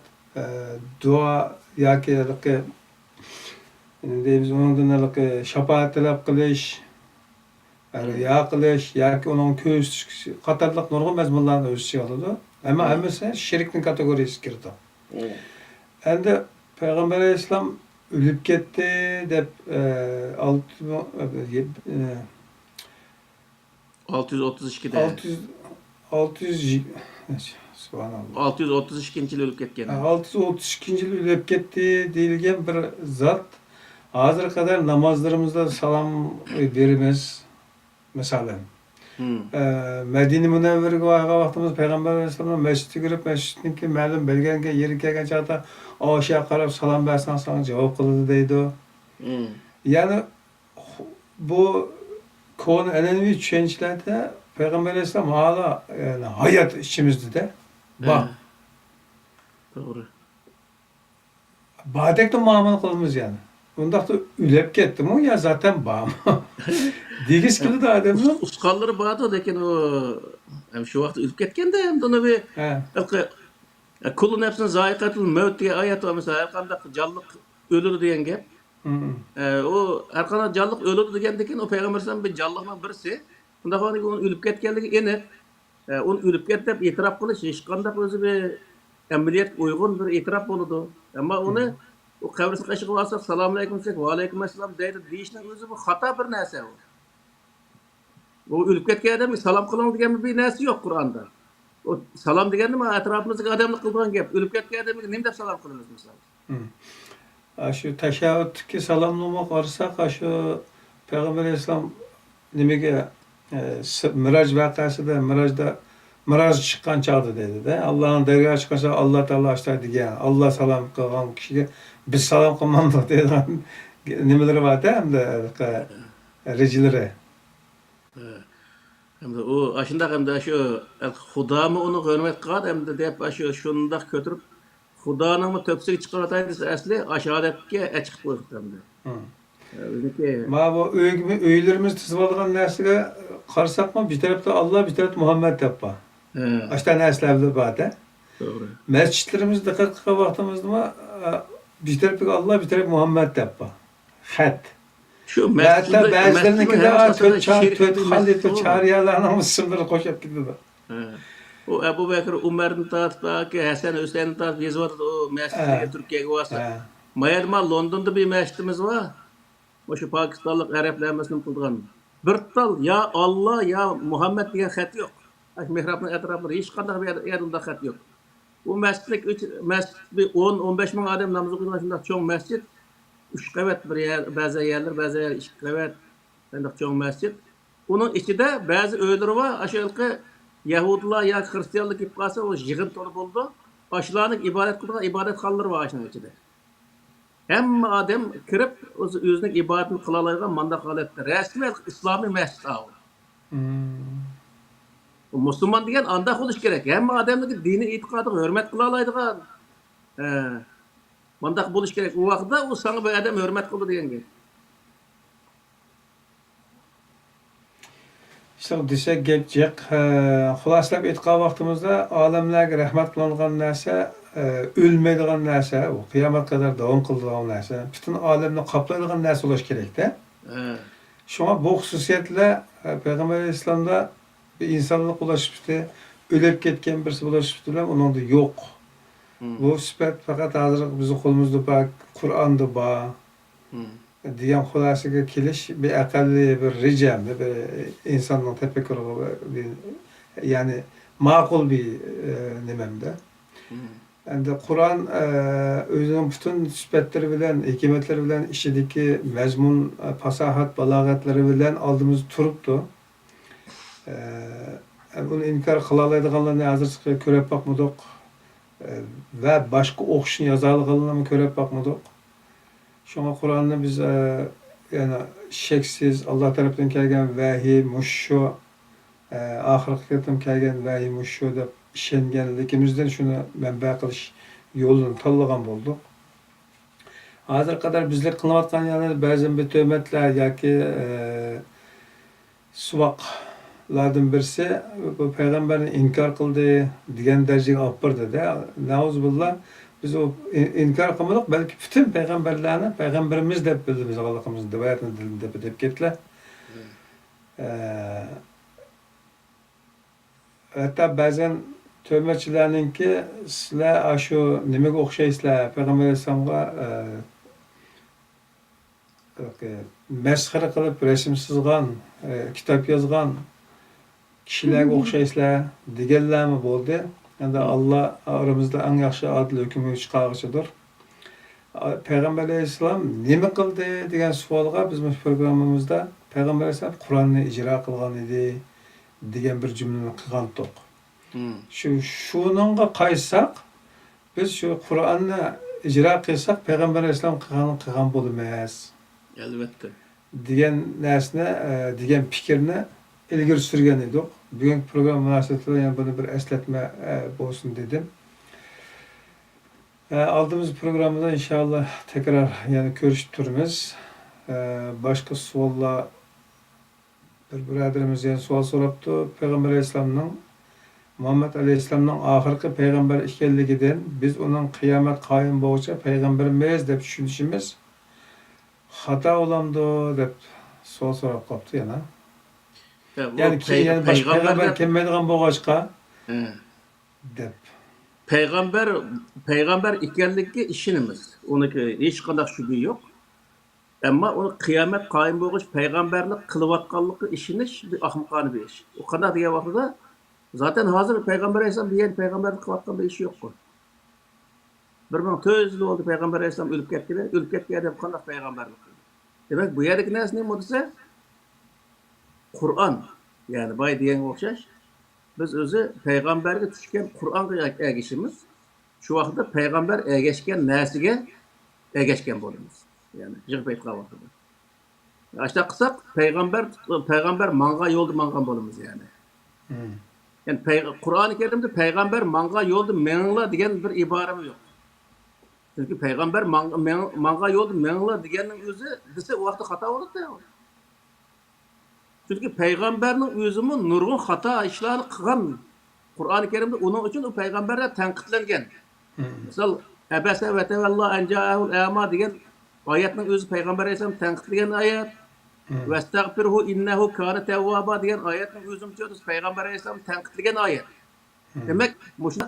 dua yaki deyimiz onundan şafaat talep kılış, riya kılış, yaki onun köz katarlık nurgun mezmunlarını öz içine alıdı. Ama hemisi şiriknin kategorisi girdi. Endi Peygamber Aleyhisselam ölüp ketdi dep 632'de. 632 yıl ölüp ketken. 632 yıl ölüp ketdi deyilgen bir zat. Hazır kadar namazlarımızda salam verimiz. Mesela. Medine Münevver'e vaktimiz Peygamber Aleyhisselam'ın mescide girip mescidinki ma'lum belgenge yeri kelgen çağda aşağı qarab salam bersen sana cevap kıldı deydi o. Yani bu konu önemli düşüncelerde Peygamber Aleyhisselam hala yani hayat içimizde de bak. Doğru. Badekte muamele kılımız yani. Bunda da ülep kettim o ya zaten bağım. Digiz gibi de adamın. Uskalları bağdı lakin o hem şu vakti ölüp ketken de hem de onu bir kulun hepsini zayikatul mevt diye ayet var mesela erkanda canlık ölür diyen gep. O erkanda canlık ölür diyen o peygamberden bir canlığın birisi. Bunda hani onun ölüp ketkenligi ener. Onu ölüp ketip itiraf kılış hiç kanda özü bir emniyet uygun bir itiraf boludu. Ama onu o kavrisi kaşık varsa selamun aleyküm desek ve aleyküm selam deydi deyişinin özü bu hata bir narsa o. O ölüp ketken adamga salam kılın degan bir narsa yok Kur'an'da. O salam degan nima? Atrofimizdagi odamlar qilgan gap. Ölüp ketken adamga nima deb salam qilamiz misol? Şu teşebbütteki salamlamak varsa şu Peygamber Aleyhisselam nimege Miraç vakasida Miraç çıkan çağdı dedi de Allah'ın dergahı çıkarsa Allah Teala açtı diye Allah salam kılgan kişiye biz salam kılmadık dedi. Nimeleri var da hem de recileri. Hem de o aşında hem de şu Hudamı onu hürmet kılad hem de dep şu şundaq kötürüp Hudanın mı töpsüge çıkartaydı asli aşağıdaki açık koyduk hem de. Öyleki Ma bu öylerimiz tizip algan nersiga qarsak mı bir tarafta Allah bir tarafta Muhammed yapma. Açta neslerdi bade. doğru. Mescitlerimiz dikkat kılgan vaxtımızda mı bir tarafta Allah bir tarafta Muhammed yapma. Hat. Şu Ve hatta bazılarınınki de töt Halid çariyalarına sınırı koşup gidiyor. O Ebu Bekir Umar'ın tarafındaki Hasan Hüseyin'in tarafı yazıyordu o mescidine Türkiye'ye varsa. Mayadma London'da bir mescidimiz var. O şu Pakistanlık Araplarımızın kıldıgan. Bir tal ya Allah ya Muhammed diye xat yok. Mihrabın etrafında hiç kadar bir yerinde xat yok. Bu mescid bir 10-15 bin adam namazı kılgan şundak çoğun mescid. 3 qavat bir yer, bazı yerler 2 qavat şundak çoğun mescid. Onun içinde bazı öyleri var. Aşağılıkı Yahudiler ya Hristiyanlık gibi kalsa o yığın tolu buldu. Aşılarının ibadet kıldığı ibadet halları var aşağının içinde. Hem adam kirip özünün ibadetini kılalaygan manda haletde. Resmi İslami mescid ağır. Müslüman degan anda oluş gerek. Hem adamdaki dini itikadını hürmet kılalaydigan. Manda buluş gerek. O vaqtda o sana bir adam hürmet kıldı degan gap. İşte o desek geçecek. Xulaslab etqan vaxtımızda alemlerge rahmet kılıngan narsa ölmeydigan narsa, o kıyamet kadar devam kıldıgan narsa, bütün alemni kaplaydigan narsa oluş gerek de. Şuna bu hususiyetle Peygamber Aleyhisselam'da bir insanlık ulaşmıştı, ölüp ketken birisi ulaşmıştı, onun da yok. Bu süpet fakat hazır bizim kolumuzda bak, Kur'an'da bak. Diyen xulasıga kelish bir aqalli bir rejam, bir insonning tefekkürü bir yani ma'qul bir nimamda. Endi Kur'an özünün bütün sübetleri bilen, hikmetleri bilen işideki mezmun, fasahat, balağatları bilen aldığımız turuptu. Bunu inkar kılalaydiganlarını hazır körep bakmadık ve başka okşun yazalıganlarını körep bakmadık. Şuna Kur'an'ı biz yani şeksiz Allah tarafından kelgen vahiy muşşu ahirki tarafından kelgen vahiy muşşu deb işengenligimizden şunu menba qilish yo'lini tanlagan boldik. Hazır kadar bizlik kılıvatkan yani ba'zan bir töhmetler yoki suvaqlardan birisi bu payg'ambarni inkar qildi degan darajaga olib bordi de. Nauzubillah biz o inkar kılmadık belki bütün peygamberlerini peygamberimiz de bildi biz Allah'ımızın devayetini dilinde bilip gittiler. Hatta bazen töhmetçilerinki sizler şu nimaga o'xshaysizlar Peygamber Aleyhisselam'a mesxara qilib resim chizgan, kitap yozgan kishilarga o'xshaysizlar deganlarmi bo'ldi. Yani Allah aramızda en yaxshi adil hükümü çıkarıcıdır. Peygamber Aleyhisselam nima kıldı degan savolga bizim programımızda Peygamber Aleyhisselam Kur'an'ı icra kılgan idi degan bir cümleni qilgandik. Şununla qaysak biz şu Kur'an'ı icra qilsak Peygamber Aleyhisselam qilgan bo'lmas. Elbette. Degan narsani degan fikrni ilgari surgan edik. Bugünkü program münasebetiyle yani bunu bir esletme olsun dedim. Aldığımız programda inşallah tekrar yani görüşüp durumuz. Başka sualla bir biraderimiz yani sual soraptı. Peygamber Aleyhisselam'ın Muhammed Aleyhisselam'ın ahirki peygamber ekanligidan biz onun kıyamet qayım bolguncha peygamberimiz deb tushunishimiz xato olamdı deb sual sorap qoptu yana. Yani peygamber kelmeydigan bolğaçqa dep. Peygamber ekanligi işinimiz. Onunki hiç kadar şüphe yok. Ama onu kıyamet qaim bo'lg'ich payg'ambarlik qilayotganligi ishonish bir ahmoqona bir ish. O qanday degan vaqtida zaten hozir payg'ambar alayhisalom degan payg'ambarlik qilayotgan bir ish yo'q-ku. 1400 yil bo'ldi payg'ambar alayhisalom o'lib ketgani, o'lib ketgan deb qanday payg'ambarlik qildi. Demak, bu yerdagi narsa nima desa? Qur'on. Ya'ni boy deganga o'xshash biz o'zi payg'ambarga tushgan Qur'onga ergishimiz, shu vaqtda payg'ambar ergashgan narsaga ergashgan bo'lamiz. Yani jig'ib aytgan vaqtida. Ashta qilsak payg'ambar mangan yo'lda mangan bo'lamiz yani. Yani Qur'oni Karimda payg'ambar mangan yo'lda menglar degan bir ibora yo'q. Chunki payg'ambar mangan yo'lda menglar deganning o'zi desa u vaqtda xato bo'ladi-da. Chunki payg'ambarning o'zimi nurg'un xato ishlarni qilgan. Qur'oni Karimda uning uchun u payg'ambarlar tanqidlangan. Misal abasa va tavallo an ja'ahul a'ma degan oyatning o'zi payg'ambar alayhisalom tanqidlagan oyat. Vastagfirhu innahu kana tawwaba degan oyatning o'zimcha payg'ambar alayhisalom tanqidlagan oyat. Demak, mushuna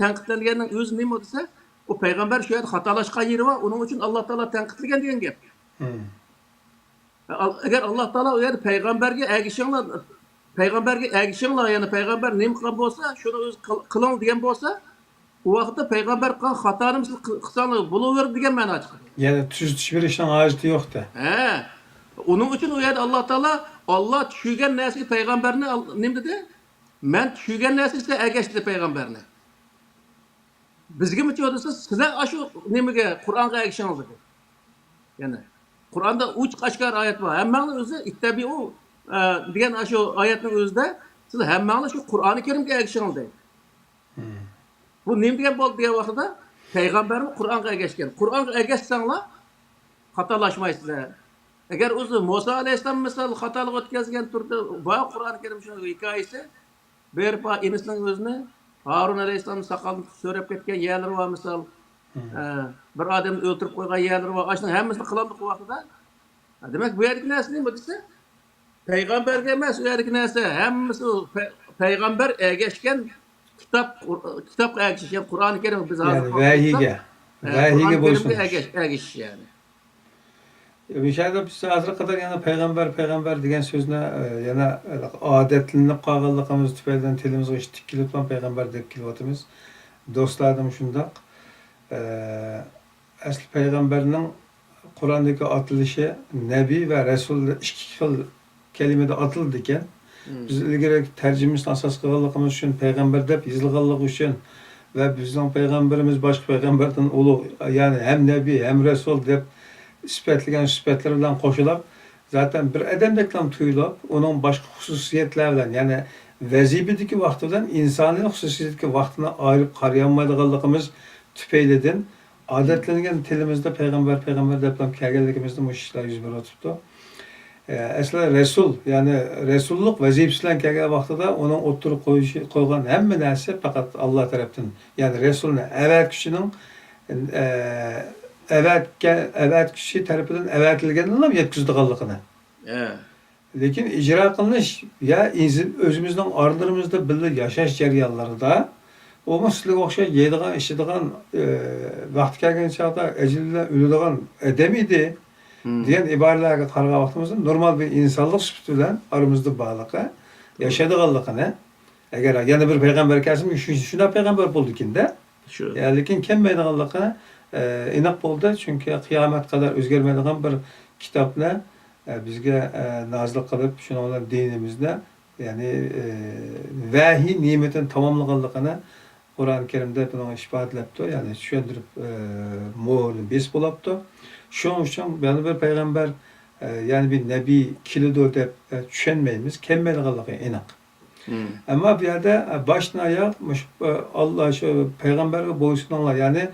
tanqidlanganning o'zi nima desa, u payg'ambar shu yerda xatolashgan yeri va uning uchun Alloh taolo tanqidlagan degan gap. Agar Alloh taolo u yerda payg'ambarga ergishinglar, ya'ni payg'ambar nima qilgan bo'lsa, shuni o'zi qiling degan bo'lsa, u vaqtda payg'ambar qilgan xatoni qilsanglar bo'laveradi degan ma'no chiqadi. Ya'ni tuzitish berishning hojati yo'q-da. Uning uchun u yerda Alloh taolo Alloh tushirgan narsaga payg'ambarni nima dedi? Men tushirgan narsaga ergashdi payg'ambarni. Bizga nima desa, sizlar shu nimaga Qur'onga ergishinglar dedi. Ya'ni Qur'onda uch qashqar oyat bor. Hammani o'zi ittabiu degan shu oyatning o'zida siz hammani shu Qur'oni Karimga ergishinglar deydi. Bu nima degan bo'ldi degan vaqtida payg'ambarni Qur'onga ergashgan. Qur'onga ergashsanglar xatolashmaysizlar. Agar o'zi Musa alayhisalom misol xatolik o'tkazgan turda va Qur'oni Karim shuni hikoyasi berpa inisining o'zini Harun alayhisalom soqolini so'rab ketgan yerlari va misol bir odamni o'ltirib qo'ygan yerlari va ashning hammasini qilamiz bu vaqtida. Demak, bu yerdagi narsa nima desa? Payg'ambarga emas, u yerdagi narsa hammasi payg'ambar ergashgan kitobga ergashgan Qur'oni Karim biz hozir vahiyga bo'lsin. Ergashish yani. O'shada biz hozir qadar yana payg'ambar degan so'zni yana odatlanib qolganligimiz tufaylidan tilimizga eshitib kelibman, payg'ambar deb kelyapmiz. Do'stlarim shundoq. Asli payg'ambarning Qur'ondagi atilishi nabiy va rasul ikki xil kalimada atildi ekan. Biz ilgari tarjimasini asos qilganligimiz uchun payg'ambar deb yozilganligi uchun va bizning payg'ambarimiz boshqa payg'ambardan ulug', ya'ni ham nabiy ham rasul deb sifatlagan sifatlar bilan qo'shilib, zaten bir odamdeklam tuyulib, uning boshqa xususiyatlari bilan, ya'ni vazifadagi vaqti bilan insoniy xususiyatga vaqtini ayirib qarayolmaydiganligimiz tufaylidan odatlangan tilimizda payg'ambar deb kelganligimizda bu ishlar yuz beribdi. Aslida rasul, ya'ni rasullik vazifasi bilan kelgan vaqtida uning o'ttirib qo'ygan hamma narsa faqat Alloh tarafdan, ya'ni rasulni avatkichining avatkichi tarafidan avatilganini yetkazdiganligini. Lekin ijro qilinish ya o'zimizning oralarimizda birga yashash jarayonlarida o sizlarga o'xshash yeydigan, ichadigan, vaqti kelgan chog'da ajildan o'ladigan odam edi degan iboralarga qaragan vaqtimizda normal bir insonlik sifati bilan aramizda bog'liqi yashaydiganligini, agar yana bir payg'ambar kelsin, shunday payg'ambar bo'ldi ekan-da. Lekin kelmaydiganligini aniq bo'ldi, chunki qiyomat qadar o'zgarmaydigan bir kitobni bizga nozil qilib, shuni bilan dinimizni, ya'ni vahiy ne'matini tamomlaganligini Qur'oni Karimda buni isbotlabdi, ya'ni tushuntirib mo'lni bes bo'libdi. Shuning uchun yana bir payg'ambar, ya'ni bir nabiy keladi deb tushunmaymiz, kelmaydiganligi aniq. Ammo bu yerda boshdan oyoq Alloh shu payg'ambarga bo'ysuninglar, ya'ni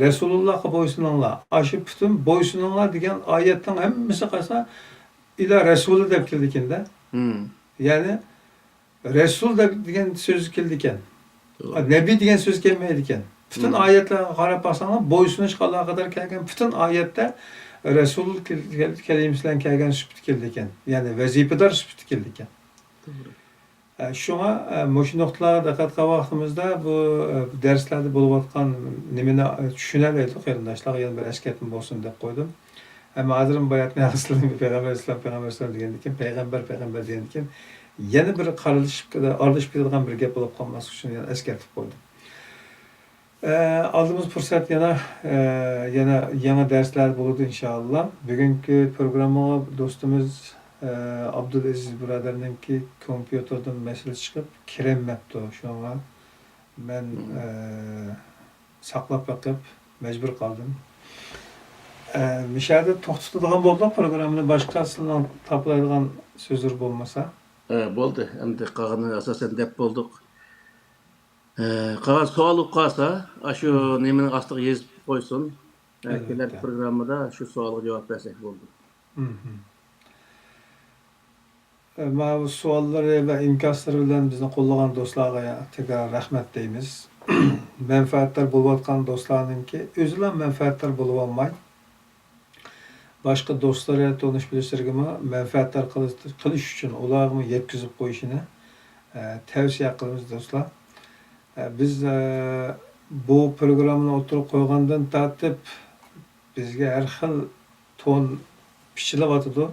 Resulullah'a bo'ysuninglar. Aşı bütün bo'ysuninglar degan oyatning hammasi qasa ila Resuli deb keldi ekan-da. Ya'ni Resul degan so'z keldi ekan. Nabiy degan so'z kelmaydi ekan. Bütün oyatlarga qarab baxsanglar, bo'ysunishga aloqador kelgan bütün oyatda Resul kalimasi bilan kelgan sifat keldi ekan. Ya'ni vazifador sifat keldi ekan. Şuna şu noktalara dikkat qilgan vaqtimizda bu darslarda bo'layotgan nimani tushunalmaydi qarindoshlar, yana bir eskatma bo'lsin deb qo'ydim. Ama hazırın bayatını asılın Peygamber İslam degendikin, peygamber degendikin, yana bir aralashib ketadigan bir gap bo'lib qolmaslik uchun yana eskartib qo'ydim. Aldığımız fırsat yana yangi dersler bo'ladi inşallah. Bugungi programma dostumuz Abdulaziz birodarninki kompyuterdan mesele chiqib kirolmabdi. Shunga men saqlab bakıp mecbur kaldım. Müşahede to'xtatadigan bo'ldim programmani boshqasidan toplaydigan so'zlar bo'lmasa. Bo'ldi. Endi qolgani asosan deb bo'ldik. Qolgan savol qolsa, shu nimaning ostiga yozib qo'ysin. Kelar programmada shu savolga javob bersak bo'ldi. Bu savolları ve imkonsları bilan bizni qo'llagan do'stlarga tekrar rahmat deymiz. Menfaatlar bo'layotgan do'stlarninki o'zilar menfaatlar bo'lib olmay, boshqa do'stlarga tonish bilishlarga menfaatlar qilish uchun ularni yetkazib qo'yishini tavsiya qilamiz do'stlar. Biz bu programni o'tirib qo'ygandan tortib bizga har xil ton pishilyotdi.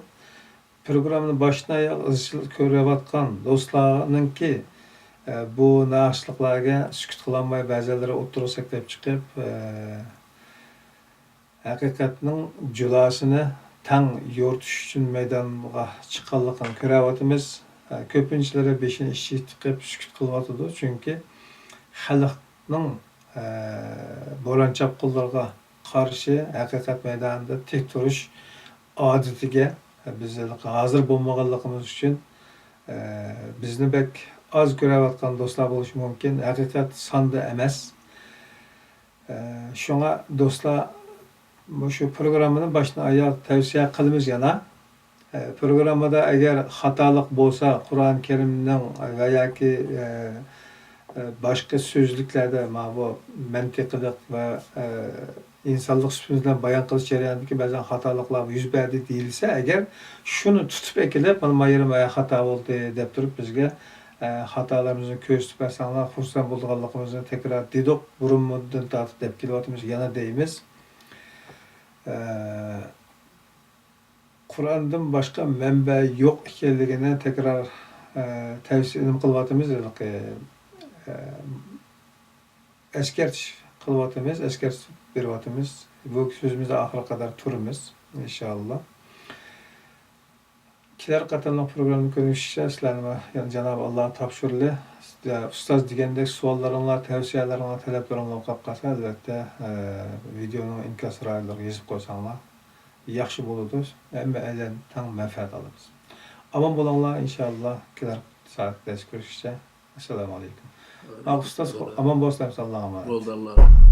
Programni boshdan oyoq izchil ko'rayotgan do'stlarninki bu naqshliklarga sukut qilolmay ba'zilari o'tirib saklab chiqib haqiqatning julasini tang yo'rtish uchun maydonga chiqqanligini ko'ryapmiz. Ko'pinchilari beshini ichi tiqib sukut qilyotdi, chunki xalqning bo'ron chapqinlarga qarshi haqiqat maydonida tek turish odatiga biz hozir bo'lmaganligimiz uchun bizni bek az ko'rayotgan do'stlar bo'lishi mumkin. Haqiqat sonda emas. Shunga do'stlar shu programmani boshdan oyoq tavsiya qilamiz yana. Programmada agar xatolik bo'lsa, Qur'oni Karimning va yoki boshqa so'zliklarda bu mantiqilik va insonlik sifatida bayon qilish jarayonidagi ba'zan xatoliklar yuz berdi deyilsa, agar shuni tutib ekilib, mana yerim xato bo'ldi deb turib bizga xatolarimizni ko'rsatib bersanglar, xursand bo'lganligimizni tekrar dedik, burun muddat tortib deb kelyapmiz, yana deymiz. Qur'ondan boshqa manba yo'q ekanligini tekrar tavsiya qilyapmiz. Eskartish qilyapmiz, eskartish beryapmiz. Bu so'zimizda oxiriga qadar turimiz inshaalloh. Kelar qatorliq programni ko'rishga sizlarni yana Janob Alloh topshirdi. Ustoz degandek savollaringlar, tavsiyalaringlar, talablaringlar qolib qolsa, albatta videoning inkaslarida yozib qo'ysanglar yaxshi bo'ladi. Hamma aylan tang manfaat olamiz. Omon bo'linglar inshaalloh. Kelar soatda ko'rishgacha. Assalomu alaykum. Ustoz omon bo'lsin, salom alaykum. Bo'ldi, Alloh